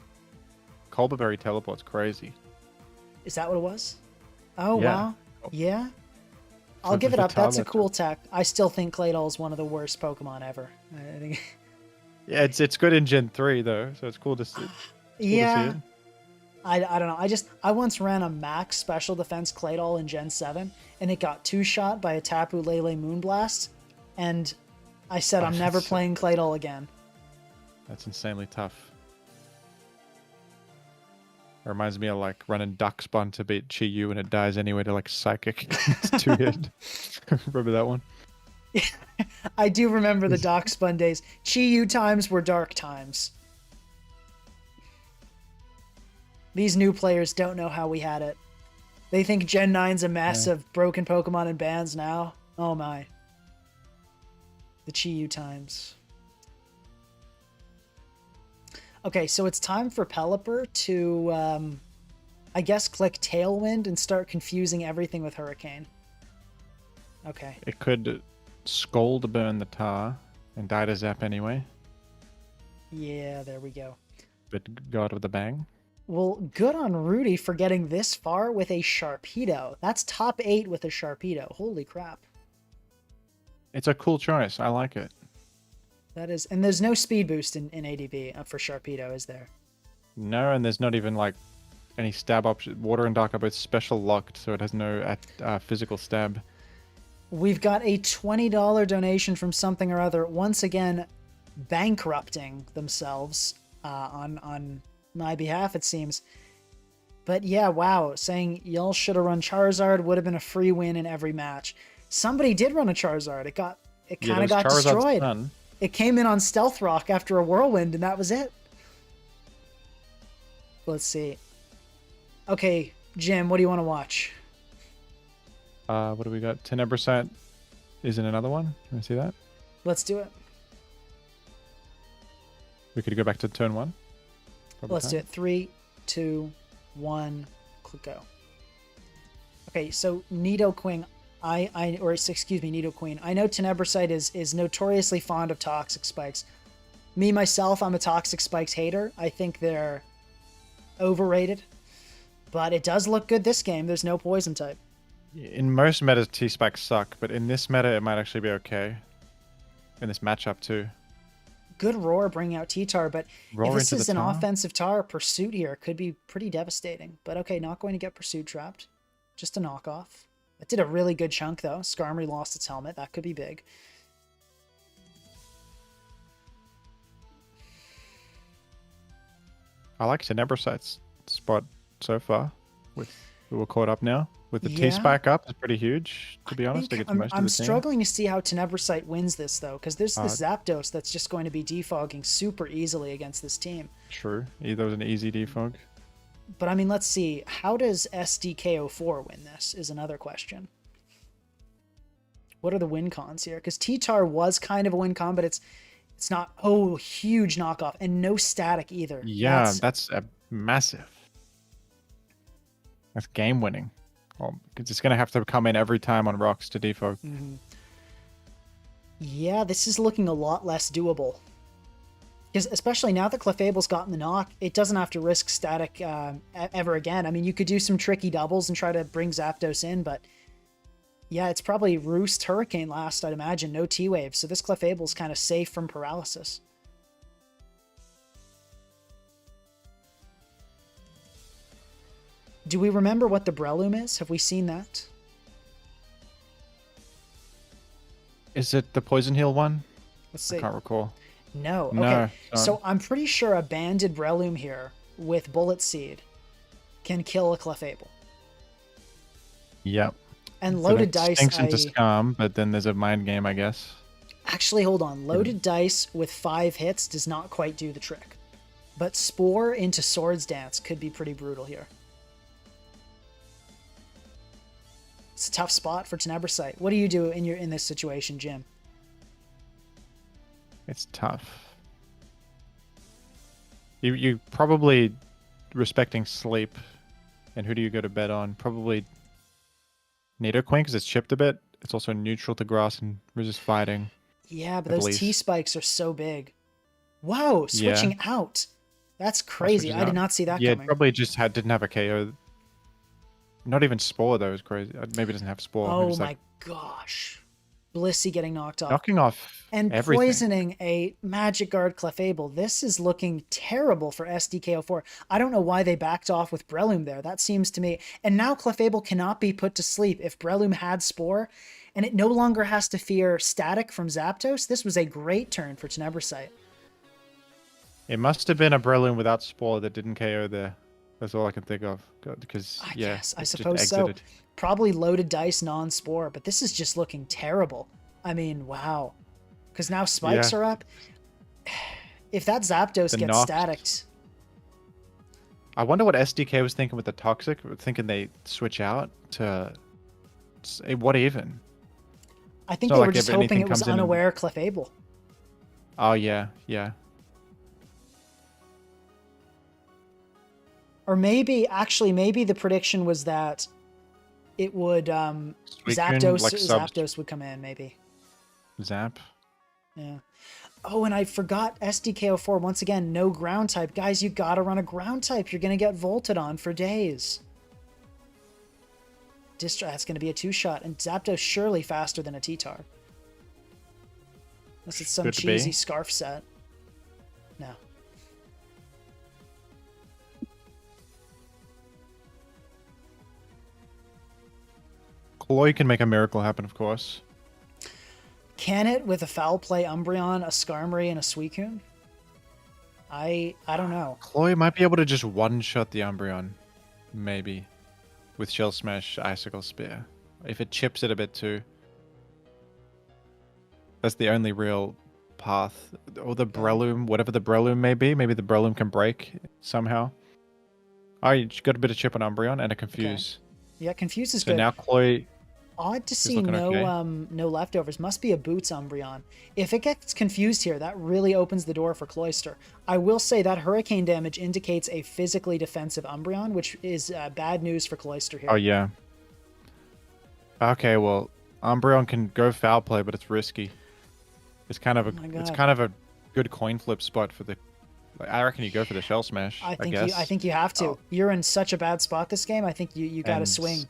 Colberberry Teleport's crazy. Is that what it was? Oh, Yeah. wow. Yeah? I'll So give it the up. That's a Talbot- cool tech. I still think Claydol is one of the worst Pokemon ever. I think... Yeah, it's good in Gen 3, though, so it's cool to see. Yeah. To see it. I don't know. I once ran a max special defense Claydol in Gen 7, and it got 2-shot by a Tapu Lele Moonblast, and I said I'm never playing Claydol again. That's insanely tough. It reminds me of like running Duck Spawn to beat Chi-Yu and it dies anyway to like Psychic. It's 2-hit. Remember that one? I do remember the Doc Spun days. Chi-Yu times were dark times. These new players don't know how we had it. They think Gen 9's a mess of broken Pokemon and bans now. Oh my. The Chi-Yu times. Okay, so it's time for Pelipper to, I guess, click Tailwind and start confusing everything with Hurricane. Okay. It could Scold Burn the Tar and die to Zap anyway, Yeah, there we go. but got with a bang. Well, good on Rudy for getting this far with a Sharpedo. That's top 8 with a Sharpedo. Holy crap. It's a cool choice. I like it. That is, and there's no speed boost in ADV for Sharpedo, is there? No, and there's not even like any stab option. Water and Dark are both special locked, so it has no physical stab. We've got a $20 donation from something or other, once again bankrupting themselves on my behalf, it seems. But yeah, wow, saying y'all should have run Charizard, would have been a free win in every match. Somebody did run a Charizard. It kind of got destroyed. Done. It came in on Stealth Rock after a Whirlwind, and that was it. Let's see. Okay, Jim, what do you want to watch? What do we got? Tenebrosite is in another one. Can we see that? Let's do it. We could go back to turn 1. Let's do it. 3, 2, 1, click go. Okay, so Nidoqueen, Nidoqueen. I know Tenebrosite is notoriously fond of Toxic Spikes. Me, myself, I'm a Toxic Spikes hater. I think they're overrated. But it does look good this game. There's no poison type. In most metas, T-Spikes suck, but in this meta, it might actually be okay. In this matchup, too. Good Roar bringing out T-Tar, but Roar if this into is the an tar? offensive Tar, Pursuit here could be pretty devastating. But okay, not going to get Pursuit trapped. Just a knockoff. It did a really good chunk, though. Skarmory lost its helmet. That could be big. I like Tenebrosite's spot so far. We're caught up now. With the Yeah. T-Spike up, it's pretty huge, to be honest, to get to most of I'm the team. struggling to see how Tenebrosite wins this, though, because there's this Uh, Zapdos that's just going to be defogging super easily against this team. True. Either was an easy defog. But, I mean, let's see. How does SDKO4 win this is another question. What are the win cons here? Because T-Tar was kind of a win con, but it's not, huge knockoff. And no static either. Yeah, that's a massive. That's game winning. Well, because it's going to have to come in every time on rocks to defog. Mm-hmm. Yeah, this is looking a lot less doable. Because especially now that Clefable's gotten the knock, it doesn't have to risk static ever again. I mean, you could do some tricky doubles and try to bring Zapdos in, but yeah, it's probably Roost Hurricane last, I'd imagine. No T-Wave, so this Clefable's kind of safe from paralysis. Do we remember what the Breloom is? Have we seen that? Is it the Poison Heal one? Let's see. I can't recall. No. Okay. No, So I'm pretty sure a banded Breloom here with Bullet Seed can kill a Clefable. Yep. And So Loaded that Dice, stinks into Scum, but then there's a mind game, I guess. Actually, hold on. Loaded Dice with 5 hits does not quite do the trick. But Spore into Swords Dance could be pretty brutal here. It's a tough spot for Tenebrosite. What do you do in this situation, Jim? It's tough. You probably respecting sleep, and who do you go to bed on? Probably Nidoqueen because it's chipped a bit. It's also neutral to grass and resist fighting. Yeah, but at those least. T-Spikes are so big. Wow, switching out. That's crazy. I did not see that Yeah, coming. it probably just didn't have a KO. Not even Spore, though, is crazy. Maybe it doesn't have Spore. Maybe Oh it's my like gosh. Blissey getting knocked off. knocking off And everything. poisoning a Magic Guard Clefable. This is looking terrible for SDKO4. I don't know why they backed off with Breloom there. That seems to me. And now Clefable cannot be put to sleep. If Breloom had Spore, and it no longer has to fear static from Zapdos, this was a great turn for Tenebrosite. It must have been a Breloom without Spore that didn't KO there. That's all I can think of. Because, I yeah, guess, I it just suppose so. exited. Probably Loaded Dice non-Spore, but this is just looking terrible. I mean, wow. Because now spikes Yeah. are up. If that Zapdos The gets knocks. staticked, I wonder what SDK was thinking with the Toxic. Thinking they switch out to... What even? I think So, they like, were just if hoping anything it was comes in and- unaware Clefable. Oh, yeah, yeah. Or maybe the prediction was that it would Suicune, Zapdos would come in, maybe. Zap. Yeah. Oh, and I forgot SDKO4 once again, no ground type. Guys, you gotta run a ground type. You're gonna get volted on for days. That's gonna be a 2-shot, and Zapdos surely faster than a T-Tar. Unless it's some Could cheesy be. scarf set. No. Chloe can make a miracle happen, of course. Can it with a foul play Umbreon, a Skarmory, and a Suicune? I don't know. Chloe might be able to just one-shot the Umbreon. Maybe. With Shell Smash, Icicle Spear. If it chips it a bit too. That's the only real path. Or the Breloom, whatever the Breloom may be. Maybe the Breloom can break somehow. Oh, you got a bit of chip on Umbreon and a Confuse. Yeah, Confuse is So good. now Chloe... Odd to see looking no okay. no leftovers. Must be a Boots Umbreon. If it gets confused here, that really opens the door for Cloyster. I will say that Hurricane damage indicates a physically defensive Umbreon, which is bad news for Cloyster here. Oh, yeah. Okay, well, Umbreon can go foul play, but it's risky. It's kind of a good coin flip spot for the... I reckon you go for the Shell Smash, I guess. I think you have to. Oh. You're in such a bad spot this game. I think you got to swing.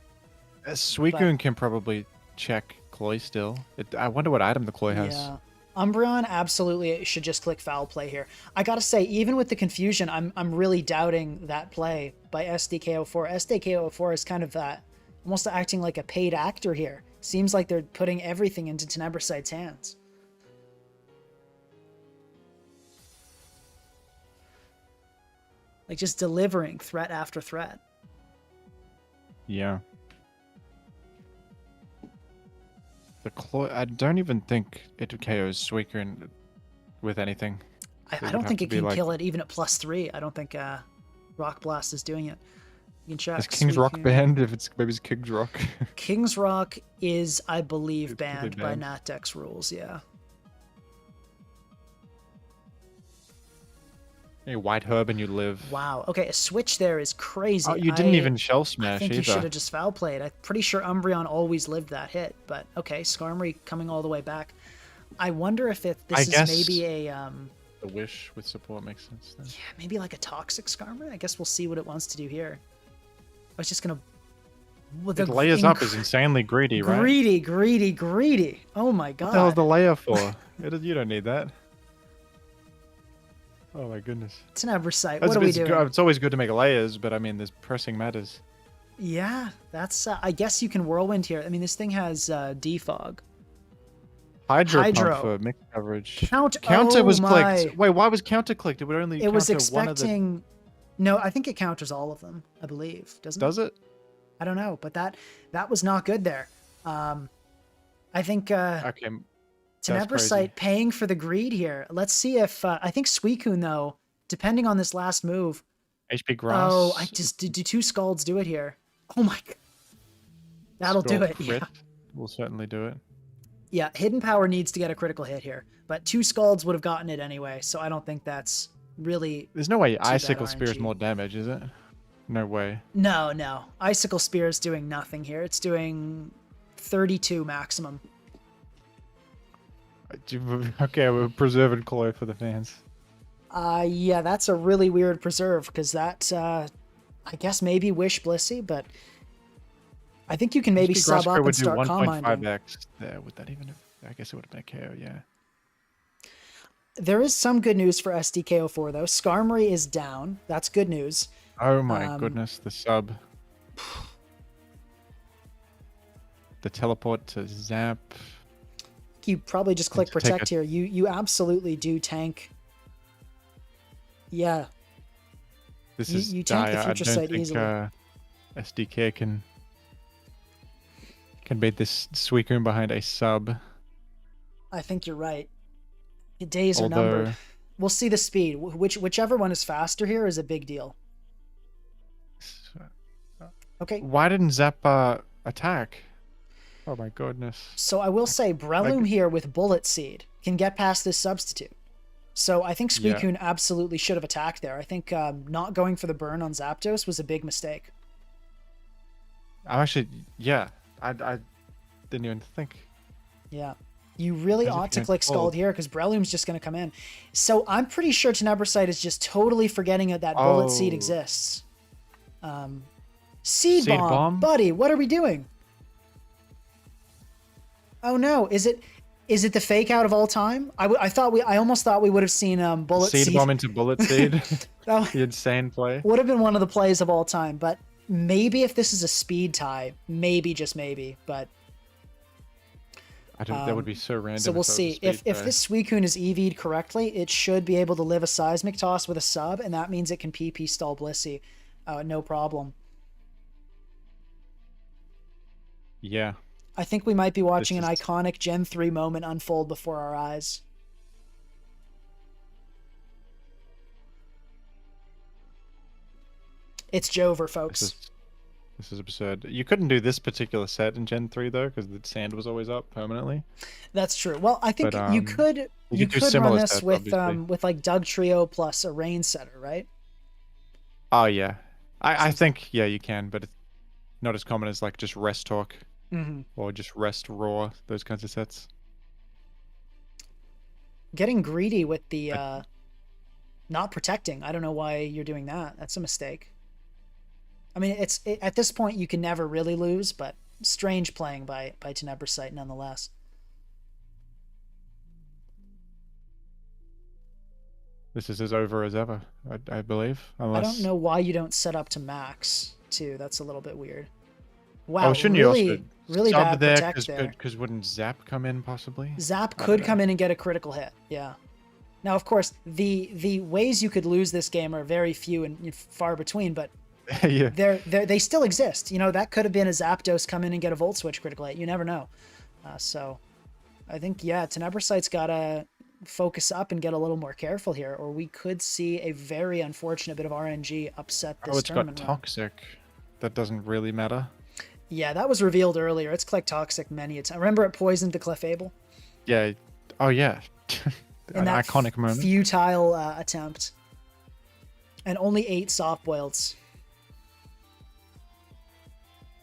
Suicune can probably check Chloe still. I wonder what item the Chloe has. Yeah. Umbreon absolutely should just click foul play here. I gotta say, even with the confusion, I'm really doubting that play by SDK04. SDK04 is kind of that, almost acting like a paid actor here. Seems like they're putting everything into Tenebrosite's hands. Like just delivering threat after threat. Yeah. I don't even think it KOs Suicune with anything. I don't think it can kill it even at +3. I don't think Rock Blast is doing it. You can check. Is King's Rock banned? If it's maybe it's King's Rock. King's Rock is, I believe, banned by NatDex rules. Yeah. Hey, White Herb and you live. Wow. Okay, a switch there is crazy. Oh, you didn't even Shell Smash I think either. you should have just foul played. I'm pretty sure Umbreon always lived that hit, but okay, Skarmory coming all the way back. I wonder if this is maybe a the wish with support makes sense then. Yeah, maybe like a toxic Skarmory. I guess we'll see what it wants to do here. I was just gonna. The layers up is insanely greedy, right? Greedy. Oh my god. What the hell is the layer for? You don't need that. Oh my goodness. Tenebrosite, what are we doing? It's always good to make layers, but I mean, there's pressing matters. Yeah, that's. I guess you can Whirlwind here. I mean, this thing has Defog. Hydro Pump for mixed coverage. Counter was clicked. Wait, why was counter clicked? It would only. It was expecting. No, I think it counters all of them. I believe, doesn't it? Does it? I don't know, but that was not good there. I think. Okay. Tenebrosite paying for the greed here. Let's see if I think Suicune though, depending on this last move. HP Grass. Oh, I just do 2 Scalds do it here. Oh my god. That'll do it. Crit Yeah. will certainly do it. Yeah, Hidden Power needs to get a critical hit here, but 2 Scalds would have gotten it anyway, so I don't think that's really. There's no way Icicle Spear is more damage, is it? No way. No. Icicle Spear is doing nothing here. It's doing 32 maximum. Okay, we're preserving Chloe for the fans. Yeah, that's a really weird preserve because that, I guess maybe Wish Blissey, but I think you can maybe sub up and start Calm Minding. 1.5x there. Would that even? I guess it would have been a KO. Yeah. There is some good news for SDK04 though. Skarmory is down. That's good news. Oh my goodness, the sub. The teleport to Zap. You probably just click protect here. You absolutely do tank. Yeah. This is you tank the future sight easily. SDK can beat this Suicune behind a sub. I think you're right. The days are numbered. We'll see the speed. Whichever one is faster here is a big deal. Okay. Why didn't Zap attack? Oh my goodness. So I will say Breloom here with Bullet Seed can get past this substitute. So I think Suicune absolutely should have attacked there. I think not going for the burn on Zapdos was a big mistake. Actually, yeah. I didn't even think. Yeah. You really ought to click Scald here because Breloom's just going to come in. So I'm pretty sure Tenebrosite is just totally forgetting that Bullet Seed exists. Seed Bomb? Buddy, what are we doing? Oh no, is it Is it the fake out of all time? I almost thought we would have seen Bullet Seed Seed. bomb into bullet seed. That The insane play. would have been one of the plays of all time, but maybe if this is a speed tie, maybe just maybe, but I don't. That would be so random. so we'll see. If this Suicune is EV'd correctly, it should be able to live a seismic toss with a sub, and that means it can PP stall Blissey, no problem. Yeah. I think we might be watching an is- iconic Gen 3 moment unfold before our eyes. It's Jover, folks. This is absurd. You couldn't do this particular set in Gen 3 though, because the sand was always up permanently. That's true. Well, I think But, you could you could do run similar this sets, with obviously. like Doug Trio plus a rain setter, right? Oh yeah. I think yeah you can, but it's not as common as like just rest talk Mm-hmm. or just rest raw, those kinds of sets. Getting greedy with the But- not protecting. I don't know why you're doing that. That's a mistake. I mean, at this point you can never really lose, but strange playing by Tenebrosite nonetheless. This is as over as ever, I believe. Unless... I don't know why you don't set up to max too. That's a little bit weird. Wow, Oh, shouldn't really, you also really sub bad there? protect there. Because wouldn't Zap come in possibly? Zap I could don't come know. in and get a critical hit. Yeah. Now, of course, the ways you could lose this game are very few and far between, but Yeah. they still exist. You know, that could have been a Zapdos come in and get a Volt Switch critical hit. You never know. So I think, yeah, Tenebrosite's got to focus up and get a little more careful here, or we could see a very unfortunate bit of RNG upset this Oh, it's got tournament run. toxic. That doesn't really matter. Yeah, that was revealed earlier. It's clicked Toxic many a time. Remember it poisoned the Clefable? Yeah. Oh yeah. In An that iconic moment. futile attempt. And only 8 soft boileds.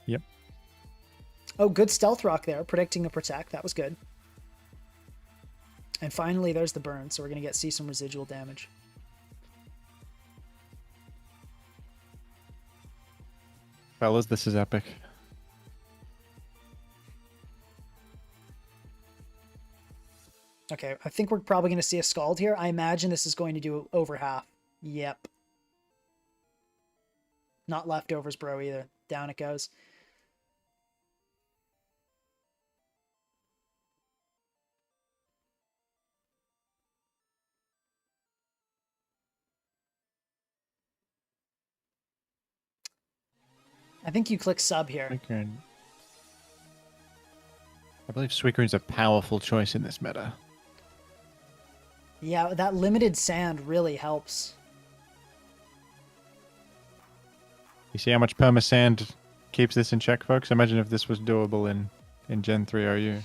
Yep. Oh, good stealth rock there, predicting a protect. That was good. And finally, there's the burn, so we're going to see some residual damage. Fellas, this is epic. Okay, I think we're probably going to see a Scald here. I imagine this is going to do over half. Yep. Not leftovers, bro, either. Down it goes. I think you click sub here. Suicune. I believe Suicune's a powerful choice in this meta. Yeah, that limited sand really helps. You see how much perma-sand keeps this in check, folks? Imagine if this was doable in Gen 3 OU.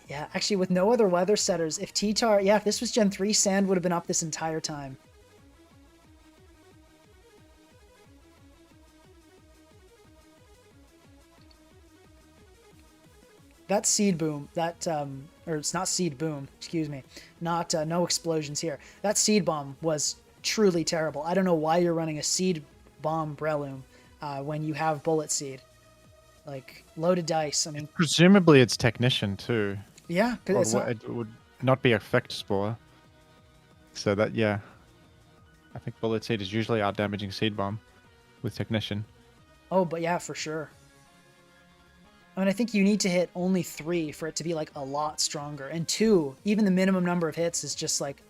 Yeah, actually, with no other weather setters, if T-Tar... Yeah, if this was Gen 3, sand would have been up this entire time. That seed boom, or it's not seed boom, excuse me, not no explosions here. That seed bomb was truly terrible. I don't know why you're running a seed bomb Breloom when you have bullet seed. Like, loaded dice. I mean, Presumably it's Technician too. yeah, Or because it's not, it would not be Effect Spore. So that, yeah. I think Bullet Seed is usually out-damaging Seed Bomb with Technician. oh, but yeah, for sure. I mean, I think you need to hit only 3 for it to be like a lot stronger, and 2, even the minimum number of hits is just like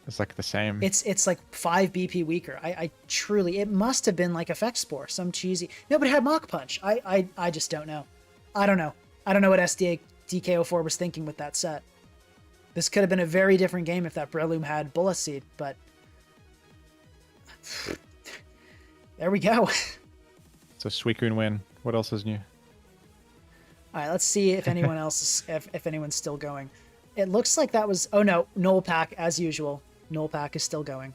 It's like the same. it's like 5 BP weaker. I truly, it must have been like Effect Spore, some cheesy. No, but it had Mach Punch. I just don't know. I don't know. I don't know what SDA DKO4 was thinking with that set. This could have been a very different game if that Breloom had Bullet Seed, but there we go. So Suicune win. What else is new? All right, let's see if anyone else is, if anyone's still going. It looks like that was, oh no, Null Pack as usual. Null Pack is still going.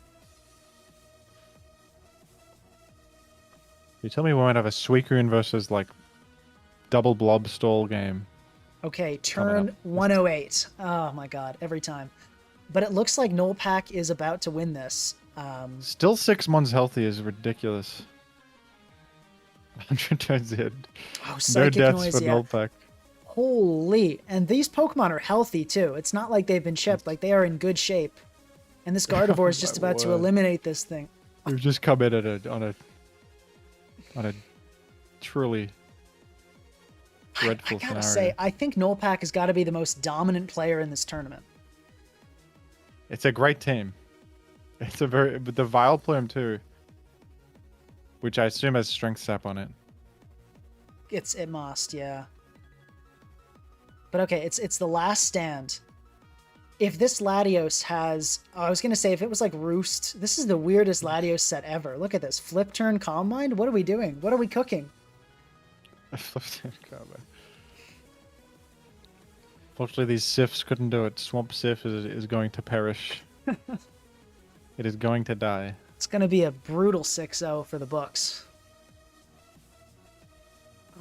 You tell me we might have a Suicune versus like double blob stall game. Okay, Coming turn up. 108. Oh my god, every time. But it looks like Null Pack is about to win this. Still 6 months healthy is ridiculous. 100 turns in. Oh, No Psychic deaths Noise, for yeah. Nullpack. Holy. And these Pokemon are healthy too. It's not like they've been chipped. Like they are in good shape. And this Gardevoir is Oh just my about to word. eliminate this thing. We've just come in on a truly I dreadful gotta scenario. say, I think Nolpak has got to be the most dominant player in this tournament. It's a great team. It's a very, but the Vileplume too, which I assume has Strength Sap on it. It must, yeah. But okay, it's the last stand. If this Latios has, I was gonna say if it was like Roost, this is the weirdest Latios set ever. Look at this, flip turn Calm Mind. What are we doing? What are we cooking? Fortunately, these Sifs couldn't do it. Swamp Sif is going to perish. It is going to die. It's gonna be a brutal 6-0 for the books.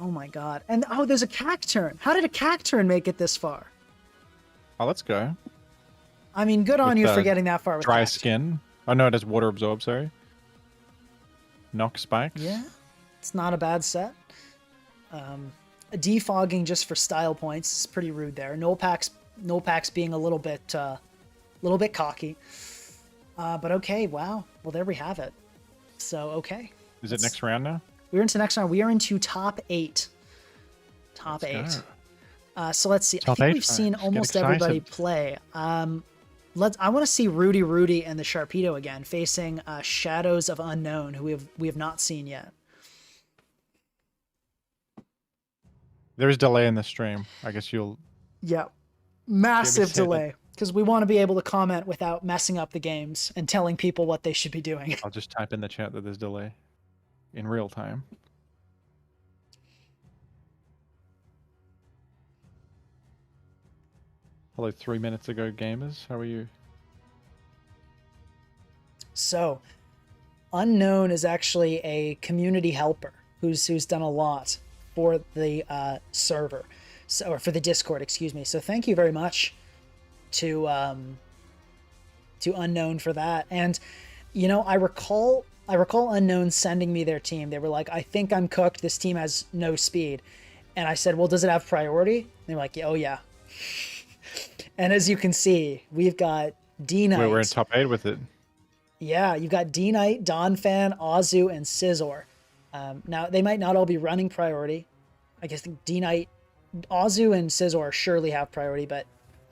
Oh my god. And oh, there's a Cacturn. How did a Cacturn make it this far? Oh, let's go. I mean, good on With, you for getting that far with Dry Cacturn. skin. Oh no, it has water absorb, sorry. Knock spikes. Yeah, it's not a bad set. Defogging just for style points is pretty rude there. Nolpak's being a little bit cocky. But okay, wow. Well, there we have it. So okay. Is it next round now? We're into next round. We are into top 8. Top Let's 8. go. So let's see. Top I think 8, we've seen folks. Get almost everybody excited. play. I want to see Rudy and the Sharpedo again facing Shadows of Unknown, who we have not seen yet. There is delay in the stream. I guess you'll. Yeah, massive say that. delay because we want to be able to comment without messing up the games and telling people what they should be doing. I'll just type in the chat that there's delay in real time. Hello, 3 minutes ago, gamers. How are you? So, Unknown is actually a community helper who's done a lot for the server, or for the Discord, excuse me. So thank you very much to Unknown for that. And you know, I recall Unknown sending me their team. They were like, "I think I'm cooked. This team has no speed," and I said, "Well, does it have priority?" And they're like, "Oh yeah." And as you can see, we've got D-Knight. We're in top 8 with it. Yeah, you've got D-Knight, Donphan, Azu, and Scizor. Now, they might not all be running priority. I guess D-Knight, Azu, and Scizor surely have priority, but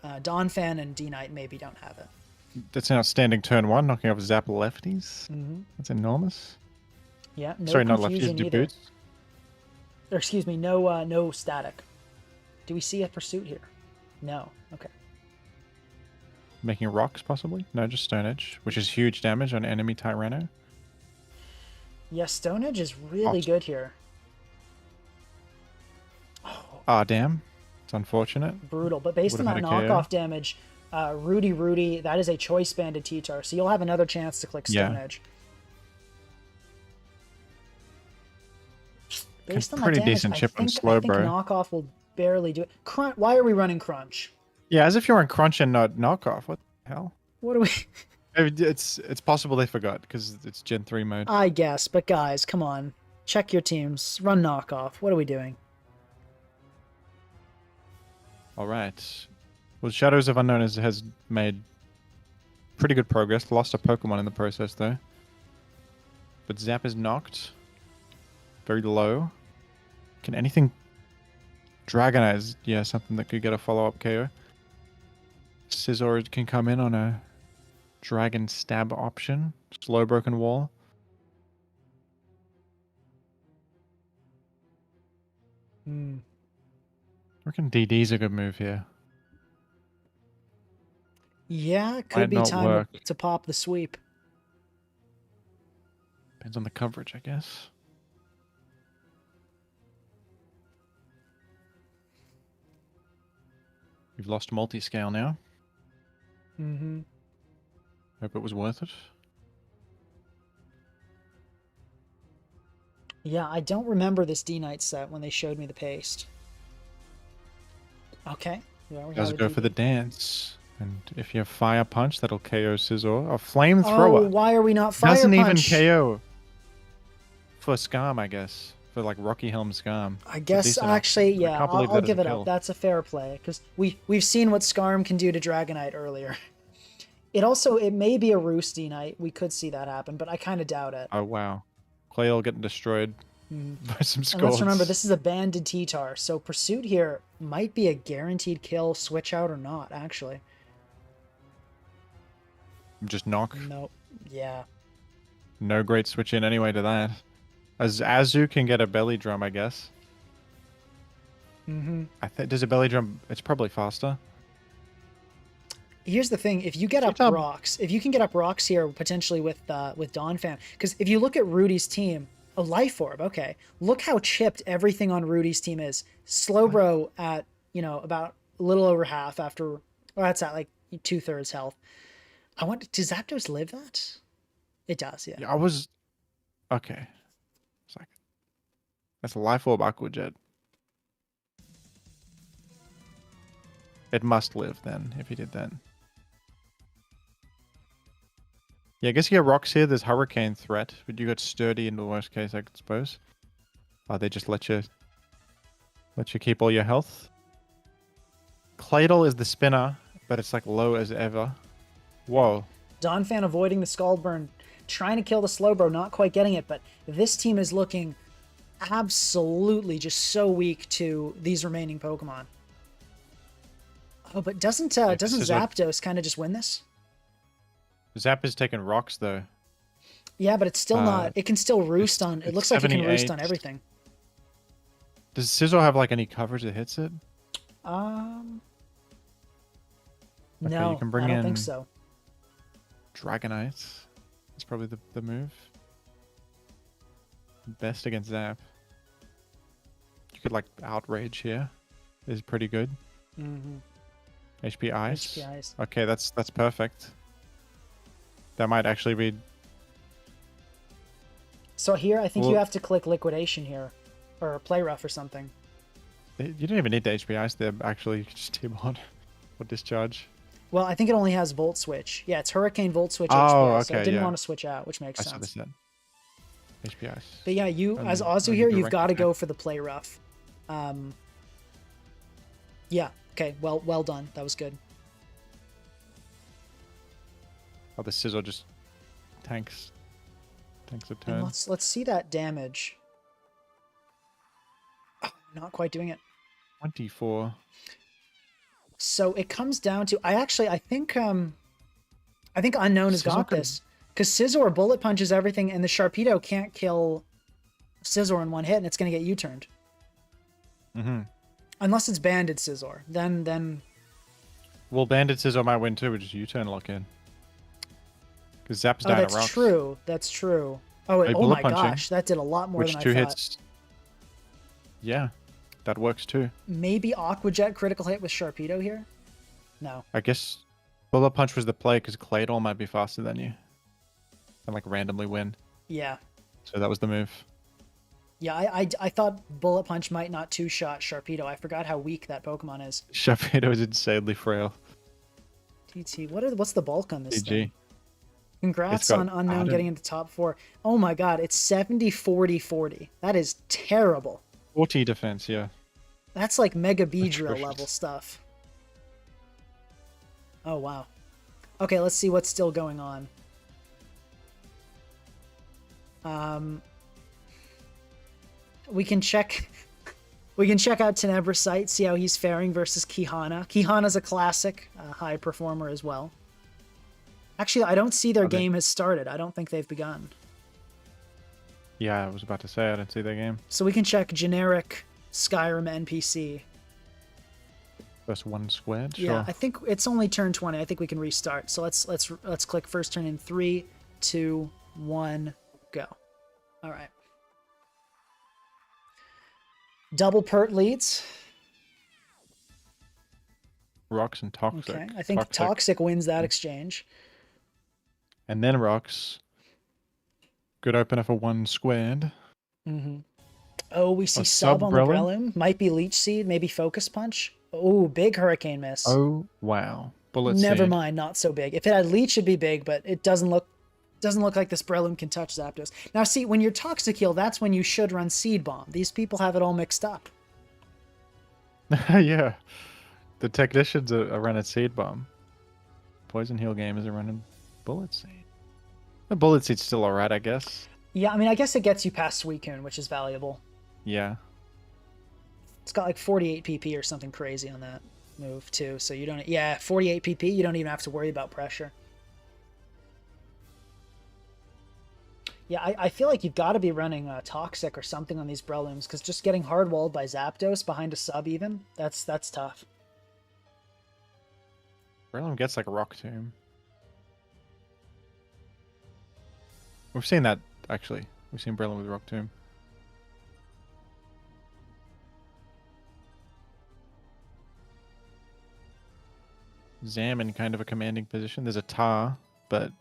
Donphan and D-Knight maybe don't have it. That's an outstanding turn 1, knocking off Zap lefties. Mm-hmm. That's enormous. Yeah, no Sorry, not lefties, confusion either. debuts. Or excuse me, no static. Do we see a pursuit here? No. Okay. Making rocks, possibly? No, just Stone Edge, which is huge damage on enemy Tyranno. Yeah, Stone Edge is really good here. Ah, damn. It's unfortunate. Brutal, but based on Would've that had a KO. knockoff damage, Rudy, that is a choice banded T-Tar, so you'll have another chance to click Stone Yeah. Edge. Based on that Pretty damage, decent I chip on think slow, bro. knockoff will barely do it. Why are we running Crunch? Yeah, as if you're on Crunch and not knockoff. What the hell? What do we... Maybe it's possible they forgot because it's Gen 3 mode. I guess, but guys, come on. Check your teams. Run knockoff. What are we doing? All right. Well, Shadows of Unknown has made pretty good progress. Lost a Pokemon in the process, though. But Zap is knocked. Very low. Can anything... Dragonite is, yeah, something that could get a follow-up KO. Scizor can come in on a Dragon Stab option. Slow Broken Wall. Hmm. I reckon DD's a good move here. Yeah, it could Might be not time work. to pop the sweep. Depends on the coverage, I guess. You've lost multi-scale now. Mm-hmm. Hope it was worth it. Yeah, I don't remember this D-Knight set when they showed me the paste. Okay. Yeah, we Does have a go for the DD. dance. And if you have Fire Punch, that'll KO Scizor. A Oh, Flamethrower. why are we not Fire Doesn't Punch? even KO. For Skarm, I guess. for like Rocky Helm Scarm. I It's a guess decent actually, option. I yeah, can't believe I'll that is give a it up. kill. That's a fair play because we've seen what Scarm can do to Dragonite earlier. It may be a Roosty Knight. We could see that happen, but I kind of doubt it. Oh wow, Claydol getting destroyed by some And let's remember, scalds. this is a banded T-Tar, so Pursuit here might be a guaranteed kill, switch out or not, actually. Just knock. Nope. Yeah. No great switch in anyway to that. As Azu can get a belly drum, I guess. Mm-hmm. I think does a belly drum? It's probably faster. Here's the thing: if you get up T-Tar- rocks, if you can get up rocks here potentially with Donphan, because if you look at Rudy's team, a Life Orb, okay, look how chipped everything on Rudy's team is. Slowbro at about a little over half after, well, that's at like 2/3 health. I want, does Zapdos live that? It does, yeah. Yeah, I was okay. It's like that's a Life Orb Aqua Jet. It must live then if he did that. Yeah, I guess you get rocks here. There's Hurricane Threat, but you got Sturdy in the worst case, I suppose. They just let you keep all your health. Claydol is the spinner, but it's like low as ever. Whoa. Donphan avoiding the Scald Burn, trying to kill the Slowbro, not quite getting it, but this team is looking absolutely just so weak to these remaining Pokemon. Oh, but doesn't Zapdos kind of just win this? Zap is taking rocks though. Yeah, but it's still not. It can still roost on. It looks like it can roost on 78. everything. Does Sizzle have like any coverage that hits it? Um. Okay, No, you can bring I don't in think so. Dragonite. That's probably the move. Best against Zap. You could like Outrage here. Is pretty good. Mm-hmm. HP Ice. HP Ice. Okay, that's perfect. That might actually be. So here, I think Well- you have to click Liquidation here, or Play Rough or something. You don't even need the HP Ice there. Actually, you can just team on or Discharge. Well, I think it only has Volt Switch. Yeah, it's Hurricane Volt Switch Oh, HP, so it okay, didn't yeah. want to switch out, which makes I saw sense. this then. HP Ice. But yeah, you And as then Azu you here, do you've rank got to attack. go for the Play Rough. Yeah. Okay. Well done. That was good. Oh, the Sizzle just tanks a And turn. let's see that damage. Oh, not quite doing it. 24. So it comes down to I think Unknown has Scizor got could- this because Scizor bullet punches everything, and the Sharpedo can't kill Scizor in one hit, and it's going to get U-turned Mm-hmm. unless it's Banded Scizor. Then Well, Bandit Scizor might win too, which is U-turn lock in. Because Zap's oh, down that's at rocks. true. That's true. Oh, Hey, oh bullet my punching, gosh, that did a lot more Which than I two thought. hits? Yeah, that works too. Maybe Aqua Jet critical hit with Sharpedo here. No. I guess Bullet Punch was the play because Claydol might be faster than you. And like randomly win. Yeah. So that was the move. Yeah, I thought Bullet Punch might not two-shot Sharpedo. I forgot how weak that Pokemon is. Sharpedo is insanely frail. TT, what's the bulk on this GG. thing? Congrats got on Unknown Adam. getting into top 4. Oh my god, it's 70-40-40. That is terrible. 40 defense, yeah. That's like Mega Beedrill Atrocious. level stuff. Oh wow. Okay, let's see what's still going on. We can check out Tenebra's site, see how he's faring versus Kihana. Kihana's a classic high performer as well. Actually, I don't see their game has started. I don't think they've begun. Yeah, I was about to say I didn't see that game. So we can check generic Skyrim NPC. First one squared, Yeah, sure. I think it's only turn 20. I think we can restart. So let's click first turn in 3, 2, 1, go. All right. Double Pert leads. Rocks and Toxic. Okay, I think Toxic wins that exchange. And then Rocks. Good opener for one squared. Mm-hmm. Oh, we see A Sub on the Sub-Breloom? Breloom. Might be Leech Seed, maybe Focus Punch. Oh, big Hurricane Miss. Oh, wow. Bullet Never Seed. mind, not so big. If it had Leech, it'd be big, but it doesn't look Doesn't look like this Breloom can touch Zapdos. Now, see, when you're Toxic Heal, that's when you should run Seed Bomb. These people have it all mixed up. Yeah. The technicians are running Seed Bomb. Poison Heal gamers are running Bullet Seed. The Bullet Seed's still alright, I guess. Yeah, I mean, I guess it gets you past Suicune, which is valuable. Yeah. It's got like 48 PP or something crazy on that move, too. So you don't... Yeah, 48 PP, you don't even have to worry about pressure. Yeah, I feel like you've got to be running Toxic or something on these Brelooms, because just getting hard-walled by Zapdos behind a sub even, that's tough. Breloom gets like a Rock Tomb. We've seen that, actually. We've seen Breloom with Rock Tomb. Zam in kind of a commanding position. There's a Tar, but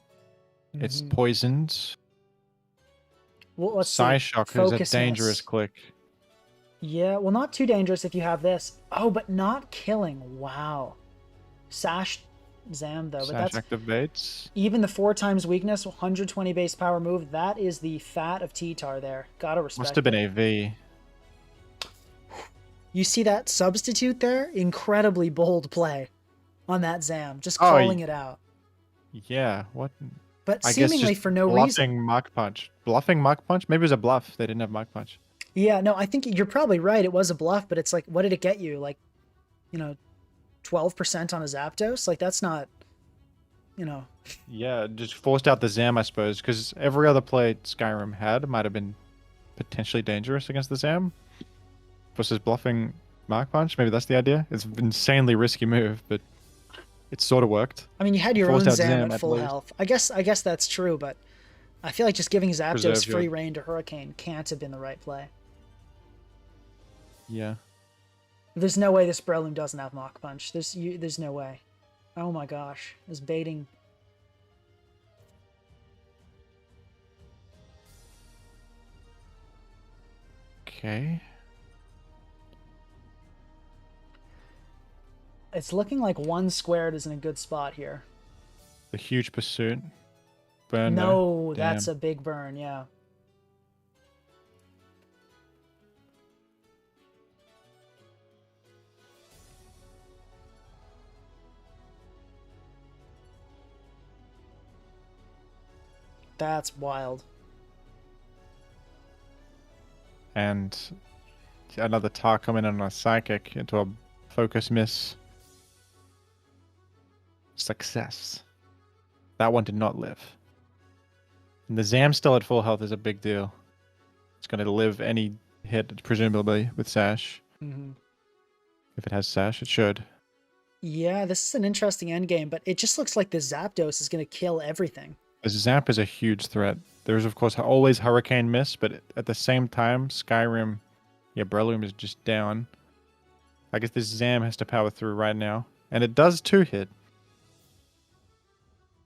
it's poisoned. Well, let's see. Shock is a dangerous click. Yeah, well, not too dangerous if you have this. Oh, but not killing. Wow. Sash Zam, though. But Sash that's activates. even the 4 times weakness, 120 base power move. That is the fat of T-Tar there. Gotta respect Must have been it. AV. You see that substitute there? Incredibly bold play on that Zam. Just calling it out. Yeah, what? But I seemingly guess just for no bluffing reason. Mach Punch. Bluffing Mach Punch? Maybe it was a bluff. They didn't have Mach Punch. Yeah, no, I think you're probably right. It was a bluff, but it's like, what did it get you? Like, 12% on a Zapdos? Like, that's not, Yeah, just forced out the Zam, I suppose, because every other play Skyrim had might have been potentially dangerous against the Zam. Versus bluffing Mach Punch. Maybe that's the idea. It's an insanely risky move, but it sort of worked. I mean, you had your Forced own out Zam at at full least. health. I guess that's true, but I feel like just giving Zapdos Preserve your- free reign to Hurricane can't have been the right play. Yeah. There's no way this Breloom doesn't have Mach Punch. There's no way. Oh my gosh. This baiting. Okay. It's looking like 1 squared is in a good spot here. The huge pursuit. Burn. No, Damn. that's a big burn, yeah. That's wild. And another Tar coming in on a Psychic into a focus miss. Success. That one did not live. And the Zam still at full health is a big deal. It's going to live any hit, presumably, with Sash. Mm-hmm. If it has Sash, it should. Yeah, this is an interesting endgame, but it just looks like the Zapdos is going to kill everything. The Zap is a huge threat. There's, of course, always Hurricane Miss, but at the same time, Skyrim, Breloom is just down. I guess this Zam has to power through right now. And it does 2-hit.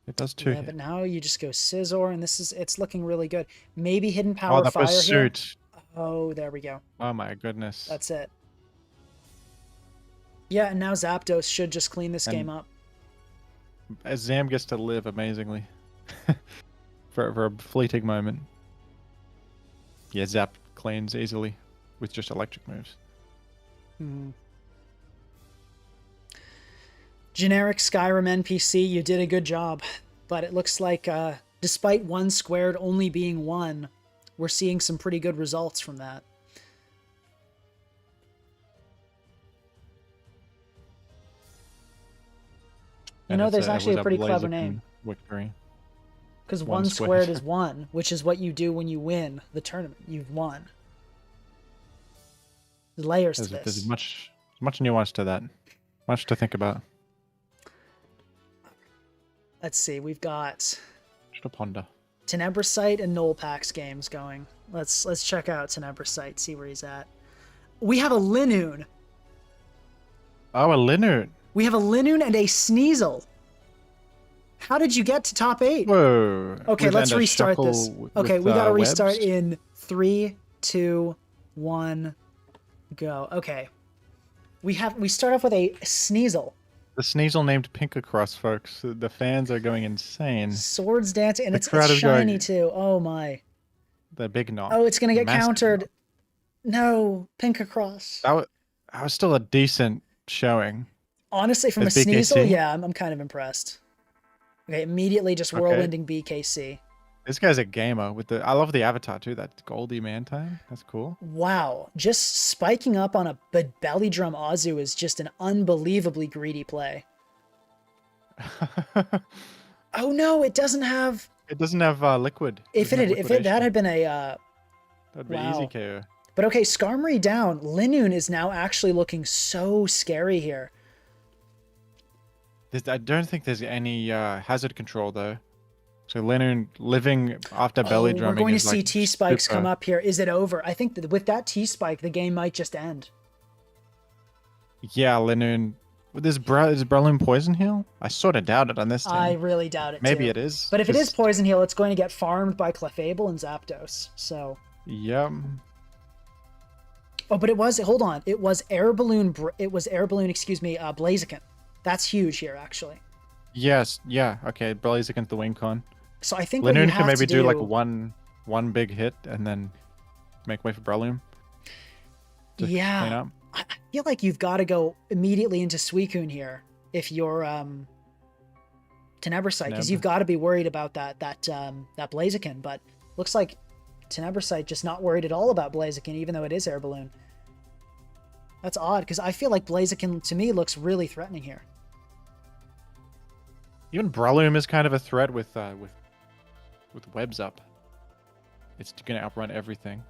It does 2-hit. Yeah, but now you just go Scizor, and it's looking really good. Maybe Hidden Power the Fire pursuit. here. Oh, there we go. Oh my goodness. That's it. Yeah, and now Zapdos should just clean this game up. As Zam gets to live amazingly. for a fleeting moment. Yeah, Zap cleans easily with just electric moves. Hmm. Generic Skyrim NPC, you did a good job. But it looks like, despite 1 squared only being 1, we're seeing some pretty good results from that. There's actually a pretty clever name. Victory. Because 1 squared is 1, which is what you do when you win the tournament. You've won. There's layers to this. There's much nuance to that. Much to think about. Let's see. We've got Just to ponder. Tenebrosite and Nullpax games going. Let's check out Tenebrosite, see where he's at. We have a Linoon. Oh, a Linoon. We have a Linoon and a Sneasel. How did you get to top 8? Whoa. Okay, let's restart this. Okay, we gotta restart webs. in 3, 2, 1, go. Okay. We start off with a Sneasel. the Sneasel named Pinkacross, folks. The fans are going insane. Swords dancing, and The it's crowd is shiny going too. Oh my. the big knock. Oh, it's gonna get Massive countered. knock. No, pink across. That was still a decent showing. Honestly, from a As Sneasel, BKC? yeah, I'm kind of impressed. Okay, immediately just Okay. whirlwinding BKC. This guy's a gamer with the. I love the avatar too. That Goldie man time. That's cool. Wow, just spiking up on a belly drum Azu is just an unbelievably greedy play. Oh no, it doesn't have. It doesn't have liquid. If Doesn't have that had liquidation. been a That'd be wow. easy KO. But okay, Skarmory down. Linoon is now actually looking so scary here. I don't think there's any hazard control though. So Lennon living after belly drumming we're going to is see like T-spikes super- come up here. Is it over? I think that with that T-spike, the game might just end. Yeah, Lennon. Is Breloom poison heal? I sort of doubt it on this team. I really doubt it. Maybe too. it is. But if it is poison heal, it's going to get farmed by Clefable and Zapdos. So. Yep. Oh, but it was. Hold on. It was Air Balloon. It was Air Balloon. Excuse me. Blaziken. That's huge here, actually. Yes. Yeah. Okay. Blaziken the wing con. So I think Linoon can maybe do like one big hit and then make way for Breloom. Yeah. Clean up. I feel like you've got to go immediately into Suicune here if you're Tenebrosite, because you've got to be worried about that Blaziken. But looks like Tenebrosite just not worried at all about Blaziken, even though it is Air Balloon. That's odd, because I feel like Blaziken to me looks really threatening here. Even Breloom is kind of a threat with webs up. It's gonna outrun everything.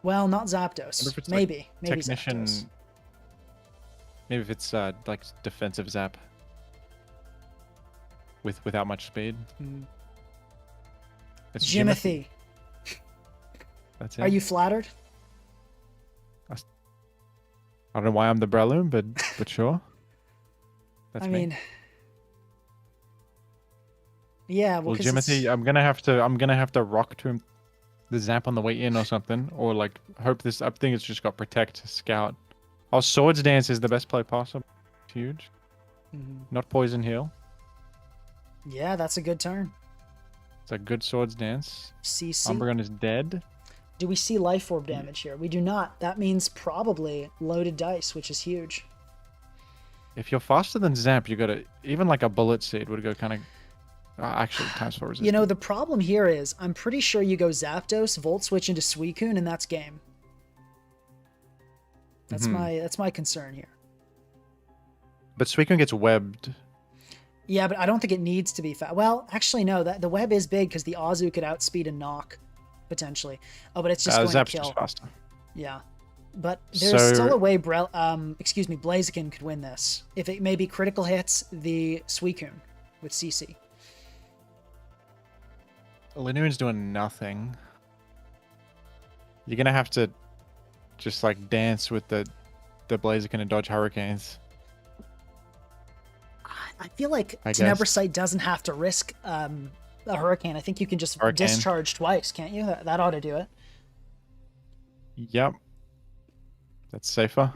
Well, not Zapdos. Maybe Technician. Zapdos. Maybe if it's like defensive zap. Without much speed. It's Jimothy. That's it. Are you flattered? I don't know why I'm the Breloom, but sure. That's me. mean, yeah. Well, Jimothy, I'm gonna have to rock to him the zap on the way in or something, or like hope this. I think it's just got protect scout. Oh, Swords Dance is the best play possible. Huge. Not poison heal. Yeah, that's a good turn. It's a good Swords Dance. CC. Umbreon is dead. Do we see Life Orb damage here? We do not. That means probably loaded dice, which is huge. If you're faster than Zap, you gotta even like a Bullet Seed would go kind of. Actually, times 4 resistance. You know, the problem here is I'm pretty sure you go Zapdos, Volt Switch into Suicune, and that's game. That's my concern here. But Suicune gets webbed. Yeah, but I don't think it needs to be fast. Well, actually, no. That the web is big because the Azu could outspeed and knock, potentially. Oh, but it's just going Zap's to kill. just faster. Yeah, but there's still a way. Blaziken could win this if it maybe critical hits the Suicune with CC. Linoon's doing nothing. You're gonna have to just like dance with the Blaziken and dodge hurricanes. I feel like Tenebrosite doesn't have to risk a hurricane. I think you can just discharge twice, can't you? That ought to do it. Yep. That's safer.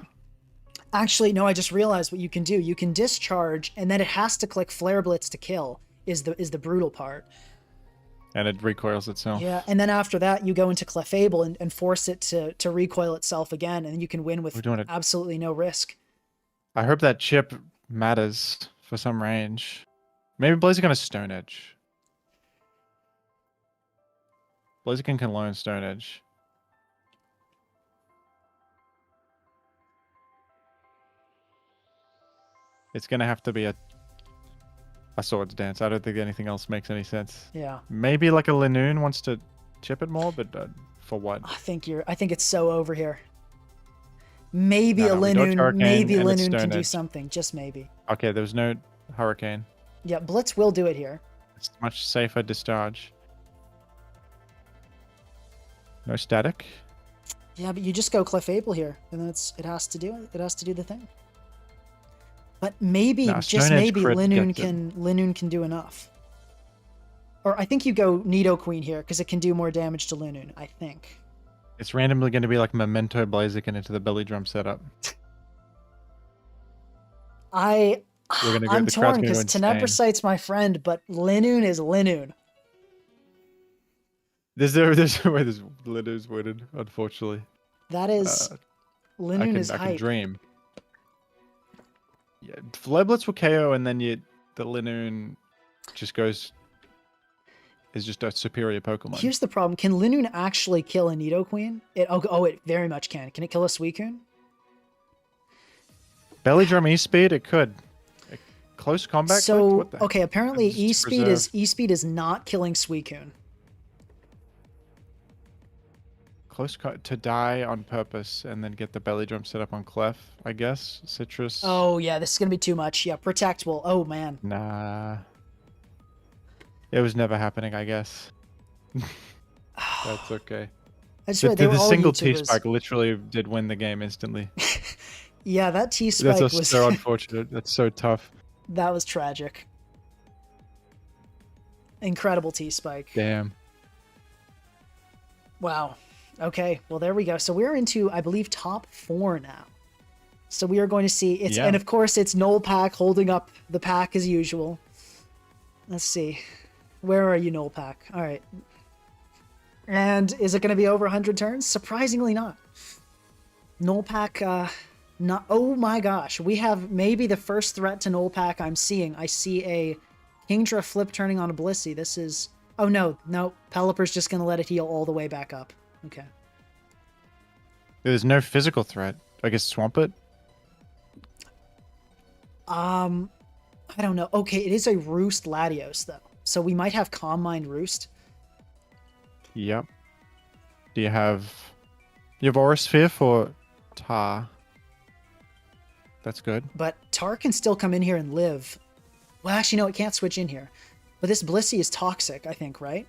Actually, no, I just realized what you can do. You can discharge, and then it has to click Flare Blitz to kill, is the brutal part. And it recoils itself. Yeah, and then after that, you go into Clefable and force it to recoil itself again, and then you can win with absolutely no risk. I hope that chip matters for some range. Maybe Blaziken has Stone Edge. Blaziken can learn Stone Edge. It's gonna have to be a Swords Dance. I don't think anything else makes any sense. Yeah. Maybe like a Linoon wants to chip it more, but for what? I think it's so over here. Maybe a Linoon can do something, just maybe. Okay, there's no Hurricane. Yeah, Blitz will do it here. It's much safer discharge. No static. Yeah, but you just go Clefable here, and then it has to do the thing. But maybe, just maybe, Linoon can do enough. Or I think you go Nidoqueen here, because it can do more damage to Linoon, I think. It's randomly going to be like Memento Blaziken into the belly drum setup. I We're gonna go. I'm The crowd's torn gonna go because insane. Tenebrasite's my friend, but Linoon is Linoon. There's where this Litters winning, unfortunately. That is Uh, Linoon is I can hype. dream. Yeah, Fleblets will KO, and then the Linoon just goes is just a superior Pokemon. Here's the problem: can Linoon actually kill a Nidoqueen? It very much can. Can it kill a Suicune? Belly Drum E-Speed, it could. Close combat. So What the okay, apparently Just E-Speed is not killing Suicune. to die on purpose and then get the Belly Drum set up on Clef, I guess. Citrus. Oh yeah, this is gonna be too much. Yeah, Protect will. Oh man. Nah. It was never happening, I guess. That's okay. I swear they The were all single YouTubers. T-Spike literally did win the game instantly. Yeah, that T-Spike That's was so unfortunate. That's so tough. that was tragic. Incredible T-Spike. Damn. Wow. Okay, well there we go. So we're into, I believe, top 4 now. So we are going to see it's, Yeah. and of course it's Noel Pack holding up the pack as usual. Let's see, where are you, Noel Pack? All right. And is it going to be over 100 turns? Surprisingly not. Noel Pack, not. Oh my gosh, we have maybe the first threat to Noel Pack I'm seeing. I see a Kingdra flip turning on a Blissey. This is. Oh no, Pelipper's just going to let it heal all the way back up. Okay. There's no physical threat. I guess Swampert? I don't know. Okay, it is a Roost Latios, though. So we might have Calm Mind Roost. Yep. Do you have... You have Aura Sphere for Tar. That's good. But Tar can still come in here and live. Well, actually, no, it can't switch in here. But this Blissey is toxic, I think, right?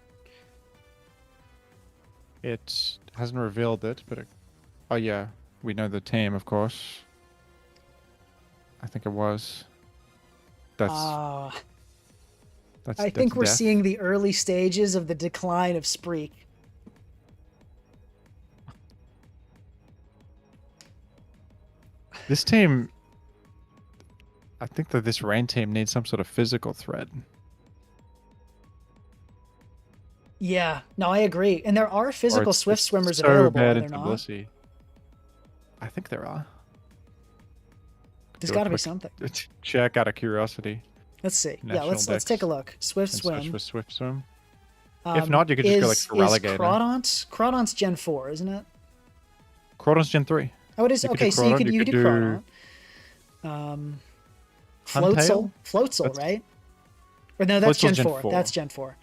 It hasn't revealed it, but... Oh, yeah. We know the team, of course. I think it was. That's... I that's think we're death. seeing the early stages of the decline of Spreek. This team... I think that this rain team needs some sort of physical threat. Yeah, no, I agree. And there are physical It's Swift Swimmers so available, bad are there into not? Blissey. I think there are. There's Do a got to be quick something. Check out of curiosity. Let's see. Yeah, National let's Dex take a look. Swift and Swim. search for Swift Swim. If not, you could just go like for Is Relegator. Crawdon's Gen 4, isn't it? Crawdon's Gen 3. Oh, it is. You could Okay, do so you Crawdon, could you do could Crawdon. Huntail? Floatzel, That's- right? Or no, that's Floatzel's Gen Gen 4. 4. That's Gen 4.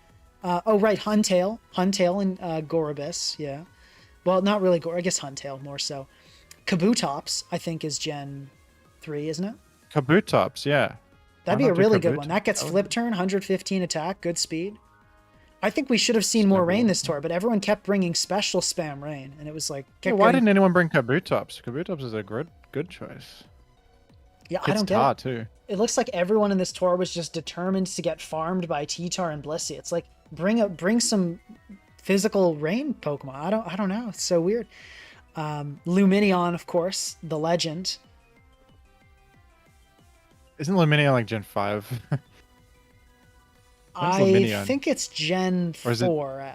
Oh, right, Huntail and Gorobus, yeah. Well, not really I guess Huntail more so. Kabutops, I think, is Gen 3, isn't it? Kabutops, yeah. That'd Why be a not do really good Kabutops? one. That gets That would flip be- turn, 115 attack, good speed. I think we should have seen more never rain worked. this tour, but everyone kept bringing special spam rain, and it was like... Yeah, kept why getting- didn't anyone bring Kabutops? Kabutops is a good choice. Yeah, I Hits don't get Tar it. too. It looks like everyone in this tour was just determined to get farmed by T-Tar and Blissey. It's like bring some physical rain Pokemon. I don't know. It's so weird. Luminion, of course, the legend. Isn't Lumineon like Gen 5? When's I Luminion? think it's Gen Or is it- 4.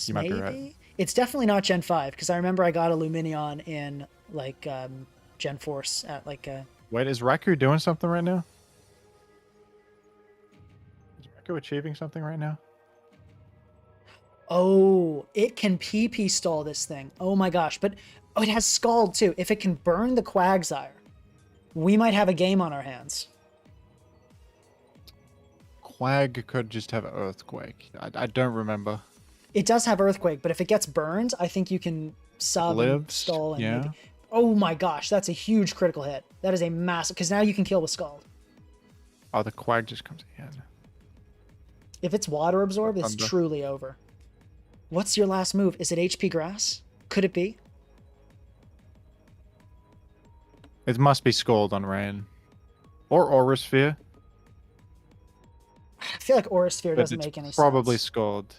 You might be right. Maybe? It's definitely not Gen 5 because I remember I got a Luminion in like Gen 4 at like a... Wait, is Raikou doing something right now? Is Raikou achieving something right now? Oh, it can PP stall this thing. Oh my gosh. But it has Scald too. If it can burn the Quagsire, we might have a game on our hands. Quag could just have Earthquake. I don't remember. It does have Earthquake, but if it gets burned, I think you can sub and Lives, stall and yeah. maybe... Oh my gosh, that's a huge critical hit. That is a massive... Because now you can kill with Scald. Oh, the Quag just comes in. If it's Water Absorb, it's Thunder. truly over. What's your last move? Is it HP Grass? Could it be? It must be Scald on Rain. Or Aura Sphere. I feel like Aura Sphere But doesn't it's make any probably sense. Scald.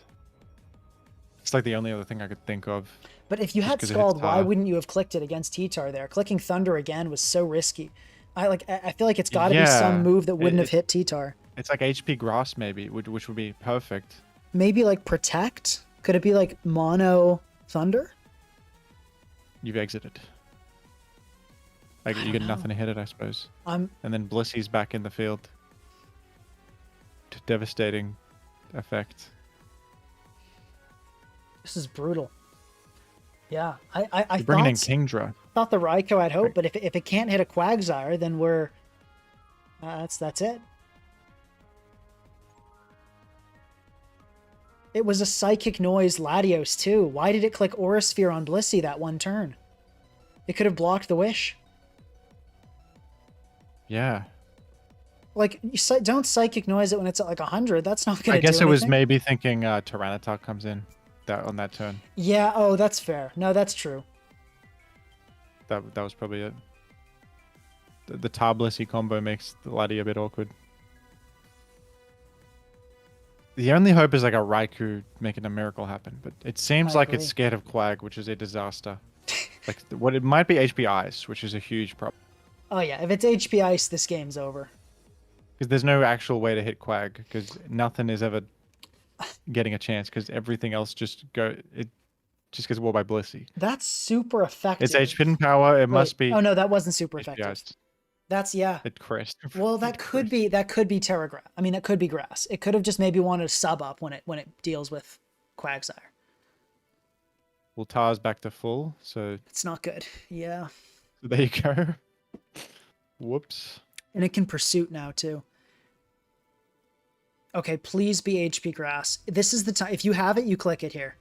It's like the only other thing I could think of. But if you just had 'cause it hits Scald, why Tar. wouldn't you have clicked it against T-Tar there? Clicking Thunder again was so risky. I feel like it's got to be some Yeah, move that wouldn't have it, hit T-Tar. it's like HP grass maybe, which would be perfect. Maybe like protect. Could it be like mono thunder? You've exited. Like I you don't get know. nothing to hit it, I suppose. I'm And then Blissy's back in the field. Devastating effect. This is brutal. Yeah, I You're bringing in thought Kingdra. thought the Raikou had hope, Like, but if it can't hit a Quagsire, then we're that's it. It was a Psychic Noise Latios too. Why did it click Aura Sphere on Blissey that one turn? It could have blocked the Wish. yeah. Like, don't Psychic Noise it when it's at like 100. That's not going I to do guess it was anything. maybe thinking Tyranitar comes in on that turn. Yeah, oh, that's fair. No, that's true. That was probably it. The Tar Blissey combo makes the Laddie a bit awkward. The only hope is like a Raikou making a miracle happen, but it seems I like agree. it's scared of Quag, which is a disaster. Like what it might be HP Ice, which is a huge problem Oh yeah, if it's HP Ice, this game's over. because there's no actual way to hit Quag because nothing is ever getting a chance because everything else just gets walled by Blissey. That's super effective. It's HP and power. It must be Oh no, that wasn't super HP effective. Ice. That's yeah. It crashed. Well, that could be Terra Grass. I mean, that could be grass. It could have just maybe wanted to sub up when it deals with Quagsire. Well, Tar's back to full, so It's not good. Yeah, there you go. Whoops. and it can pursuit now too. Okay, please be HP grass. This is the time. If you have it, you click it here.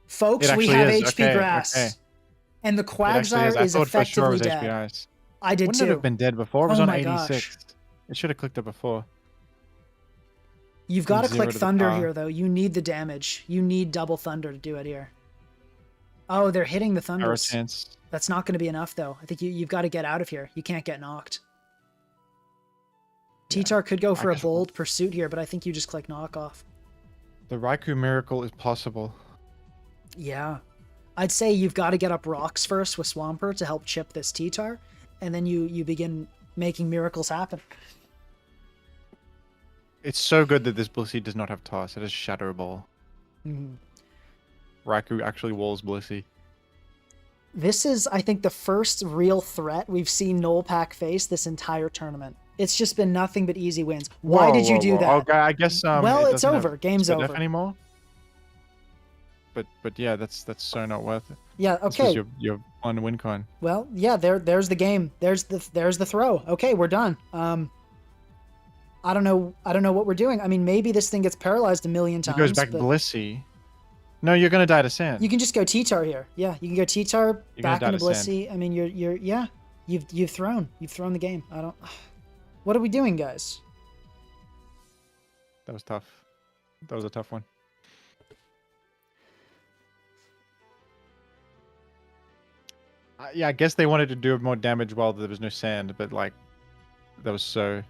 Folks, It we actually have is. HP Okay, grass. okay. And the It actually Quagsire I is thought for sure it effectively was dead. HP Ice. I did Wouldn't too. it have been dead before? It was Oh on my 86. gosh. It should have clicked it before. You've got to From 0 click to the Thunder tar. here, though. You need the damage. You need double Thunder to do it here. Oh, they're hitting the Arrow Thunders. chance. That's not going to be enough, though. I think you've got to get out of here. You can't get knocked. Yeah, T-Tar could go for a guess- bold pursuit here, but I think you just click knockoff. The Raikou miracle is possible. Yeah. I'd say you've got to get up rocks first with Swampert to help chip this T-Tar, and then you begin making miracles happen. It's so good that this Blissey does not have toss. It has Shadow Ball. Mhm. Raikou actually walls Blissey. This is, I think, the first real threat we've seen Nolpak face this entire tournament. It's just been nothing but easy wins. Why did you do that? Okay, I guess Well, it it's doesn't have over. Game's split F over. anymore. But yeah, that's so not worth it. Yeah, This okay. is your one win con. Well, yeah, there's the game. There's the throw. Okay, we're done. I don't know what we're doing. I mean, maybe this thing gets paralyzed a million It times. goes back but Blissey. No, you're gonna die to sand. you can just go T-Tar here. Yeah, you can go T-Tar You're back gonna into die to sand. Blissey. I mean, you've thrown the game. I don't. What are we doing, guys? That was tough. That was a tough one. Yeah, I guess they wanted to do more damage while there was no sand, but like, that was so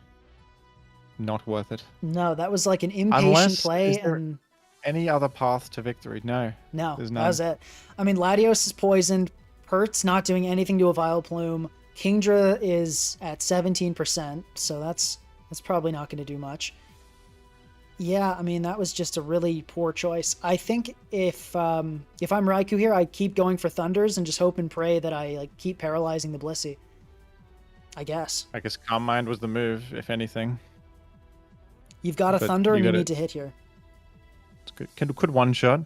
not worth it. No, that was like an impatient Unless- play, is there- and Any other path to victory? No. no, there's that none. was it. I mean, Latios is poisoned. Pert's not doing anything to a Vileplume. Kingdra is at 17%, so that's probably not going to do much. Yeah, I mean, that was just a really poor choice. I think if I'm Raikou here, I keep going for Thunders and just hope and pray that I like keep paralyzing the Blissey. I guess. I guess Calm Mind was the move, if anything. You've got a But Thunder you and you gotta- need to hit here. It's good. Could one shot.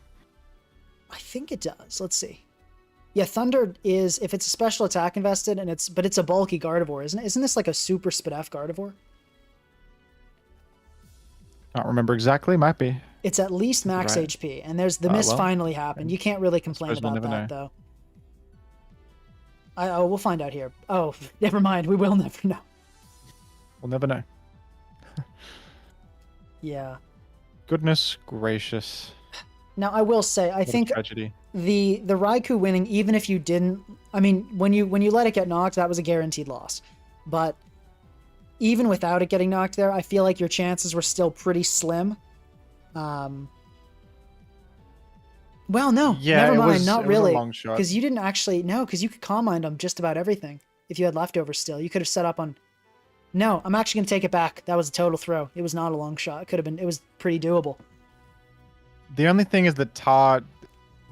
I think it does. Let's see. Yeah, Thunder is, if it's a special attack invested, and it's a bulky Gardevoir, isn't it? Isn't this like a super Spadef Gardevoir? Can't remember exactly. Might be. It's at least max Right. HP, and there's the Ah, miss well, finally happened. You can't really complain suppose we'll about never that, know. though. We'll find out here. Oh, never mind. We will never know. We'll never know. Yeah. Goodness gracious. Now, I will say, I What a think tragedy. the Raikou winning, even if you didn't, I mean, when you let it get knocked, that was a guaranteed loss. But even without it getting knocked there, I feel like your chances were still pretty slim. Well, no, Yeah, never it mind. was Not it was a really. long shot. Because you didn't actually. No, because you could Calm Mind on just about everything. If you had leftovers still, you could have set up on. No, I'm actually going to take it back. That was a total throw. It was not a long shot. It could have been. It was pretty doable. The only thing is that Tar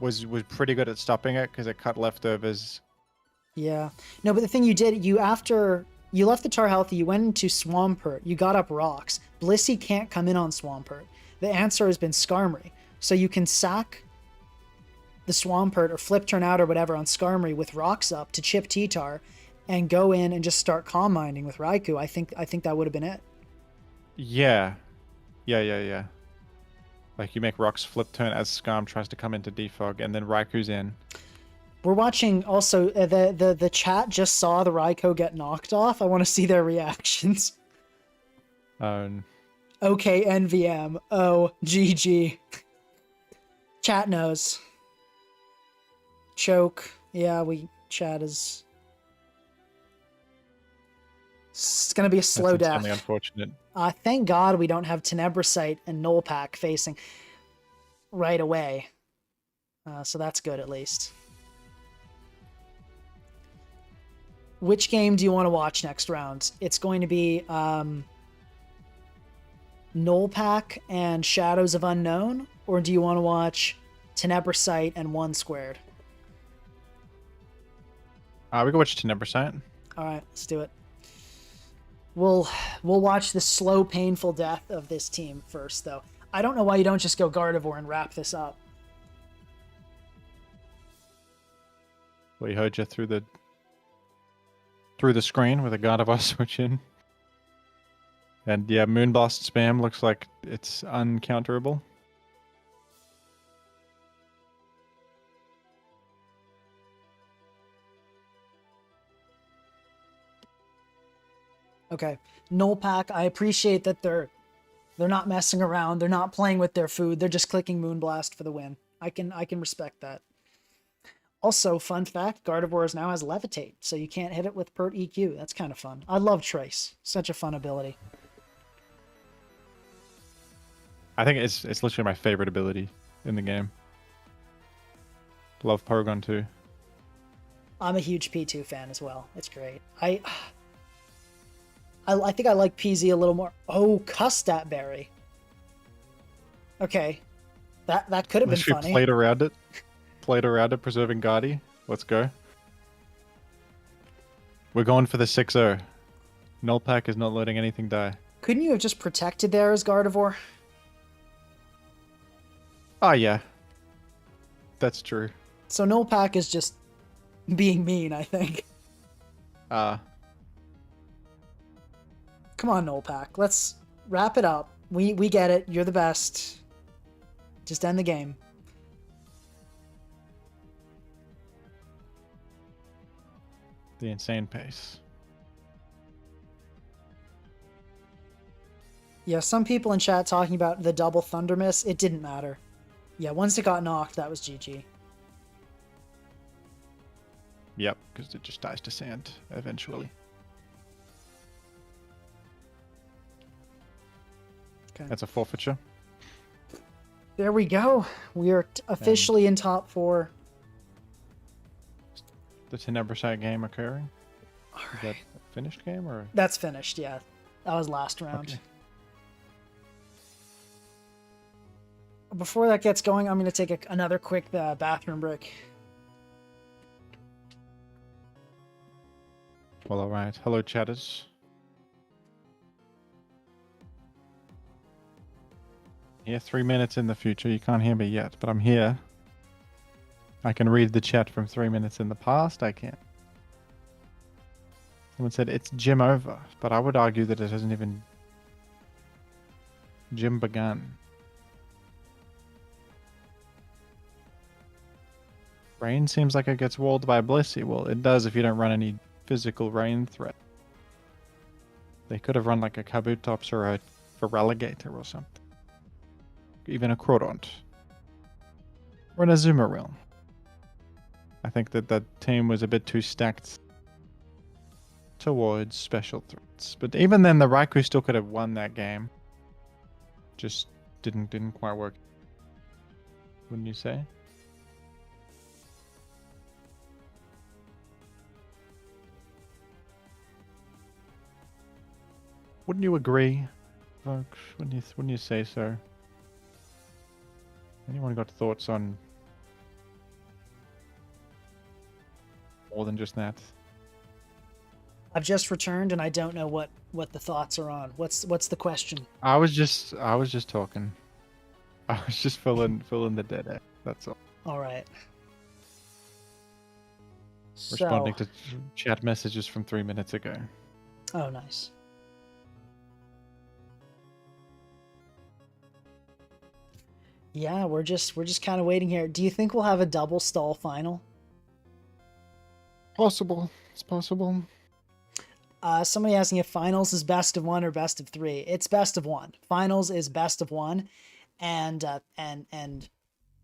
was pretty good at stopping it because it cut leftovers. Yeah. No, but the thing you did, after you left the Tar healthy, you went into Swampert. You got up rocks. Blissey can't come in on Swampert. The answer has been Skarmory. So you can sack the Swampert or flip turn out or whatever on Skarmory with rocks up to chip T-Tar and go in and just start Calm Minding with Raikou. I think that would have been it. Yeah. Yeah. Like you make rocks flip turn as Skarm tries to come into defog, and then Raikou's in. We're watching also the chat just saw the Raikou get knocked off. I want to see their reactions. Okay, NVM. Oh, GG. Chat knows. Choke. Yeah, chat is. It's gonna be a slow death. That's unfortunate. Thank God we don't have Tenebricite and Nullpack facing right away. So that's good at least. Which game do you want to watch next round? It's going to be Nullpack and Shadows of Unknown, or do you want to watch Tenebricite and 1 Squared? We can watch Tenebricite. All right, let's do it. We'll watch the slow, painful death of this team first, though. I don't know why you don't just go Gardevoir and wrap this up. We heard you through the screen with a Gardevoir switch in. And yeah, Moonblast spam looks like it's uncounterable. Okay, Nullpack, I appreciate that they're not messing around. They're not playing with their food. They're just clicking Moonblast for the win. I can respect that. Also, fun fact, Gardevoir now has Levitate, so you can't hit it with Pert EQ. That's kind of fun. I love Trace. Such a fun ability. I think it's literally my favorite ability in the game. Love Porygon too. I'm a huge P2 fan as well. It's great. I think I like PZ a little more. Oh, Custat Berry. Okay. That could have been funny. Played around it. Preserving Guardy. Let's go. We're going for the 6-0. Nullpack is not letting anything die. Couldn't you have just protected there as Gardevoir? Oh, yeah. That's true. So Nullpack is just being mean, I think. Come on, Nullpack. Let's wrap it up. We get it. You're the best. Just end the game. The insane pace. Yeah, some people in chat talking about the double Thunder Miss. It didn't matter. Yeah, once it got knocked, that was GG. Yep, because it just dies to sand eventually. Okay. That's a forfeiture. There we go. We are officially in top 4. The Tenebricite game occurring. All Is right. that a finished game or? That's finished, yeah. That was last round. Okay. Before that gets going, I'm going to take another quick bathroom break. Well, all right. Hello, chatters. Here, 3 minutes in the future. You can't hear me yet, but I'm here. I can read the chat from 3 minutes in the past. I can. Someone said it's gym over, but I would argue that it hasn't even gym begun. Rain seems like it gets walled by Blissey. Well, it does if you don't run any physical rain threat. They could have run like a Kabutops or a Feraligatr or something. Even a Crawdont. Or an Azumarill. I think that team was a bit too stacked towards special threats. But even then, the Raikou still could have won that game. Just didn't quite work. Wouldn't you say? Wouldn't you agree, folks? Wouldn't you say so? Anyone got thoughts on more than just that? I've just returned and I don't know what the thoughts are on. What's the question? I was just talking. I was just filling the dead air. That's all. All right. Responding So, to chat messages from 3 minutes ago. oh, nice. Yeah, we're just kind of waiting here. Do you think we'll have a double stall final? Possible. It's possible. Somebody asking if finals is best of 1 or best of 3. It's best of 1. Finals is best of 1, and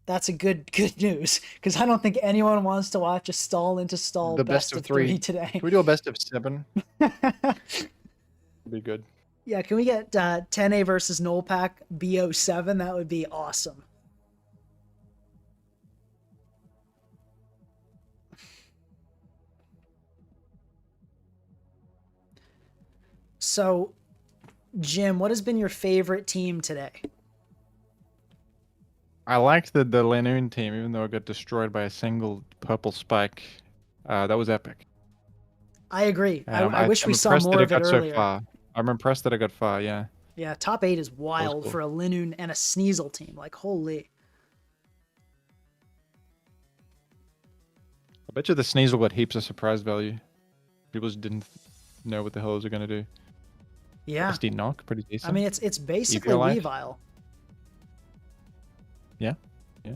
that's a good news because I don't think anyone wants to watch a stall into stall The best of 3 today. Can we do a best of 7? Be good. Yeah, can we get 10A versus Nullpack BO7? That would be awesome. So, Jim, what has been your favorite team today? I liked the Lanoon team, even though it got destroyed by a single purple spike. That was epic. I agree. I wish I'm we saw impressed more that of it got so earlier. far. I'm impressed that it got far, yeah. Yeah, top 8 is wild cool. for a Linoon and a Sneasel team. Like, holy. I bet you the Sneasel got heaps of surprise value. People just didn't know what the hell it was going to do. Yeah. SD knock, pretty decent. I mean, it's basically Eviolite. Weavile. Yeah, yeah.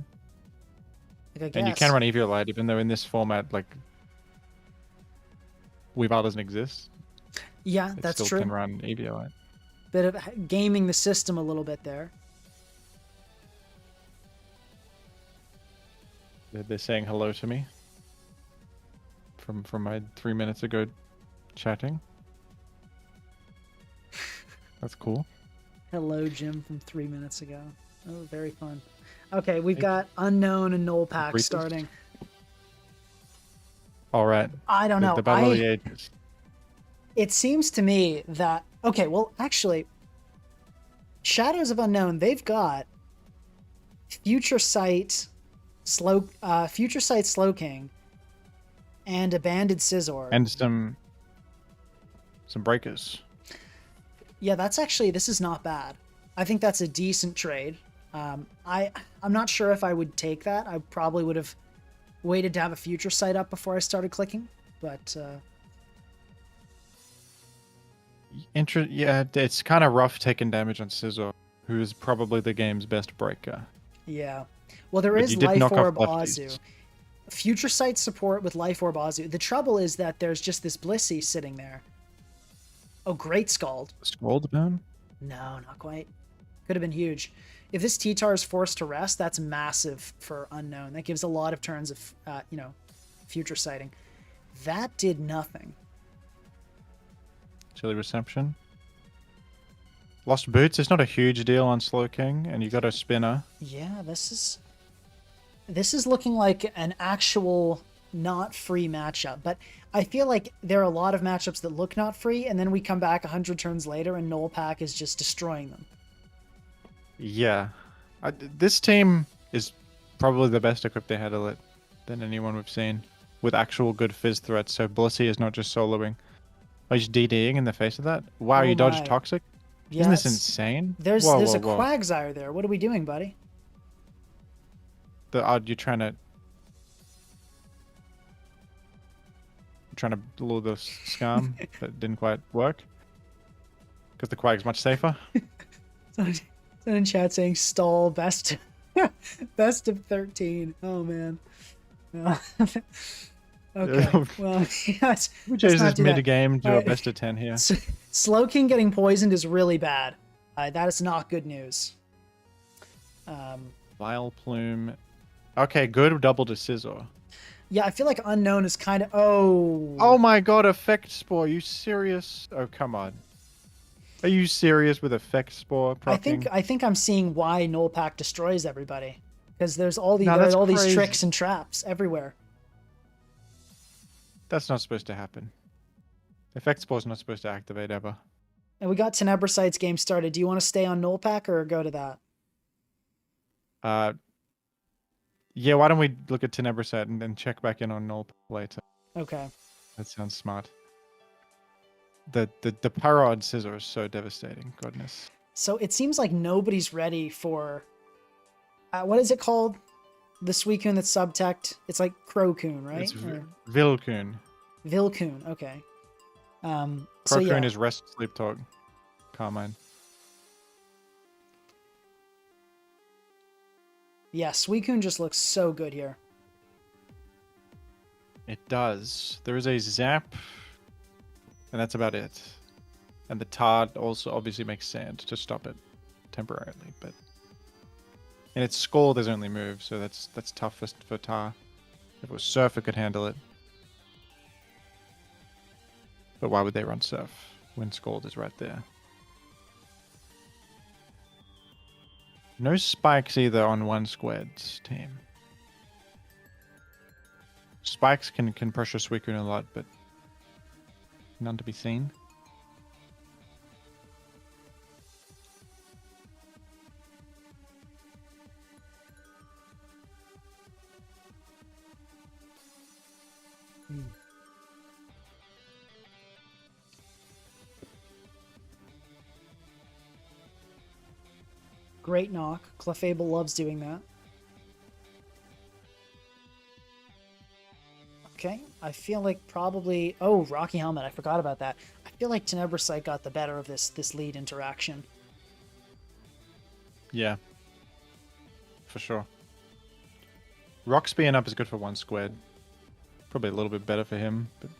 Like, I guess. And you can run Eviolite, even though in this format, like, Weavile doesn't exist. Yeah, It that's still true. can run Eviolite. Bit of gaming the system a little bit there. They're saying hello to me from my 3 minutes ago chatting. That's cool. Hello, Jim, from 3 minutes ago. Oh, very fun. Okay, we've got Unknown and Nullpack Briefest. starting. All right. I don't know. The Battle of the Ages. It seems to me that... Okay, well, actually, Shadows of Unknown, they've got Future Sight, Slow King, and Abandoned Scizor. And some breakers. Yeah, that's actually... This is not bad. I think that's a decent trade. I'm not sure if I would take that. I probably would have waited to have a Future Sight up before I started clicking, but... Yeah, it's kind of rough taking damage on Scizor, who is probably the game's best breaker. Yeah. Well, there But is you did Life knock off Orb lefties. Azu. Future Sight support with Life Orb Azu. The trouble is that there's just this Blissey sitting there. Oh, Great Scald. Scald Burn? No, not quite. Could have been huge. If this T-Tar is forced to rest, that's massive for Unknown. That gives a lot of turns of, Future Sighting. That did nothing. Chilly Reception. Lost Boots is not a huge deal on Slow King, and you got a spinner. Yeah, this is looking like an actual not free matchup. But I feel like there are a lot of matchups that look not free, and then we come back 100 turns later and Nullpack is just destroying them. Yeah. This team is probably the best equipped they had than anyone we've seen, with actual good fizz threats, so Blissey is not just soloing. Oh, he's DDing in the face of that? Wow, Oh you dodged my. Toxic? Yeah, Isn't this insane? There's Whoa, a whoa. Quagsire there. What are we doing, buddy? You're trying to lure the Scam that didn't quite work? Because the Quag's much safer? Someone in chat saying stall best best of 13. Oh man. Okay. Well, yes. We change this mid game to a best of 10 here. Slow King getting poisoned is really bad. That is not good news. Vile Plume. Okay, good double to Scizor. Yeah, I feel like Unknown is kind of... Oh. Oh my god, Effect Spore. Are you serious? Oh, come on. Are you serious with Effect Spore proccing? I think I'm seeing why Nullpack destroys everybody. Because there's all these tricks and traps everywhere. That's not supposed to happen. Effect Spore's not supposed to activate ever. And we got Tenebrosite's game started. Do you want to stay on Nullpack or go to that? Uh, yeah, why don't we look at Tenebrosite and then check back in on Null later? Okay. That sounds smart. The Parod Scissor is so devastating. Goodness. So it seems like nobody's ready for what is it called? The Suicune that's subtect. It's like Crocoon, right? It's Or Vilcoon. Vilcoon. Okay. So Crocoon yeah. is Rest, Sleep, Talk, Carmine. Yeah, Suicune just looks so good here. It does. There is a Zap, and that's about it. And the Tard also obviously makes Sand to stop it temporarily, but and its Scald is only move, so that's toughest for Tar. If it was Surf, it could handle it. But why would they run Surf when Scald is right there? No spikes either on one squad's team. Spikes can pressure Suicune a lot, but none to be seen. Great knock. Clefable loves doing that. Okay, I feel like probably... Oh, Rocky Helmet, I forgot about that. I feel like Tenebrosite got the better of this lead interaction. Yeah. For sure. Rocks being up is good for one squad. Probably a little bit better for him, but...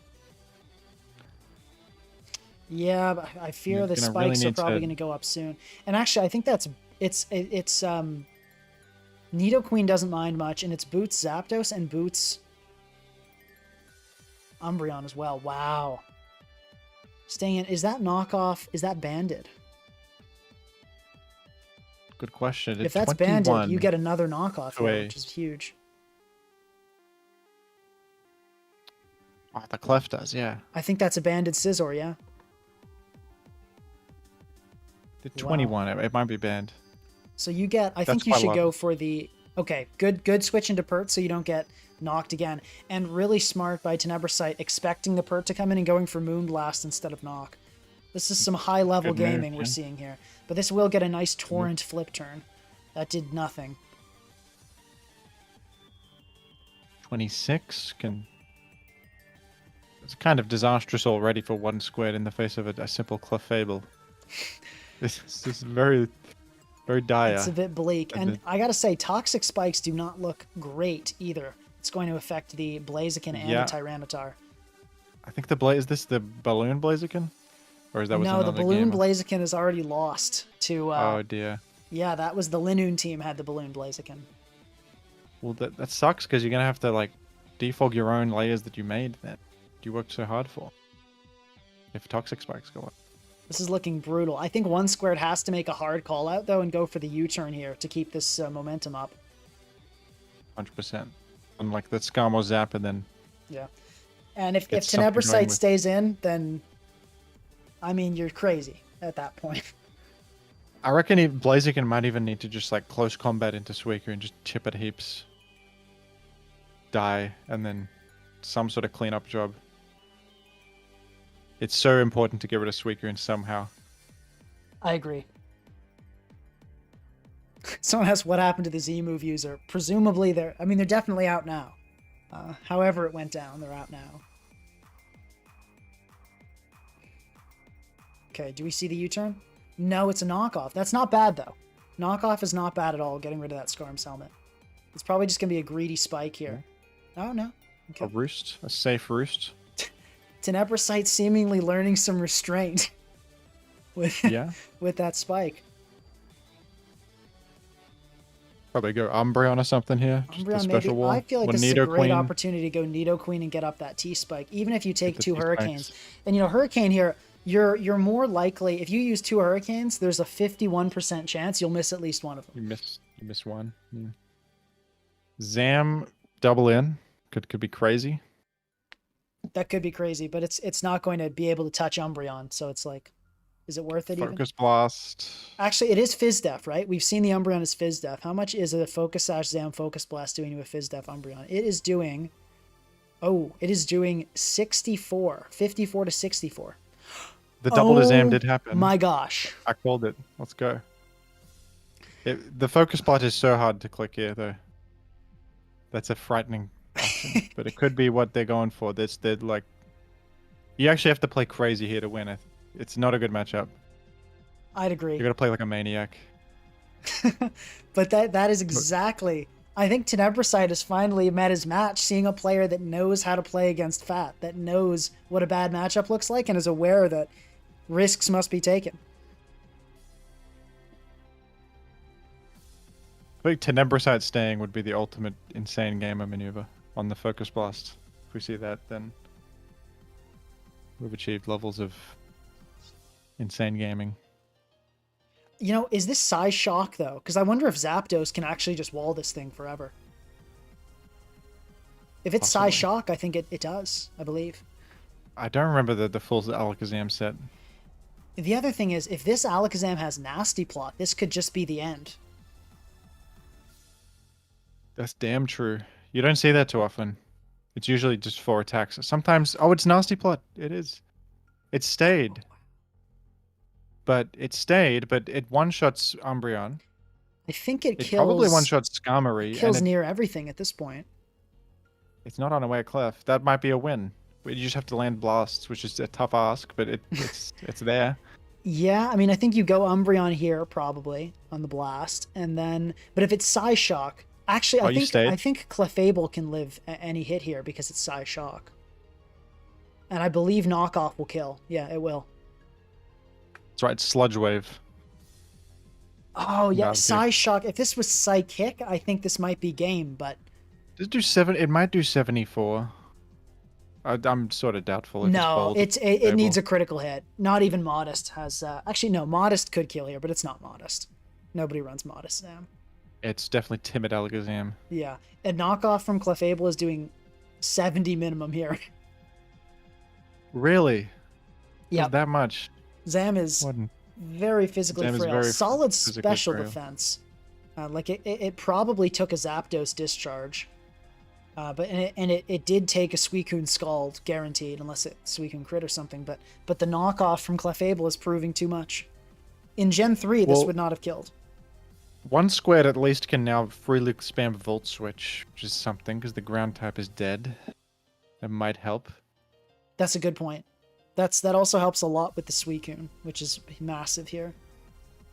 Yeah, but I fear You're the gonna really spikes are need probably to- going to go up soon. And actually, I think that's... It's Nidoqueen doesn't mind much, and it's boots Zapdos and boots Umbreon as well. Wow. Staying in... Is that knockoff? Is that banded? Good question. If that's banded, you get another knockoff here, which is huge. Oh, the Clef does, yeah. I think that's a banded Scizor, yeah. The 21, it might be banned. So you get... I think you should go for the... Okay, good switch into Pert so you don't get knocked again. And really smart by Tenebrosite expecting the Pert to come in and going for Moonblast instead of Knock. This is some high-level gaming we're seeing here. But this will get a nice Torrent flip turn. That did nothing. 26 can... It's kind of disastrous already for one squad in the face of a simple Clefable. This is very, very dire. It's a bit bleak. And I gotta say, Toxic Spikes do not look great either. It's going to affect the Blaziken and the Tyranitar. I think is this the Balloon Blaziken? Or is that was no, the another Balloon game? Blaziken is already lost to... oh, dear. Yeah, that was the Linoon team had the Balloon Blaziken. Well, that sucks because you're going to have to, like, defog your own layers that you made that you worked so hard for. If Toxic Spikes go up. This is looking brutal. I think one squared has to make a hard call out, though, and go for the U-turn here to keep this momentum up. 100%. Unlike the Scamo Zap and then... Yeah. And if Tenebrosite stays in, then... I mean, you're crazy at that point. I reckon Blaziken might even need to just, like, close combat into Suicune and just chip at heaps. Die, and then some sort of cleanup job. It's so important to get rid of Suicune somehow. I agree. Someone asked what happened to the Z-Move user. Presumably they're definitely out now. However it went down, they're out now. Okay, do we see the U-turn? No, it's a knockoff. That's not bad, though. Knockoff is not bad at all, getting rid of that Skarm's helmet. It's probably just going to be a greedy spike here. Oh, no. Okay. A roost? A safe roost? Tenebrosite seemingly learning some restraint with, with that spike. Probably go Umbreon or something here. Umbreon, maybe. Wall. I feel like this is a great opportunity to go Nidoqueen and get up that T-spike, even if you take two Hurricanes. And, you know, Hurricane here... You're more likely, if you use two Hurricanes, there's a 51% chance you'll miss at least one of them. You miss one. Yeah. Zam double in could be crazy. That could be crazy, but it's not going to be able to touch Umbreon, so it's like... Is it worth it even? Focus Blast. Actually, it is Fizdef, right? We've seen the Umbreon as Fizdef. How much is a Focus Sash Zam Focus Blast doing to a Fizdef Umbreon? It is doing... Oh, it is doing 64. 54 to 64. The double exam did Oh happen. my gosh. I called it. Let's go. The focus plot is so hard to click here, though. That's a frightening option. But it could be what they're going for. They're like... You actually have to play crazy here to win it. It's not a good matchup. I'd agree. You got to play like a maniac. But that is exactly... I think Tenebricide has finally met his match, seeing a player that knows how to play against Fat, that knows what a bad matchup looks like, and is aware that risks must be taken. I think Tenebricide staying would be the ultimate insane gamer maneuver on the Focus Blast. If we see that, then we've achieved levels of insane gaming. You know, is this size shock, though? Because I wonder if Zapdos can actually just wall this thing forever. If it's Possibly. size shock, I think it does, I believe. I don't remember the full Alakazam set. The other thing is, if this Alakazam has Nasty Plot, this could just be the end. That's damn true. You don't see that too often. It's usually just 4 attacks. Sometimes, oh, it's Nasty Plot. It is. It stayed. But it one-shots Umbreon. I think it kills... probably one-shots Skarmory. Kills near everything at this point. It's not on a way cliff. That might be a win. You just have to land blasts, which is a tough ask, but it's there. Yeah, I mean, I think you go Umbreon here, probably, on the blast, and then... But if it's Size Shock... Actually, I think Clefable can live any hit here because it's Size Shock. And I believe Knockoff will kill. Yeah, it will. That's right, Sludge Wave. Oh, yeah, Size Shock. If this was Psychic, I think this might be game, but... It might do 74. I'm sort of doubtful. If no, it needs a critical hit. Not even Modest has... actually, no, Modest could kill here, but it's not Modest. Nobody runs Modest, Sam. It's definitely Timid Alakazam. Yeah, and Knockoff from Clefable is doing 70 minimum here. Really? Yeah. That much? Zam is very physically frail. Solid special frail. Defense. Like it probably took a Zapdos discharge. But it did take a Suicune Scald, guaranteed, unless it Suicune crit or something. But the knockoff from Clefable is proving too much. In Gen 3, this would not have killed. One squared at least can now freely spam Volt Switch, which is something, because the ground type is dead. That might help. That's a good point. That also helps a lot with the Suicune, which is massive here.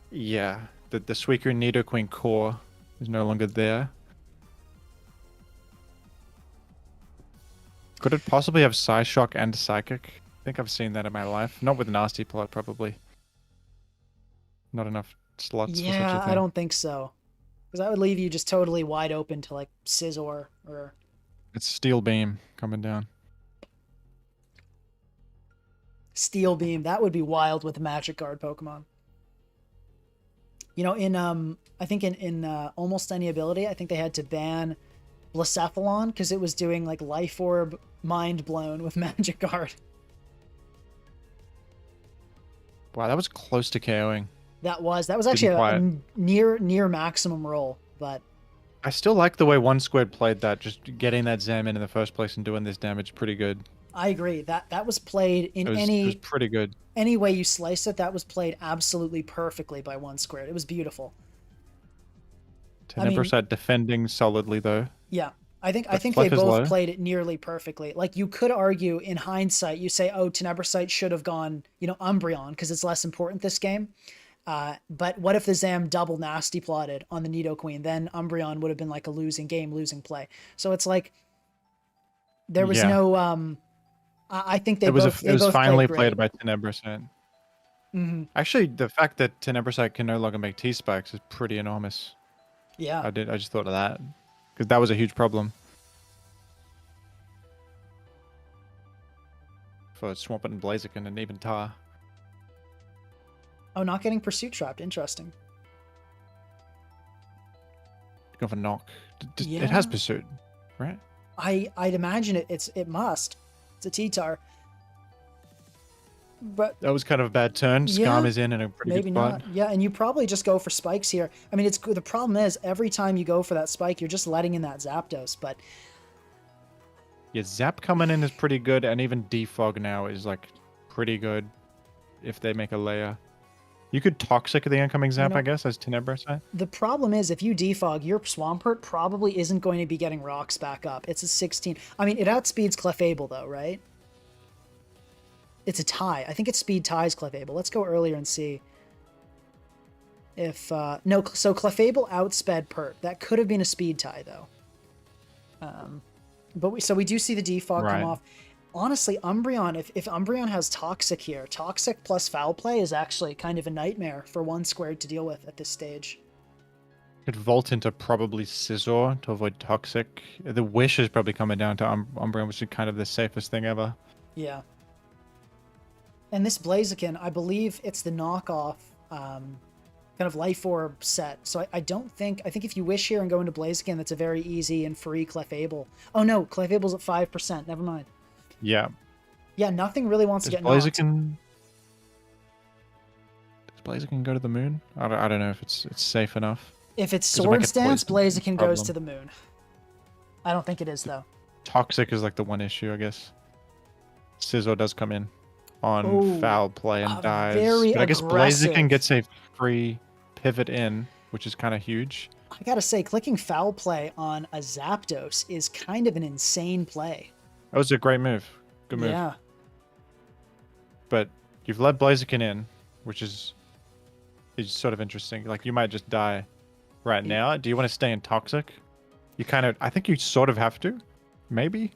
Yeah, the Suicune Nidoqueen core is no longer there. Could it possibly have Psyshock and Psychic? I think I've seen that in my life. Not with Nasty Plot, probably. Not enough slots for such a thing. Yeah, I don't think so. Because that would leave you just totally wide open to, like, Scizor or... It's Steel Beam coming down. Steel Beam, that would be wild with a Magic Guard Pokemon. You know, in I think in almost any ability, I think they had to ban Blacephalon because it was doing like Life Orb Mind Blown with Magic Guard. Wow, that was close to KOing. That was actually a near maximum roll, but I still like the way One Squared played that, just getting that Zam in the first place and doing this damage pretty good. I agree. That was played in it was pretty good. Any way you slice it, that was played absolutely perfectly by One Squared. It was beautiful. Tenebricide defending solidly though. Yeah. I think they both played it nearly perfectly. Like, you could argue in hindsight, you say, oh, Tenebricide should have gone, Umbreon because it's less important this game. But what if the Zam double nasty plotted on the Nidoqueen? Then Umbreon would have been like a losing play. So it's like there was no I think it was finally played by Tenebricide. Mm-hmm. Actually, the fact that Tenebricide can no longer make T-Spikes is pretty enormous. Yeah. I just thought of that. Because that was a huge problem. For Swampert and Blaziken and even Tar. Oh, not getting Pursuit Trapped. Interesting. Go for Knock. It has Pursuit, right? I'd imagine it must. It's a T-Tar. But That was kind of a bad turn. yeah, Scam is in a pretty good maybe spot. not. Yeah, and you probably just go for spikes here. I mean, it's the problem is every time you go for that spike, you're just letting in that Zapdos. But Yeah, Zap coming in is pretty good, and even Defog now is like pretty good if they make a layer. You could Toxic the incoming Zap, know, I guess, as Tenebra side. the problem is if you defog, your Swampert probably isn't going to be getting rocks back up. It's a 16. I mean, it outspeeds Clefable though, right? It's a tie. I think it speed ties Clefable. Let's go earlier and see. If no, so Clefable outsped Pert. That could have been a speed tie though. But we do see the defog come Right. off. Honestly, Umbreon, if Umbreon has Toxic here, Toxic plus Foul Play is actually kind of a nightmare for one squared to deal with at this stage. Could Volt into probably Scizor to avoid Toxic. The Wish is probably coming down to Umbreon, which is kind of the safest thing ever. Yeah. And this Blaziken, I believe it's the knockoff kind of Life Orb set. So I think if you wish here and go into Blaziken, that's a very easy and free Clefable. Oh no, Clefable's at 5%. Never mind. Yeah. Yeah, nothing really wants to Does get knocked. Blaziken go to the moon? I don't know if it's safe enough. If it's 'Cause it might Sword get Stance, poisoned, Blaziken problem. goes to the moon. I don't think it is though. Toxic is like the one issue, I guess. Scizor does come in on Oh, Foul Play and dies. very But I guess aggressive. Blaziken gets a free pivot in, which is kind of huge. I gotta say, clicking Foul Play on a Zapdos is kind of an insane play. That was a great move. Good move. Yeah. But you've let Blaziken in, which is sort of interesting. Like, you might just die right now. Do you want to stay in Toxic? I think you sort of have to. Maybe?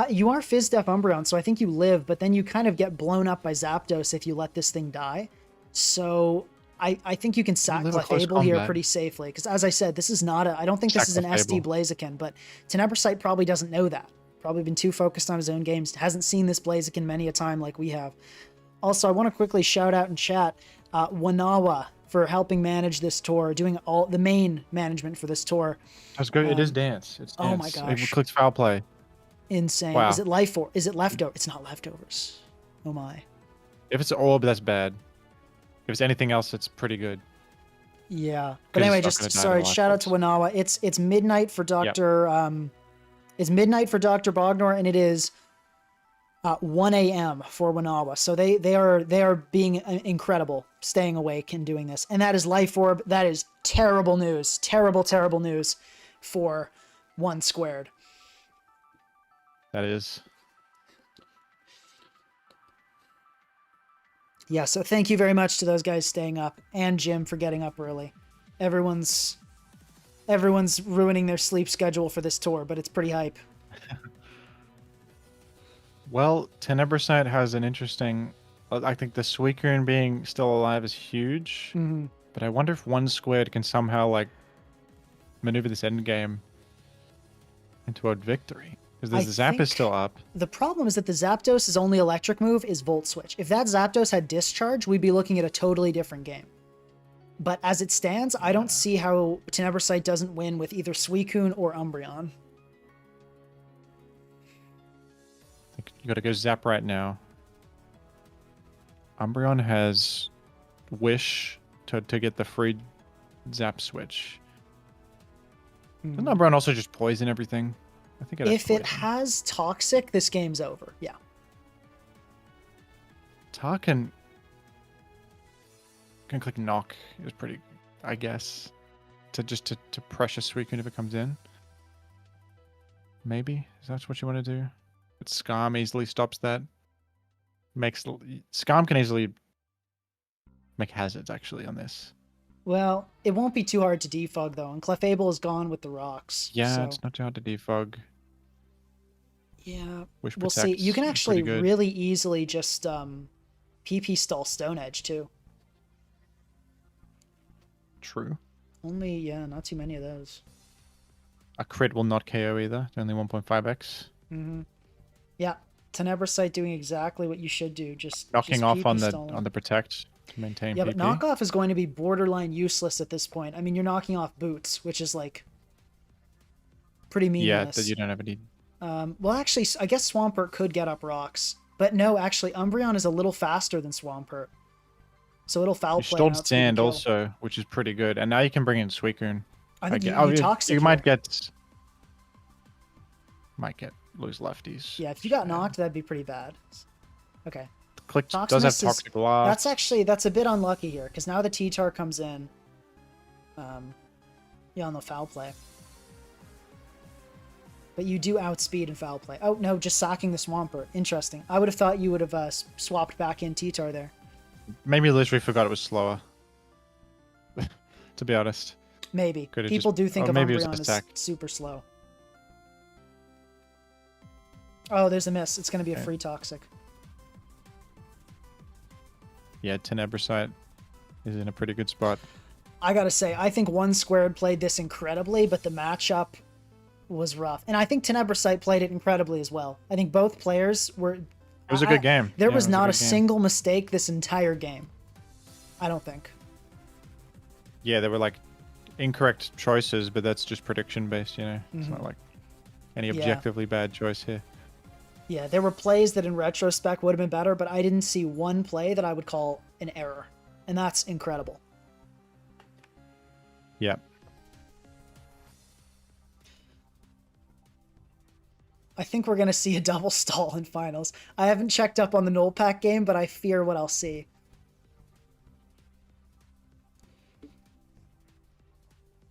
You are Fizz-Def Umbreon, so I think you live, but then you kind of get blown up by Zapdos if you let this thing die. So I think you can sack live a close Clefable here combat. pretty safely. Because as I said, this is not I don't think this is an SD Blaziken, but Tenebrosite probably doesn't know that. Probably been too focused on his own games. Hasn't seen this Blaziken many a time like we have. Also, I want to quickly shout out in chat Wanawa for helping manage this tour, doing all the main management for this tour. That's good. It is dance. It's dance. Oh my gosh. It clicks Foul Play. Insane. Wow. Is it life or is it leftover? It's not leftovers. Oh my. If it's an orb, that's bad. If it's anything else, it's pretty good. Yeah. But 'Cause anyway, it's not just gonna die sorry, to the shout out to Wanawa. It's midnight for Dr. It's midnight for Dr. Bognor, and it is 1 a.m. for Wanawa. So they are being incredible, staying awake and doing this. And that is Life Orb. That is terrible news. Terrible news for one squared. That is. Yeah, so thank you very much to those guys staying up, and Jim for getting up early. Everyone's ruining their sleep schedule for this tour, but it's pretty hype. Well, Tenebrosite has an interesting... I think the Suicune being still alive is huge. Mm-hmm. But I wonder if one squared can somehow, like, maneuver this endgame into a victory. Because the Zap is still up. The problem is that the Zapdos' only electric move is Volt Switch. If that Zapdos had Discharge, we'd be looking at a totally different game. But as it stands, I don't see how Tenebrosite doesn't win with either Suicune or Umbreon. I think you gotta go Zap right now. Umbreon has Wish to get the free Zap switch. Doesn't Umbreon also just poison everything? I think If it has Toxic, this game's over. Yeah. Tarkin can click Knock is pretty, I guess, to pressure Suicune if it comes in. Maybe is that what you want to do? But Scam easily stops that. Scam can easily make hazards actually on this. Well, it won't be too hard to defog though, and Clefable is gone with the rocks. Yeah, so. it's not too hard to defog. Yeah, Wish we'll see. You can protects, actually pretty good. really easily just PP stall Stone Edge too. True. Only, yeah, not too many of those. A crit will not KO either. It's only 1.5x. Mm-hmm. Yeah, Tenebrosite doing exactly what you should do. Just Knocking just off PP on stalling. the protect to maintain Yeah, PP. but knockoff is going to be borderline useless at this point. I mean, you're knocking off Boots, which is like pretty meaningless. Yeah, that you don't have any. Well, actually, I guess Swampert could get up rocks, But no, actually, Umbreon is a little faster than Swampert. So it'll foul You play and stored outspeed the Sand kill. also, which is pretty good. And now you can bring in Suicune. I think Oh, you toxic you here. might get lose lefties. Yeah, if you got knocked, that'd be pretty bad. Okay. Click does have Toxinus Toxic Blast. that's a bit unlucky here, because now the T-Tar comes in. Yeah, on the foul play. But you do outspeed in foul play. Oh, no, just socking the Swampert. Interesting. I would have thought you would have swapped back in T-Tar there. Maybe literally forgot it was slower. To be honest. Maybe. Could've People just- do think or of maybe it was Umbreon as attack. super slow. Oh, there's a miss. It's going to be a Okay. free Toxic. Yeah, Tenebricite is in a pretty good spot. I gotta say, I think 1-Squared played this incredibly, but the matchup was rough. And I think Tenebricite played it incredibly as well. I think both players were... It was a good game. There Yeah, was it not a good game. single mistake this entire game. I don't think. Yeah, there were like incorrect choices, but that's just prediction based, you know? It's not like any Yeah. objectively bad choice here. Yeah, there were plays that in retrospect would have been better, but I didn't see one play that I would call an error. And that's incredible. Yeah. I think we're going to see a double stall in finals. I haven't checked up on the Null Pack game, but I fear what I'll see.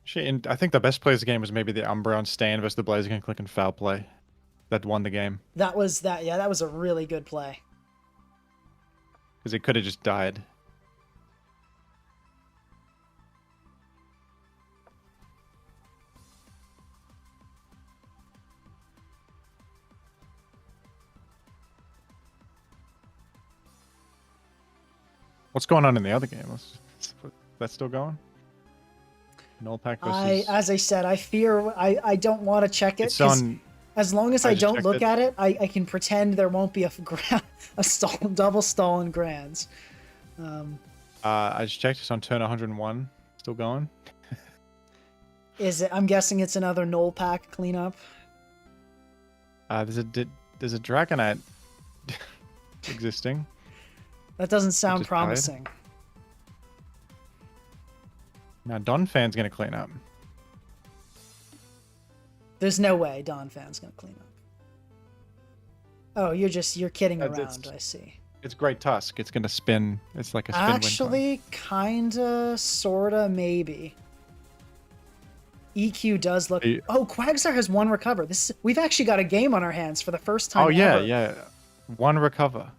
Actually, and I think the best play of the game was maybe the Umbreon stand versus the Blaziken click and foul play. That won the game. That was a really good play. Because it could have just died. What's going on in the other game? That's still going? Null Pack versus... As I said, I fear I don't want to check it. It's on... As long as I I just don't checked look it. at it, I can pretend there won't be a double stall in Grands. I just checked. It's on turn 101. Still going. Is it? I'm guessing it's another Null Pack cleanup. There's a Dragonite existing. That doesn't sound just died. promising. Now Donphan's gonna clean up. There's no way Donphan's gonna clean up. Oh, you're kidding It's- around. I see. It's Great Tusk. It's gonna spin. It's like a spin win card. Actually, kinda, sorta, maybe. EQ does look. You- Oh, Quagsire has one recover. We've actually got a game on our hands for the first time. Oh yeah, ever. yeah. One recover.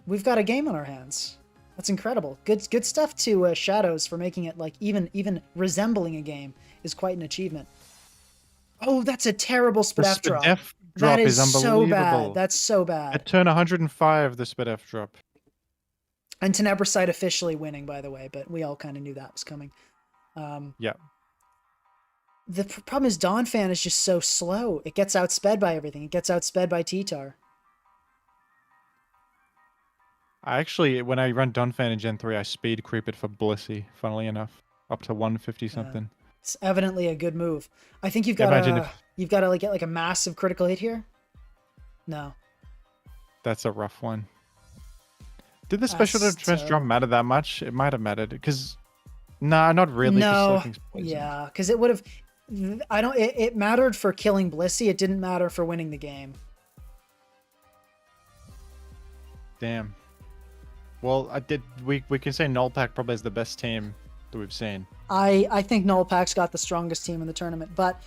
We've got a game on our hands. That's incredible. Good stuff to Shadows for making it like even resembling a game is quite an achievement. Oh, that's a terrible The Spadef drop. Spadef That drop is is so unbelievable. bad. That's so bad. At turn 105, the Spadef drop. And Tenebricite officially winning, by the way, but we all kind of knew that was coming. Yeah. The problem is Donphan is just so slow. It gets outsped by everything. It gets outsped by T-Tar. I actually, when I run Donphan in Gen 3, I speed creep it for Blissey, funnily enough. Up to 150 something. It's evidently a good move. I think you've Yeah, got imagine to if- you've got to like get like a massive critical hit here. No. That's a rough one. Did the special That's defense terrible. drop matter that much? It might have mattered. Because, nah, not really. 'cause No. Slaking's poison. Yeah, because it would have. It mattered for killing Blissey. It didn't matter for winning the game. Damn. Well, we can say Null Pack probably is the best team that we've seen. I think Null Pack's got the strongest team in the tournament, but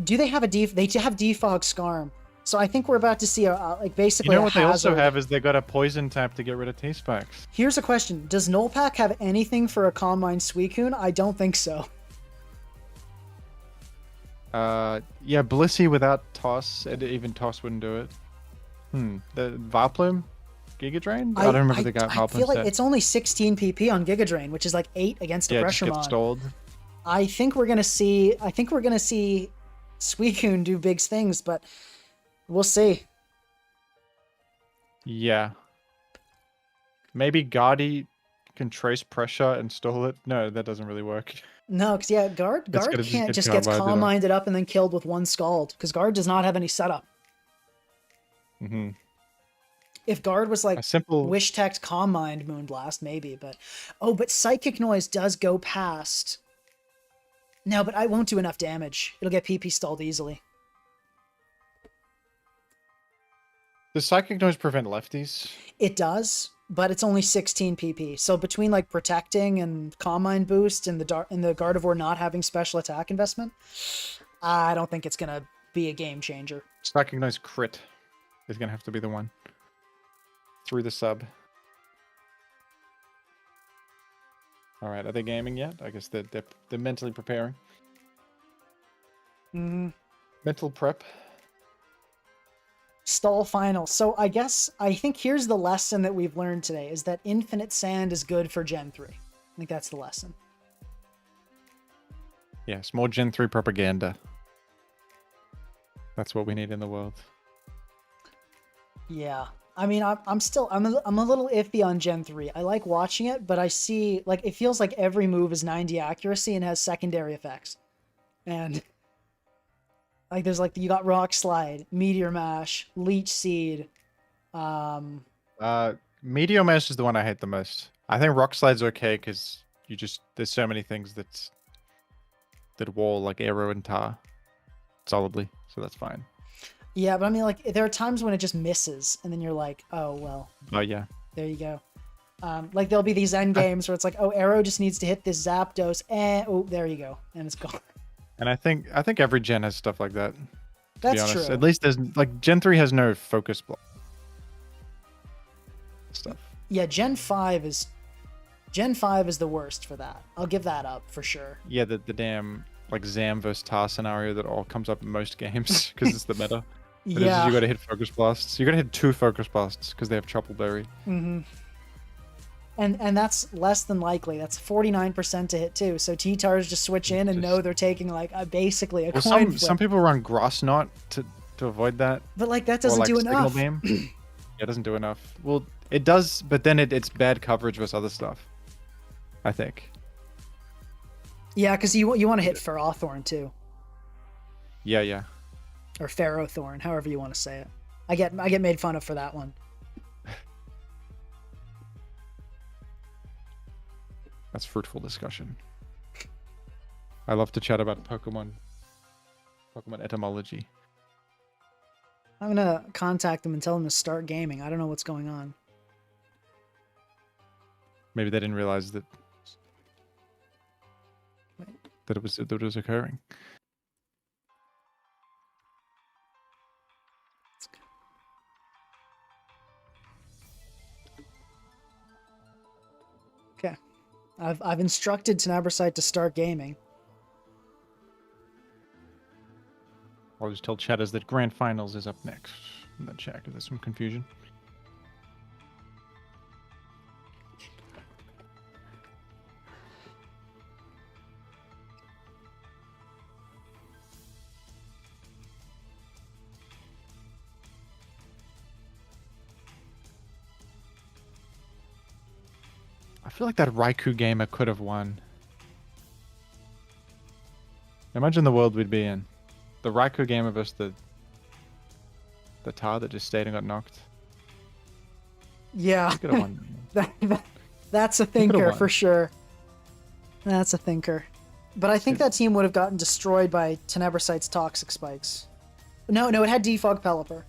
do they have a they have Defog Scarm? So I think we're about to see like basically You know a what they also hazard. have is they got a poison tap to get rid of T-Specs. Here's a question: does Null Pack have anything for a Calm Mind Suicune? I don't think so. Yeah, Blissey without Toss, even Toss wouldn't do it. The Vileplume? Giga Drain? I don't remember the guy I Vileplume feel like set. it's only 16 PP on Giga Drain, which is like 8 against a Yeah, it just Pressure gets Mon. stalled. I think we're gonna see Suicune do big things, but we'll see. Yeah. Maybe Guardy can trace pressure and stall it. No, that doesn't really work. No, because yeah, Guard It's gonna can't get just gets Calm-minded calm up. minded up and then killed with one Scald, because Guard does not have any setup. Mm-hmm. If guard was A like simple. Wish Tech, Calm Mind, Moonblast, maybe, but but Psychic Noise does go past. No, but I won't do enough damage. It'll get PP stalled easily. Does Psychic Noise prevent lefties? It does, but it's only 16 PP. So between like protecting and Calm Mind boost and the Gardevoir not having special attack investment, I don't think it's gonna be a game changer. Psychic Noise crit is gonna have to be the one. Through the sub. All right, are they gaming yet? I guess they're mentally preparing. Mental prep. Stall final. So I think here's the lesson that we've learned today is that Infinite Sand is good for Gen 3. I think that's the lesson. Yes, more Gen 3 propaganda. That's what we need in the world. Yeah. I mean, I'm a little iffy on Gen 3. I like watching it, but I see, like, it feels like every move is 90 accuracy and has secondary effects. And, like, there's, like, you got Rock Slide, Meteor Mash, Leech Seed. Meteor Mash is the one I hate the most. I think Rock Slide's okay because there's so many things that wall, like Arrow and Tar, solidly, so that's fine. Yeah, but I mean, like, there are times when it just misses, and then you're like, oh, well. Oh, yeah. There you go. Like, there'll be these end games where it's like, oh, Arrow just needs to hit this Zapdos, and, oh, there you go, and it's gone. And I think every gen has stuff like that, to That's be honest. true. At least there's, like, Gen 3 has no focus block stuff. Yeah, Gen 5 is the worst for that. I'll give that up, for sure. Yeah, the damn, like, Zam versus Tar scenario that all comes up in most games, because it's the meta. Yeah. You gotta hit focus blasts. You gotta hit 2 focus blasts because they have Truffle Berry. Mm-hmm. And that's less than likely. That's 49% to hit too. So T-Tars just switch in and know they're taking like basically a coin flip. Some people run Grass Knot to avoid that. But like that doesn't do enough. Beam. Yeah, it doesn't do enough. Well, it does, but then it's bad coverage versus other stuff, I think. Yeah, because you want to hit Ferrothorn too. Yeah. Or Ferrothorn, however you want to say it. I get made fun of for that one. That's fruitful discussion. I love to chat about Pokemon etymology. I'm gonna contact them and tell them to start gaming. I don't know what's going on. Maybe they didn't realize that it was occurring. Okay. I've instructed Tenebrosite to start gaming. I'll just tell chatters that Grand Finals is up next in the chat because there's some confusion. I feel like that Raikou gamer could have won. Imagine the world we'd be in. The Raikou gamer versus the Tar that just stayed and got knocked. Yeah. Could have won. That's a thinker for sure. That's a thinker. But I think that team would have gotten destroyed by Tenebrosite's Toxic Spikes. No, it had Defog Pelipper.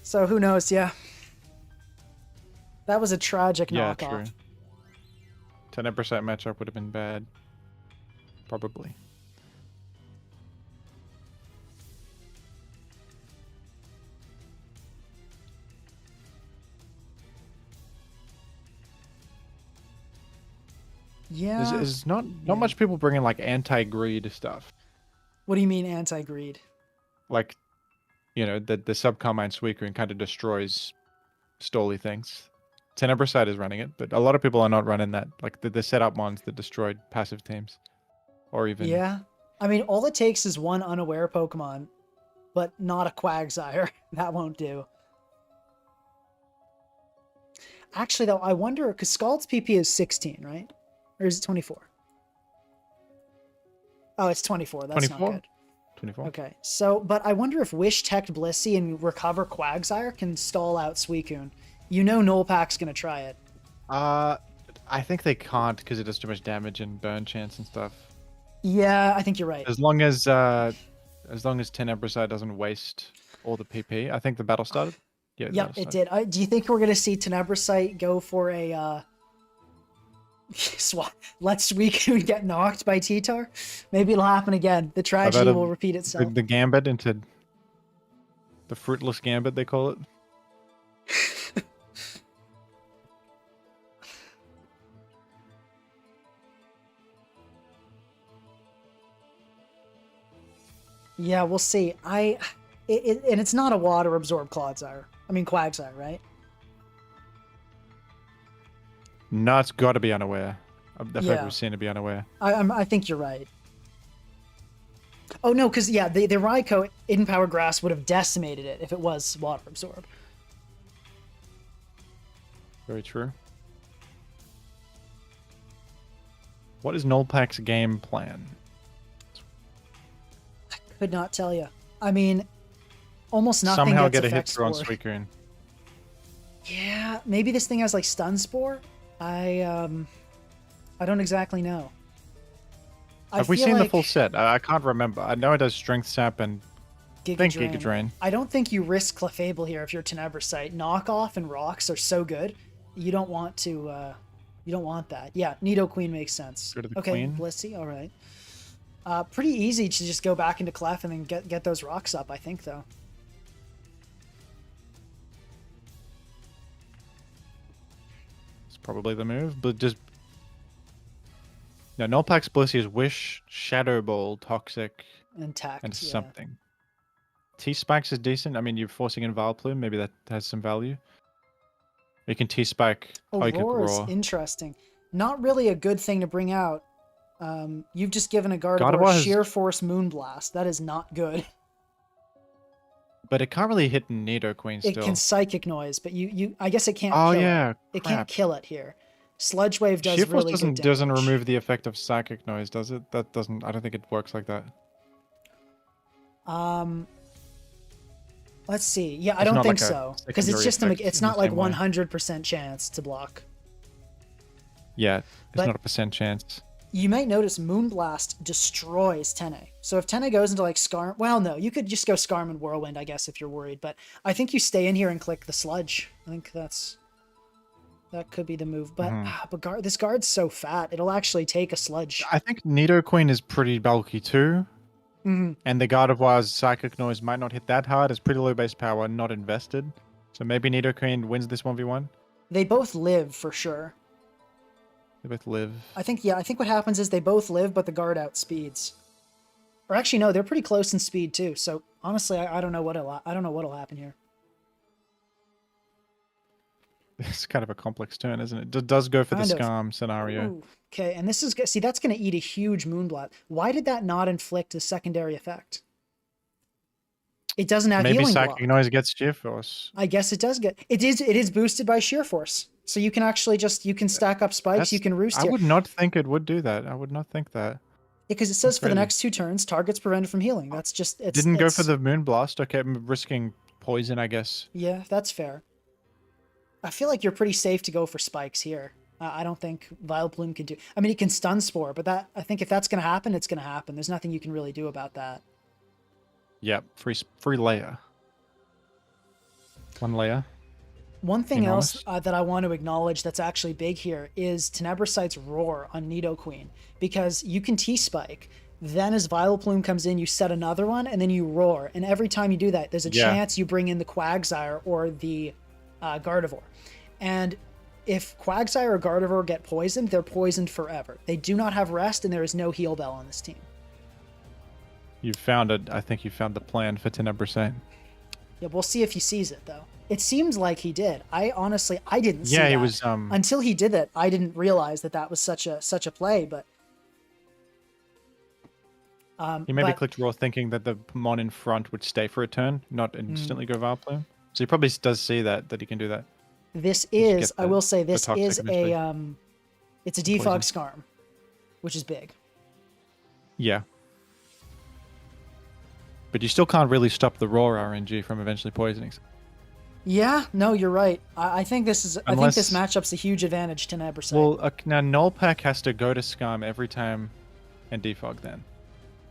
So who knows, yeah. That was a tragic knockoff. True. Tenebrosite matchup would have been bad. Probably. Yeah. There's not much people bringing like anti-greed stuff. What do you mean anti-greed? Like, the sub-Carmine Suicune kind of destroys Stoli things. Tenebrosite is running it, but a lot of people are not running that. Like the setup mons that destroyed passive teams. Or even... Yeah. I mean, all it takes is one unaware Pokemon, but not a Quagsire. That won't do. Actually, though, I wonder, because Scald's PP is 16, right? Or is it 24? Oh, it's 24. That's 24? not good. 24. Okay, so, but I wonder if Wish Tech Blissey and Recover Quagsire can stall out Suicune. You know Nullpack's gonna try it. I think they can't because it does too much damage and burn chance and stuff. Yeah, I think you're right. As long as Tenebricide doesn't waste all the PP, I think the battle started. Yeah, the Yep, battle it started. did. Do you think we're gonna see Tenebricite go for a let Suicune get knocked by T-Tar? Maybe it'll happen again. The tragedy will repeat itself. The Gambit into the fruitless Gambit, they call it. Yeah, we'll see. And it's not a water absorb Quagsire, right? No, it's got to be unaware. I feel like Yeah. we've seen it be unaware. I think you're right. Oh no, because yeah, the Raikou in Power Grass would have decimated it if it was water absorb. Very true. What is Nullpack's game plan? Could not tell you. I mean, almost nothing Somehow gets get a hit effect through on scored. Suicune. Yeah, maybe this thing has like Stun Spore. I don't exactly know. Have we seen the full set? I can't remember. I know it does Strength Sap and Giga Drain. I don't think you risk Clefable here if you're Tenebricite. Knockoff and Rocks are so good. You don't want to. You don't want that. Yeah, Nidoqueen makes sense. Go to the Okay, Queen. Blissey. All right. Pretty easy to just go back into Clef and then get those rocks up, I think, though. It's probably the move, but just... No, Nullpack's Blissey is Wish, Shadow Ball, Toxic, And Tact, and yeah. something. T-Spikes is decent. I mean, you're forcing in Vileplume. Maybe that has some value. You can T-Spike. Oh, you can Roar is Roar. interesting. Not really a good thing to bring out. You've just given a Gardevoir Gardevoir has- Sheer Force Moonblast. That is not good. But it can't really hit Nidoqueen still. It can Psychic Noise, but I guess it can't Oh kill yeah, it. It can't kill it here. Sludge Wave does Sheer Force really good damage. doesn't remove the effect of Psychic Noise, does it? That doesn't. I don't think it works like that. Let's see. Yeah, I It's don't not think like a so. Because it's secondary just effect it's in not the like same way. 100% chance to block. Yeah, it's But- not a percent chance. You might notice Moonblast destroys Tene. So if Tene goes into like Scarm, well, no, you could just go Scarm and Whirlwind, I guess, if you're worried. But I think you stay in here and click the Sludge. I think that could be the move. But this guard's so fat, it'll actually take a Sludge. I think Nidoqueen is pretty bulky too, Mhm. and the Gardevoir's Psychic Noise might not hit that hard. It's pretty low base power, not invested. So maybe Nidoqueen wins this 1v1. They both live for sure. They both live. I think what happens is they both live, but the guard outspeeds. Or actually, no, they're pretty close in speed too. So honestly, I don't know what'll happen here. It's kind of a complex turn, isn't it? It does go for the Kind of. Scarm scenario. Ooh, okay, and this is see that's going to eat a huge Moonblast. Why did that not inflict a secondary effect? It doesn't have Maybe healing Psychic block. Noise gets Sheer Force. I guess it does get it is boosted by Sheer Force. So you can actually you can stack up spikes, you can roost I here. would not think it would do that. I would not think that. Because it says for the crazy. next 2 turns, targets prevented from healing. That's just Didn't go for the Moonblast. Okay, I'm risking poison, I guess. Yeah, that's fair. I feel like you're pretty safe to go for spikes here. I don't think Vileplume can do. I mean, it can stun Spore, but I think if that's going to happen, it's going to happen. There's nothing you can really do about that. Yep, free layer. 1 layer. One thing Enormous. else that I want to acknowledge that's actually big here is Tenebricite's Roar on Nidoqueen, because you can T-Spike, then as Vileplume comes in, you set another one, and then you Roar. And every time you do that, there's a chance you bring in the Quagsire or the Gardevoir. And if Quagsire or Gardevoir get poisoned, they're poisoned forever. They do not have rest, and there is no heal bell on this team. You found it. I think you found the plan for Tenebricite. Yeah, we'll see if he sees it, though. It seems like he did. I didn't see that. Yeah, he was. Until he did that, I didn't realize that was such a play, but... He maybe clicked Roar thinking that the Mon in front would stay for a turn, not instantly go Vileplume. So he probably does see that he can do that. This You just is, get I will say, this toxic is eventually. it's a Poison. defog Scarm, which is big. Yeah. But you still can't really stop the raw RNG from eventually poisoning. Yeah, no, you're right. I think this is. I think this Unless, matchup's a huge advantage to Nebrasite. well, now Nullpack has to go to Scum every time and defog then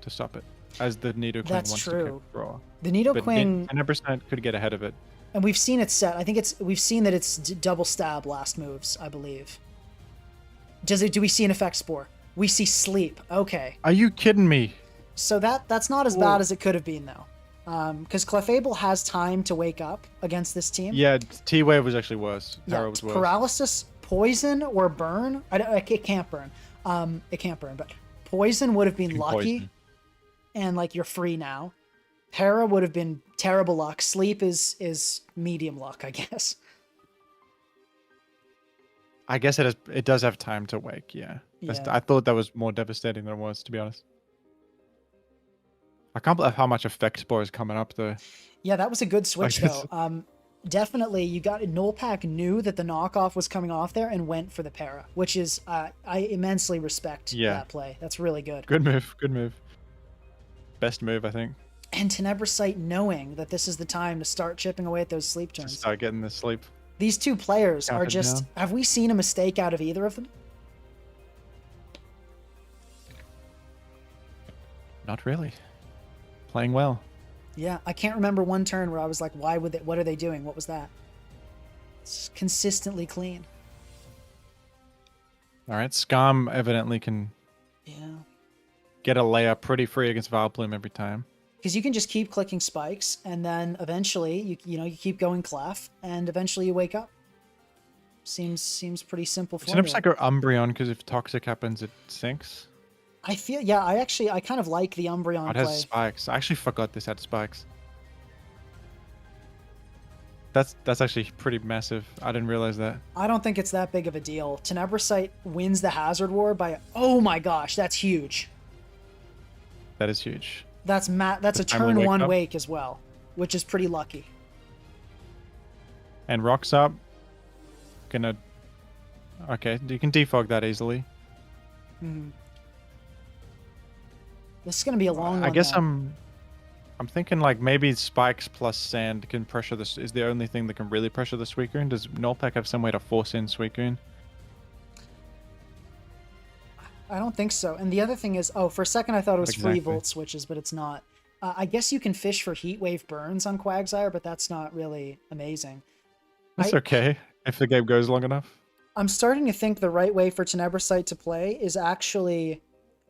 to stop it, as the Nidoqueen That's wants true. to kick raw. The But Nidoqueen, 100% could get ahead of it. and we've seen it set. I think we've seen that it's double stab last moves, I believe. Do we see an effect spore? We see sleep. Okay. Are you kidding me? So that's not as bad as it could have been though. Because Clefable has time to wake up against this team. Yeah, T-Wave was actually worse. Yeah, Terra was worse. paralysis, poison, or burn. It can't burn. It can't burn, but poison would have been lucky, Poison. and like you're free now. Para would have been terrible luck. Sleep is medium luck, I guess. I guess it does have time to wake, yeah. Yeah. I thought that was more devastating than it was, to be honest. I can't believe how much effect spore is coming up though. Yeah, that was a good switch guess- though. Definitely, you got Nullpack knew that the knockoff was coming off there and went for the para, which is I immensely respect that play. That's really good. Good move, good move. Best move, I think. And Tenebrasite knowing that this is the time to start chipping away at those sleep turns. Just start getting the sleep. These two players Count are them just. down. Have we seen a mistake out of either of them? Not really. Playing well. Yeah, I can't remember one turn where I was like, "Why would they? What are they doing? What was that?" It's consistently clean. All right, Scum evidently can Yeah, get a layup pretty free against Vileplume every time. because you can just keep clicking spikes, and then eventually you keep going clef, and eventually you wake up. Seems pretty simple It's formula. like an Umbreon because if Toxic happens, it sinks. I feel I kind of like the Umbreon It play. has spikes. I actually forgot this had spikes. That's actually pretty massive. I didn't realize that. I don't think it's that big of a deal. Tenebrasite wins the Hazard War by, oh my gosh, that's huge. That is huge. That's a time we turn wake one up? wake as well, which is pretty lucky. And rocks up. Gonna. Okay, you can defog that easily. This is going to be a long one. I guess though. I'm thinking like maybe spikes plus sand can pressure this. Is the only thing that can really pressure the Suicune? Does Nullpack have some way to force in Suicune? I don't think so. And the other thing is, for a second I thought it was free Exactly. volt switches, but it's not. I guess you can fish for heat wave burns on Quagsire, but that's not really amazing. That's okay if the game goes long enough. I'm starting to think the right way for Tenebrasite to play is actually,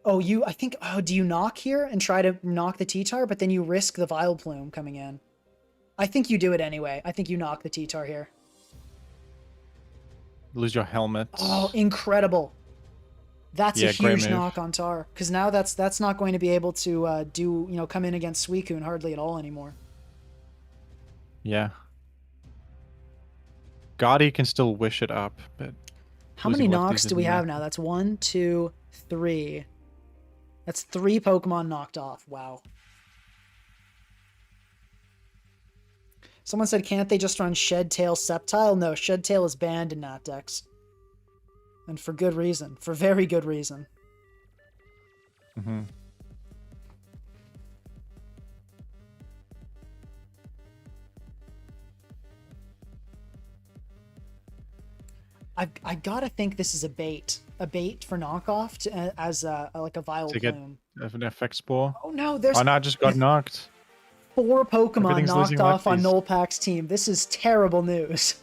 do you knock here and try to knock the T-Tar, but then you risk the Vileplume coming in? I think you do it anyway. I think you knock the T-Tar here. Lose your helmet. Oh, incredible. That's a Yeah, great huge move. knock on Tar, because now that's not going to be able to come in against Suicune hardly at all anymore. Yeah. Gotti can still wish it up, but How many losing lefties knocks do we isn't have enough. now? That's 1, 2, 3. That's 3 Pokemon knocked off. Wow. Someone said, can't they just run Shed Tail Sceptile? No, Shed Tail is banned in that decks. And for good reason. For very good reason. Mm-hmm. I gotta think this is a bait for knockoff as like a To get Vileplume. an effect spore. Oh no, there's Oh no, I just got knocked. 4 Pokemon Everything's knocked losing off on lefties. Nullpack's team. This is terrible news.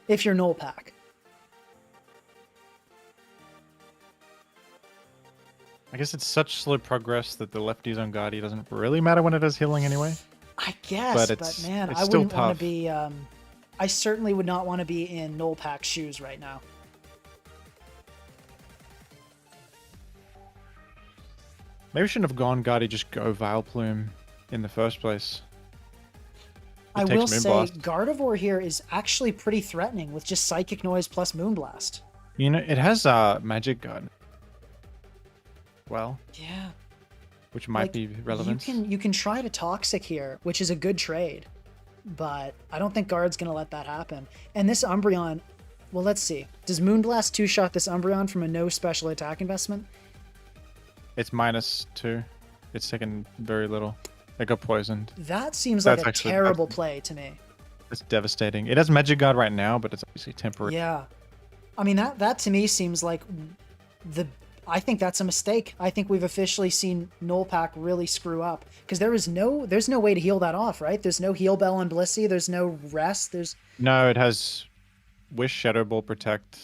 If you're Nullpack. I guess it's such slow progress that the lefties on Gotti doesn't really matter when it does healing anyway. I guess, But but, it's- man, it's I still wouldn't want tough. to be. I certainly would not want to be in Nullpack's shoes right now. Maybe we shouldn't have gone Gotti, just go Vileplume in the first place. I takes will say, Moonblast. Gardevoir here is actually pretty threatening with just Psychic Noise plus Moonblast. You know, it has Magic Guard. Well, Yeah, which might like, be relevant. You can try to Toxic here, which is a good trade, but I don't think Guard's gonna let that happen. And this Umbreon, well, let's see. Does Moonblast 2-shot this Umbreon from a no special attack investment? It's -2. It's taken very little. It got poisoned. That seems like That's a actually terrible play to me. it's devastating. It has Magic Guard right now, but it's obviously temporary. Yeah. I mean, that to me seems like the. I think that's a mistake. I think we've officially seen Nullpack really screw up because there's no way to heal that off, right? There's no heal bell on Blissey. There's no rest. There's No, it has Wish, Shadow Ball, Protect.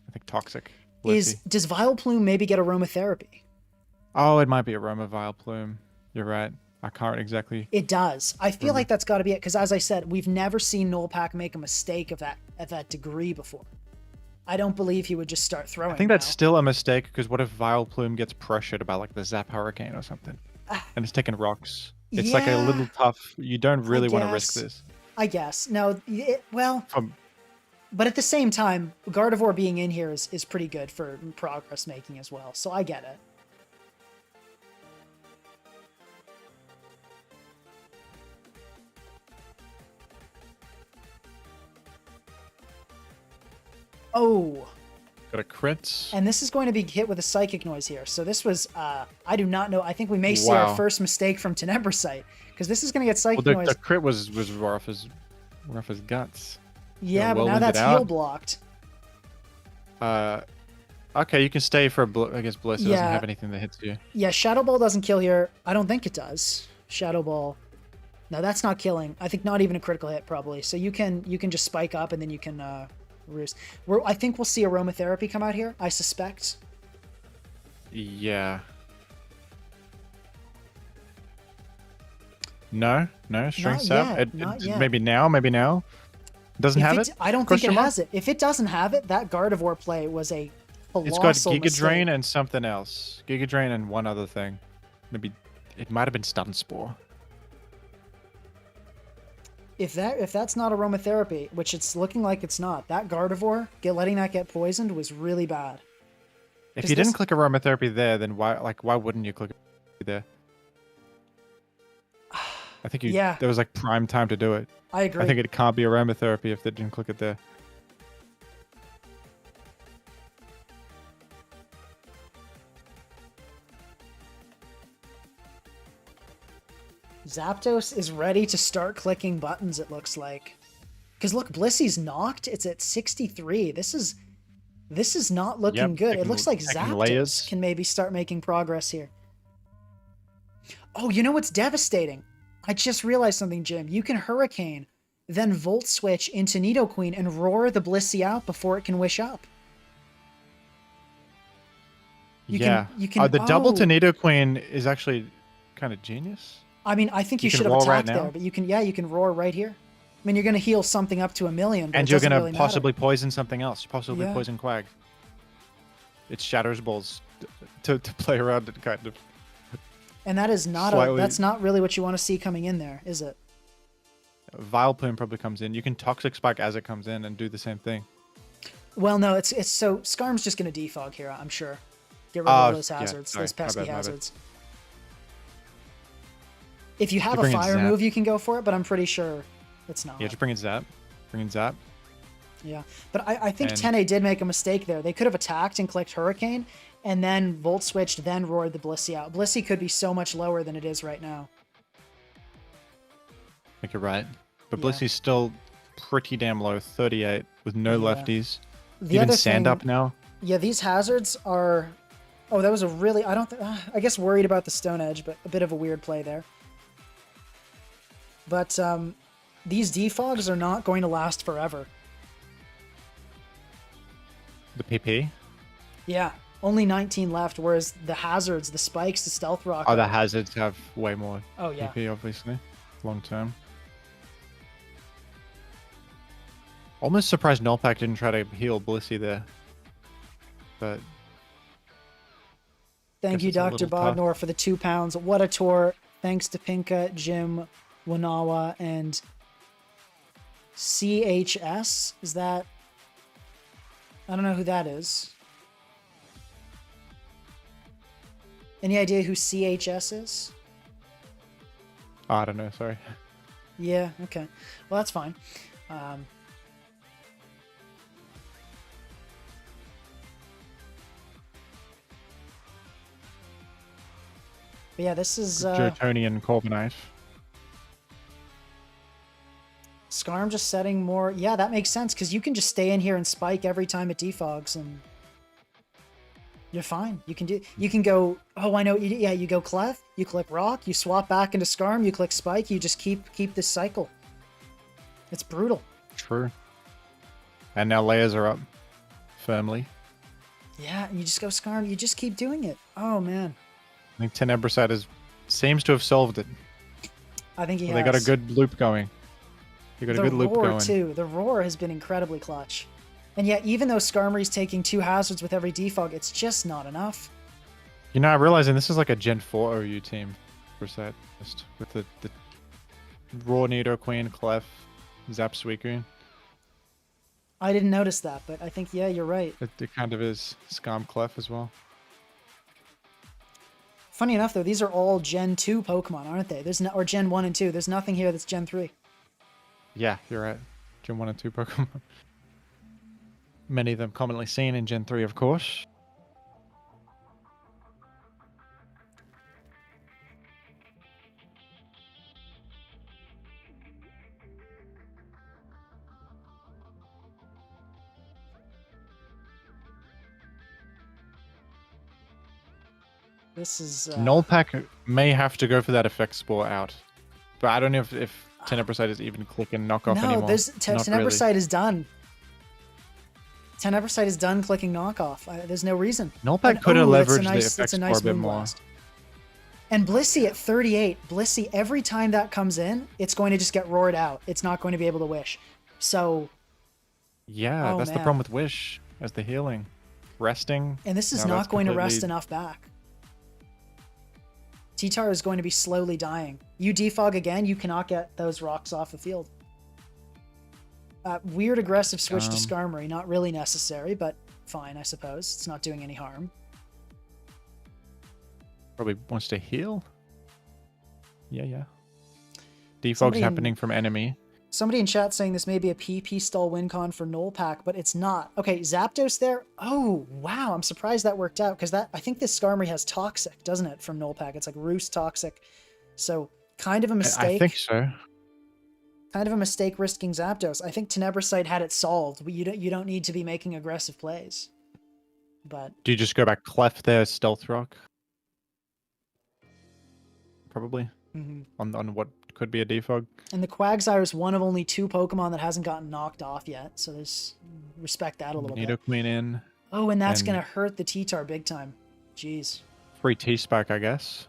I think Toxic. does Vileplume maybe get aromatherapy? Oh, it might be Aroma Vileplume. You're right. I can't exactly. It does. I feel like that's got to be it because, as I said, we've never seen Nullpack make a mistake of that at that degree before. I don't believe he would just start throwing. I think that's still a mistake because what if Vileplume gets pressured about like the Zap Hurricane or something, and it's taking rocks? It's like a little tough. You don't really want to risk this. I guess no. But at the same time, Gardevoir being in here is pretty good for progress making as well. So I get it. Oh. Got a crit. And this is going to be hit with a psychic noise here. So this was, I do not know. I think we may see our first mistake from Tenebricite because this is going to get psychic noise. The crit was rough as guts. Yeah, but now that's heal blocked. Okay, you can stay for I guess Bliss. It doesn't have anything that hits you. Yeah, Shadow Ball doesn't kill here. I don't think it does. Shadow Ball. No, that's not killing. I think not even a critical hit probably. So you can just spike up and then you can roost. I think we'll see aromatherapy come out here. I suspect. Yeah. No, String Sap. Maybe now. Doesn't have it? I don't think it has it. If it doesn't have it, that Gardevoir play was a colossal It's got Giga mistake. Drain and something else. Giga Drain and one other thing. Maybe it might have been Stun Spore. If that's not aromatherapy, which it's looking like it's not, that Gardevoir letting that get poisoned was really bad. If you didn't click aromatherapy there, then why wouldn't you click it there? I think there was like prime time to do it. I agree. I think it can't be aromatherapy if they didn't click it there. Zapdos is ready to start clicking buttons, it looks like. Because look, Blissey's knocked. It's at 63. This is not looking good. It looks like Zapdos can maybe start making progress here. Oh, you know what's devastating? I just realized something, Jim. You can Hurricane, then Volt Switch into Nidoqueen and roar the Blissey out before it can wish up. You can the double to Nidoqueen is actually kind of genius. I mean, I think you should have attacked there, but you can roar right here. I mean, you're going to heal something up to 1,000,000, but and you're going to possibly poison something else. Possibly poison Quag. It's Shatters Balls to play around it, kind of. And that is not that's not really what you want to see coming in there, is it? Vileplume probably comes in. You can Toxic Spike as it comes in and do the same thing. Well, no, it's so Skarm's just going to defog here, I'm sure. Get rid of all those hazards, those pesky hazards. If you have a fire move, you can go for it, but I'm pretty sure it's not. Yeah, just bring in Zap. Bring in Zap. Yeah, but I think Tene did make a mistake there. They could have attacked and clicked Hurricane, and then Volt Switched, then roared the Blissey out. Blissey could be so much lower than it is right now. I think you're right. But Blissey's still pretty damn low, 38, with no lefties. Even Sand Up now. Yeah, these hazards are... Oh, that was a really... I guess worried about the Stone Edge, but a bit of a weird play there. But these defogs are not going to last forever. The PP? Yeah, only 19 left, whereas the hazards, the spikes, the Stealth Rock... Oh, the hazards have way more PP, obviously, long term. Almost surprised Nullpack didn't try to heal Blissey there. But... Thank you, Dr. Bodnor, for the £2. What a tour. Thanks to Pinka, Jim, Wanawa, and CHS. Is that... I don't know who that is. Any idea who CHS is? Oh, I don't know, sorry. Yeah, okay. Well, that's fine. But yeah, this is Jotonian Corbinite. Skarm just setting more. Yeah, that makes sense because you can just stay in here and spike every time it defogs, and you're fine. You can do. You can go. Oh, I know. Yeah, you go Clef. You click Rock. You swap back into Skarm. You click Spike. You just keep this cycle. It's brutal. True. And now layers are up firmly. Yeah, and you just go Skarm. You just keep doing it. Oh man. I think Tenebricide seems to have solved it. I think he Well, has. they got a good loop going. They got a good loop roar going. too. The roar has been incredibly clutch. And yet, even though Skarmory's taking 2 hazards with every defog, it's just not enough. You know, I'm realizing this is like a Gen 4 OU team. Percent just with the Raw Nidoqueen, Clef, Zap Suicune. I didn't notice that, but I think, yeah, you're right. It kind of is Scam Clef as well. Funny enough, though, these are all Gen 2 Pokemon, aren't they? There's no, or Gen 1 and 2. There's nothing here that's Gen 3. Yeah, you're right. Gen 1 and 2 Pokemon. Many of them commonly seen in Gen 3, of course. This is... Nullpack may have to go for that effect spore out. But I don't know if Tenebricide is even clicking knockoff anymore. No, Tenebricide is done. Tenebricide is done clicking knockoff. There's no reason. Nullpack could have leveraged the that's effect a spore nice a bit moon more. blast. And Blissey at 38. Blissey, every time that comes in, it's going to just get roared out. It's not going to be able to wish. So... Yeah, oh, that's the man. problem with Wish, as the healing. Resting. And this is No, not that's going to rest completely- enough back. T-Tar is going to be slowly dying. You defog again, you cannot get those rocks off the field. Weird aggressive switch to Skarmory. Not really necessary, but fine, I suppose. It's not doing any harm. Probably wants to heal. Yeah. Defog's Somebody happening from enemy. Somebody in chat saying this may be a PP stall win con for Nullpack, but it's not. Okay, Zapdos there. Oh, wow. I'm surprised that worked out because I think this Skarmory has Toxic, doesn't it, from Nullpack? It's like Roost Toxic. So kind of a mistake. I think so. Kind of a mistake risking Zapdos. I think Tenebricide had it solved. But you don't need to be making aggressive plays. But Do you just go back Clef there, Stealth Rock? Probably. On what could be a defog. and the Quagsire is one of only 2 Pokemon that hasn't gotten knocked off yet. So there's respect that a little bit. Nidoqueen in. Oh, and that's and- gonna hurt the T-Tar big time. Jeez. Free T-Spike, I guess.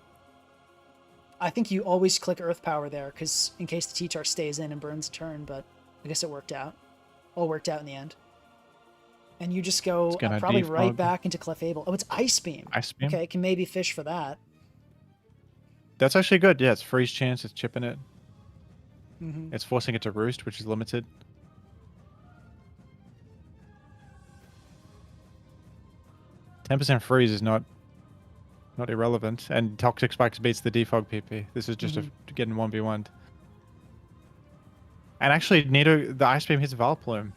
I think you always click Earth Power there, because in case the T-Tar stays in and burns a turn, but I guess it worked out. All worked out in the end. And you just go gonna probably right defog. back into Clefable. Oh, it's Ice Beam. Ice Beam. Okay, it can maybe fish for that. That's actually good. Yeah, it's freeze chance. It's chipping it. Mm-hmm. It's forcing it to roost, which is limited. 10% freeze is not irrelevant, and Toxic Spikes beats the defog PP. This is just getting 1v1'd. And actually, the Ice Beam hits Vileplume.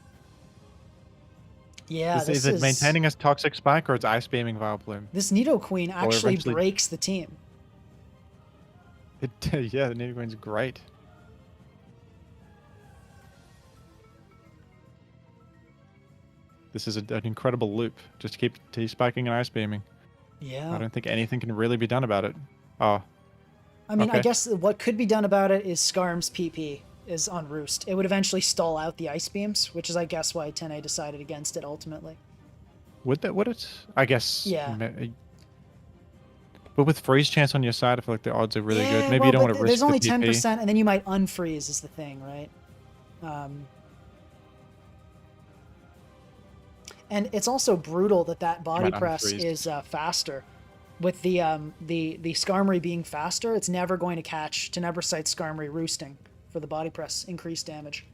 Yeah, Is it maintaining a Toxic Spike, or it's Ice Beaming Vileplume? This Nidoqueen actually eventually- breaks the team. Yeah, the Nidoqueen's great. This is an incredible loop. Just keep T-spiking and Ice Beaming. Yeah. I don't think anything can really be done about it. Oh, I mean, I okay. guess what could be done about it is Skarm's PP is on Roost. It would eventually stall out the Ice Beams, which is, I guess, why Tene decided against it ultimately. would it? I guess. Yeah. But with freeze chance on your side, I feel like the odds are really Yeah, good. Maybe well, you don't but want to risk there's only the PP. 10%, and then you might unfreeze is the thing, right? And it's also brutal that body might press unfreeze. is faster. With the Skarmory being faster, it's never going to catch Tenebricite Skarmory roosting for the body press increased damage.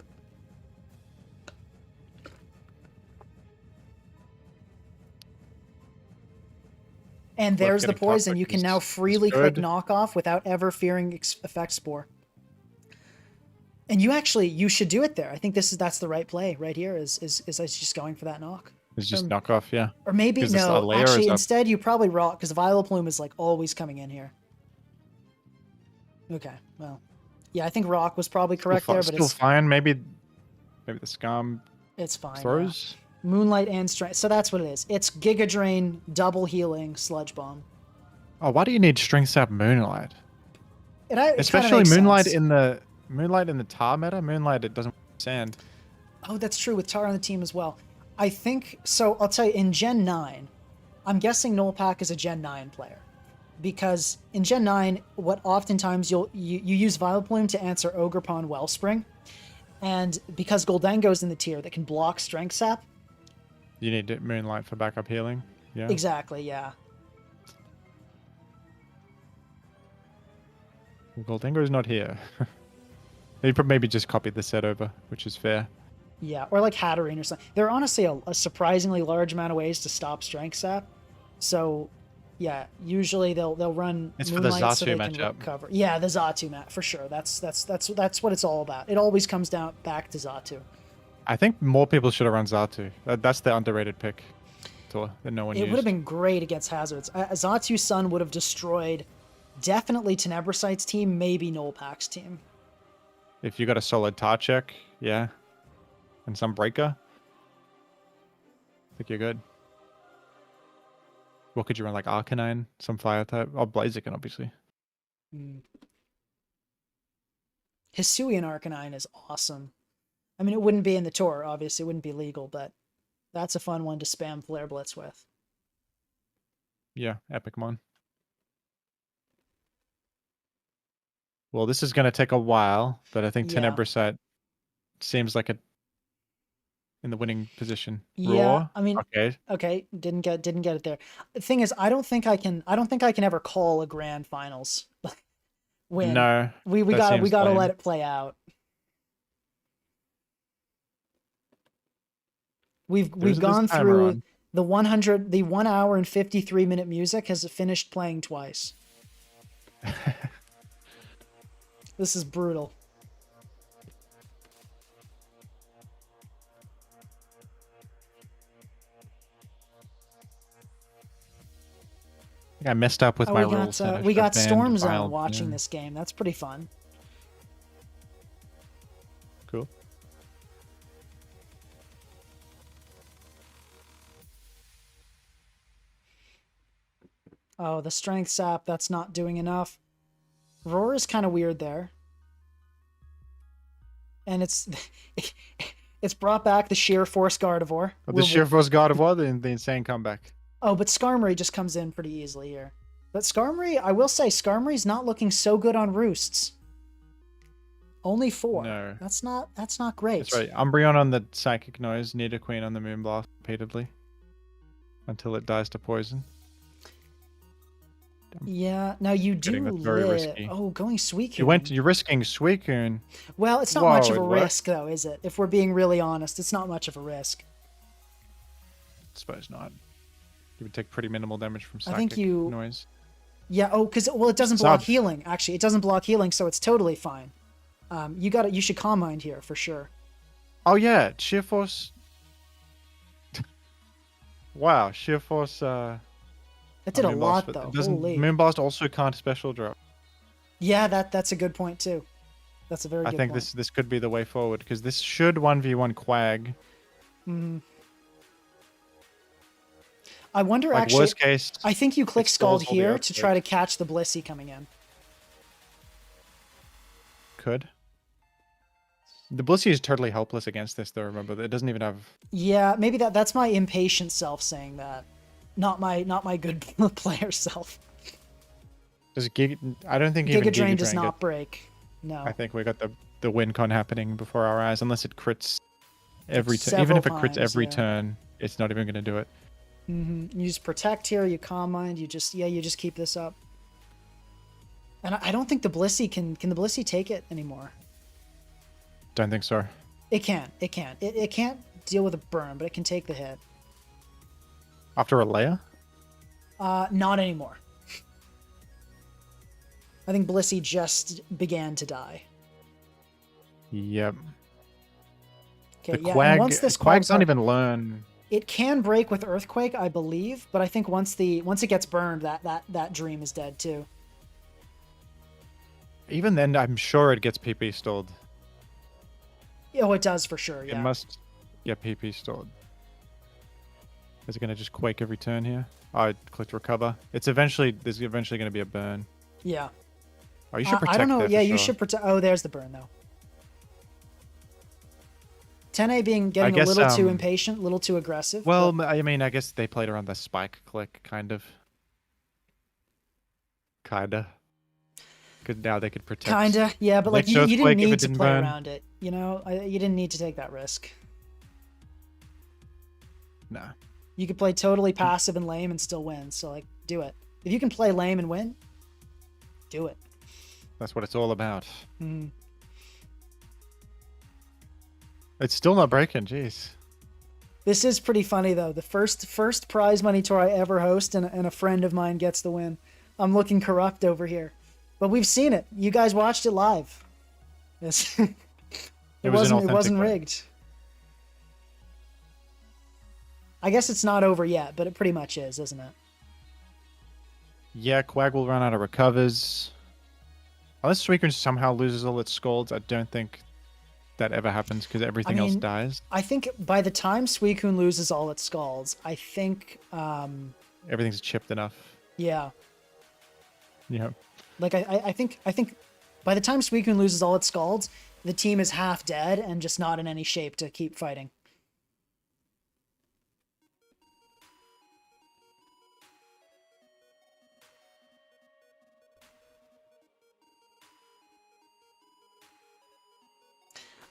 And there's the getting poison. toxic You can is- now is freely click good. knockoff without ever fearing effect spore. And you should do it there. I think that's the right play right here. Is just going for that knock. It's just knockoff, yeah. Or maybe 'Cause this no. layer is Actually, up. instead you probably rock because Vileplume is like always coming in here. Okay, well, yeah, I think rock was probably Still, correct there, but still it's fine. Maybe the scum fine. Yeah. throws. Moonlight and strength. So that's what it is. It's Giga Drain, double healing, Sludge Bomb. Oh, why do you need Strength Sap Moonlight? It kind of Especially makes Moonlight sense. in the tar meta. Moonlight, it doesn't sand. Oh, that's true with Tar on the team as well. I think so. I'll tell you, in Gen 9, I'm guessing Nullpack is a Gen 9 player. Because in Gen 9, what oftentimes you use Vileplume to answer Ogerpon Wellspring. And because Goldengo's in the tier that can block Strength Sap. You need Moonlight for backup healing. Yeah. Exactly, yeah. Goldengo's not here. He maybe just copied the set over, which is fair. Yeah, or like Hatterene or something. There are honestly a surprisingly large amount of ways to stop Strength Sap. So, yeah, usually they'll run It's for the Moonlight so Xatu they can matchup. recover. Yeah, the Xatu mat for sure. That's what it's all about. It always comes down back to Xatu. I think more people should have run Xatu. That's the underrated pick that no one It used. would have been great against Hazards. Xatu's Sun would have destroyed definitely Tenebrosite's team, maybe Nullpack's team. If you got a solid tar check, yeah, and some breaker, I think you're good. What could you run? Like Arcanine, some fire type? Oh, Blaziken, obviously. Hisuian Arcanine is awesome. I mean, it wouldn't be in the tour, obviously. It wouldn't be legal, but that's a fun one to spam Flare Blitz with. Yeah, Epicmon. Well, this is going to take a while, but I think Yeah. Tenebrosite seems like in the winning position. Yeah, Raw? I mean, okay, didn't get it there. The thing is, I don't think I can ever call a grand finals win. No, we that gotta seems let lame. it play out. We've gone timer through on. the 1 hour and 53-minute music has finished playing twice. This is brutal. I think I messed up with my rules. We got Storm Zone watching this game. That's pretty fun. Cool. Oh, the Strength Sap, that's not doing enough. Roar is kind of weird there. And it's brought back the Sheer Force Gardevoir. The Sheer Force Gardevoir, the insane comeback. Oh, but Skarmory just comes in pretty easily here. But Skarmory, I will say, Skarmory's not looking so good on roosts. Only 4. No. That's not great. That's right. Umbreon on the Psychic Noise, Nidoqueen on the Moonblast repeatedly. Until it dies to poison. Yeah, now you do very risky. Oh, going Suicune. You're risking Suicune. Well, it's not much of a risk, though, is it? If we're being really honest, it's not much of a risk. I suppose not. You would take pretty minimal damage from Psychic I think Noise. Yeah, it doesn't block healing, actually. It doesn't block healing, so it's totally fine. You should Calm Mind here, for sure. Oh, yeah, Sheer Force... Wow, Sheer Force... That did a lot, though. Holy. Moonblast also can't special drop. Yeah, that's a good point, too. That's a very good point. I think this could be the way forward, because this should 1v1 Quag. Mm-hmm. I wonder, like, actually... worst case... I think you click Scald here to try to catch the Blissey coming in. Could. The Blissey is totally helpless against this, though, remember. It doesn't even have... Yeah, maybe that's my impatient self saying that. Not my good player self. I don't think even Giga Drain does not break. No. I think we got the win con happening before our eyes, unless it crits every turn. Even if it crits every turn, it's not even going to do it. Mm-hmm. You just protect here, you Calm Mind, you just keep this up. And I don't think the Blissey can the Blissey take it anymore? Don't think so. It can. It can't deal with a burn, but it can take the hit. After a layer? Not anymore. I think Blissey just began to die. Yep. Okay, the Quag, once this Quag's not even learn. It can break with Earthquake, I believe, but I think once it gets burned, that dream is dead too. Even then, I'm sure it gets PP stalled. Oh, it does for sure. It Yeah. must get PP stalled. Is it going to just quake every turn here? I clicked recover. There's eventually going to be a burn. Yeah. Oh, you should protect I don't know. there Yeah, for you sure. should protect. Oh, there's the burn though. 10A getting a guess, little too impatient, a little too aggressive. Well, but I mean, I guess they played around the spike click, kind of. Kinda. Because now they could protect. kinda, yeah. But like Next you didn't Earthquake if need it to didn't play burn. around it. You know, you didn't need to take that risk. Nah. You could play totally passive and lame and still win. So like, do it. If you can play lame and win, do it. That's what it's all about. Mm. It's still not breaking, jeez. This is pretty funny though. The first prize money tour I ever host, and a friend of mine gets the win. I'm looking corrupt over here, but we've seen it. You guys watched it live. Yes. It wasn't rigged. I guess it's not over yet, but it pretty much is, isn't it? Yeah, Quag will run out of recovers. Unless Suicune somehow loses all its scalds, I don't think that ever happens because everything else dies. I think by the time Suicune loses all its scalds, I think everything's chipped enough. Yeah. Yeah. Like I think by the time Suicune loses all its scalds, the team is half dead and just not in any shape to keep fighting.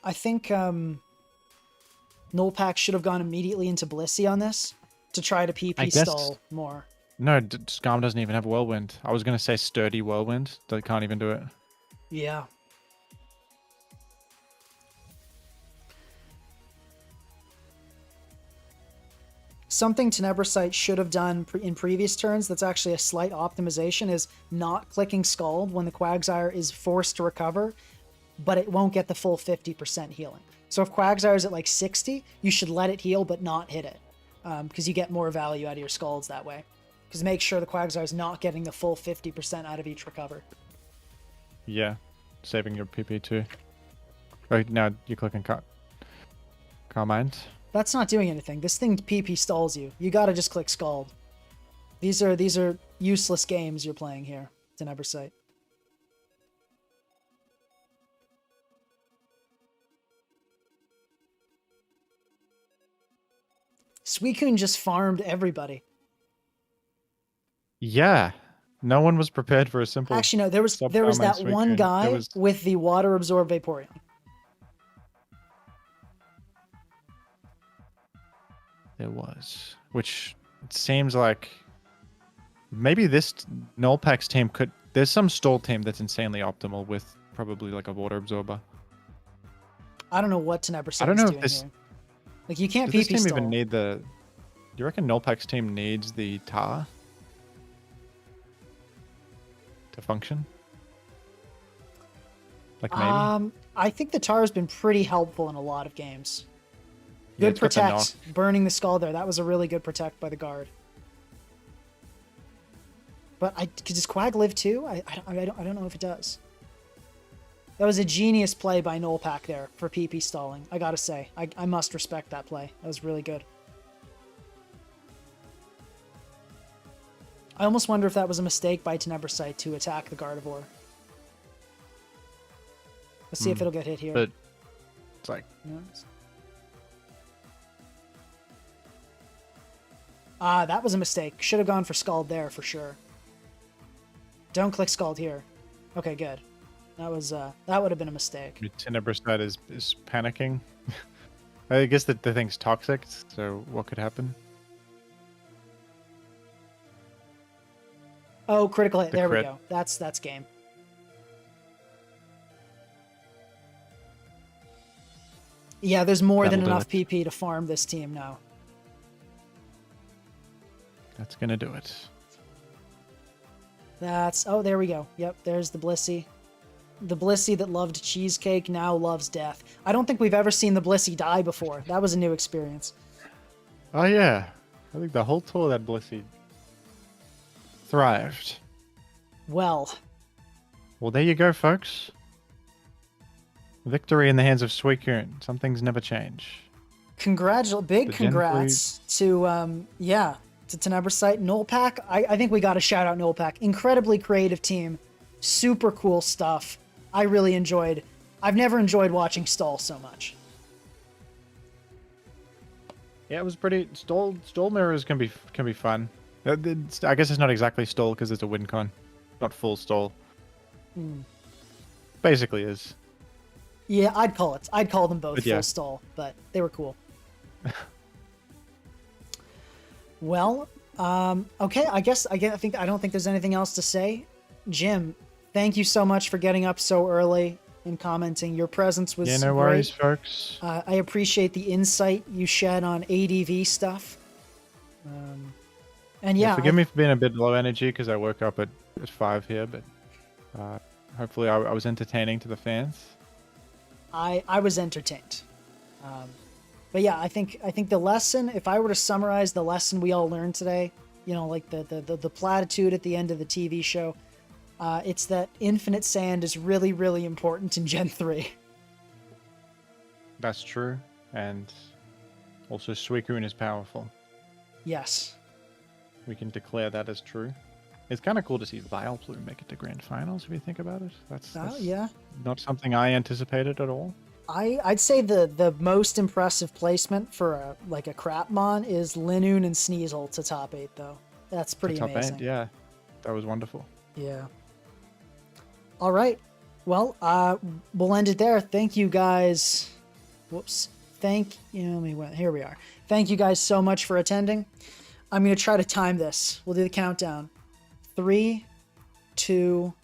I think Nullpack should have gone immediately into Blissey on this to try to PP stall more. No, Scum doesn't even have Whirlwind. I was going to say Sturdy Whirlwind. They can't even do it. Yeah. Something Tenebrosite should have done in previous turns that's actually a slight optimization is not clicking Scald when the Quagsire is forced to recover, but it won't get the full 50% healing. So if Quagsire is at like 60, you should let it heal but not hit it, because you get more value out of your Scalds that way. Because make sure the Quagsire is not getting the full 50% out of each recover. Yeah, saving your PP too. Right now you're clicking Carmine. That's not doing anything. This thing PP stalls you. You gotta just click Scald. These are useless games you're playing here, Tenebrosite. Suicune just farmed everybody. Yeah. No one was prepared for a simple... Actually, no, there was that one guy with the Water Absorb Vaporeon. There was. Which it seems like... Maybe this Nullpack's team could... There's some stall team that's insanely optimal with probably like a Water Absorber. I don't know what Tenebrosite is doing here. Like, you can't PP Does this team stall. even need the... Do you reckon Nullpack's team needs the Tar to function? Like maybe? I think the Tar has been pretty helpful in a lot of games. Good protect, burning the skull there. That was a really good protect by the guard. But does Quag live too? I don't know if it does. That was a genius play by Nullpack there for PP stalling. I gotta say, I must respect that play. That was really good. I almost wonder if that was a mistake by Tenebrosite to attack the Gardevoir. Let's see if it'll get hit here. But it's like... that was a mistake. Should have gone for Scald there for sure. Don't click Scald here. Okay, good. That was that would have been a mistake. Tenebrosite is panicking. I guess the thing's toxic, so what could happen? Oh, critical hit. There we go. That's game. Yeah, there's more than enough PP to farm this team now. That's gonna do it. Oh, there we go. Yep, there's the Blissey. The Blissey that loved cheesecake now loves death. I don't think we've ever seen the Blissey die before. That was a new experience. Oh yeah, I think the whole tour that Blissey thrived. Well, Well, there you go, folks. Victory in the hands of Suicune. Some things never change. Big The Gen 3 congrats to to Tenebrosite, Nullpack. I think we got to shout out Nullpack. Incredibly creative team, super cool stuff. I really enjoyed. I've never enjoyed watching Stall so much. Yeah, it was pretty. Stall mirrors can be fun. I guess it's not exactly stall because it's a win con, not full stall. Basically is. Yeah, I'd call them both But full yeah. stall, but they were cool. Well, okay. I don't think there's anything else to say. Jim, thank you so much for getting up so early and commenting. Your presence was Yeah, no great. worries, folks. I appreciate the insight you shed on ADV stuff. And yeah, Forgive me for being a bit low energy because I woke up at 5 here, but hopefully I was entertaining to the fans. I was entertained. But yeah, I think the lesson, if I were to summarize the lesson we all learned today, you know, like the platitude at the end of the TV show, it's that infinite sand is really, really important in Gen 3. That's true, and also Suicune is powerful. Yes. We can declare that as true. It's kind of cool to see Vileplume make it to Grand Finals, if you think about it. That's Yeah. not something I anticipated at all. I'd say the most impressive placement for a Crapmon is Linoon and Sneasel to top 8, though. That's pretty Top amazing. 8, yeah. That was wonderful. Yeah. All right. Well, we'll end it there. Thank you guys. Whoops. Here we are. Thank you guys so much for attending. I'm going to try to time this. We'll do the countdown. 3, 2,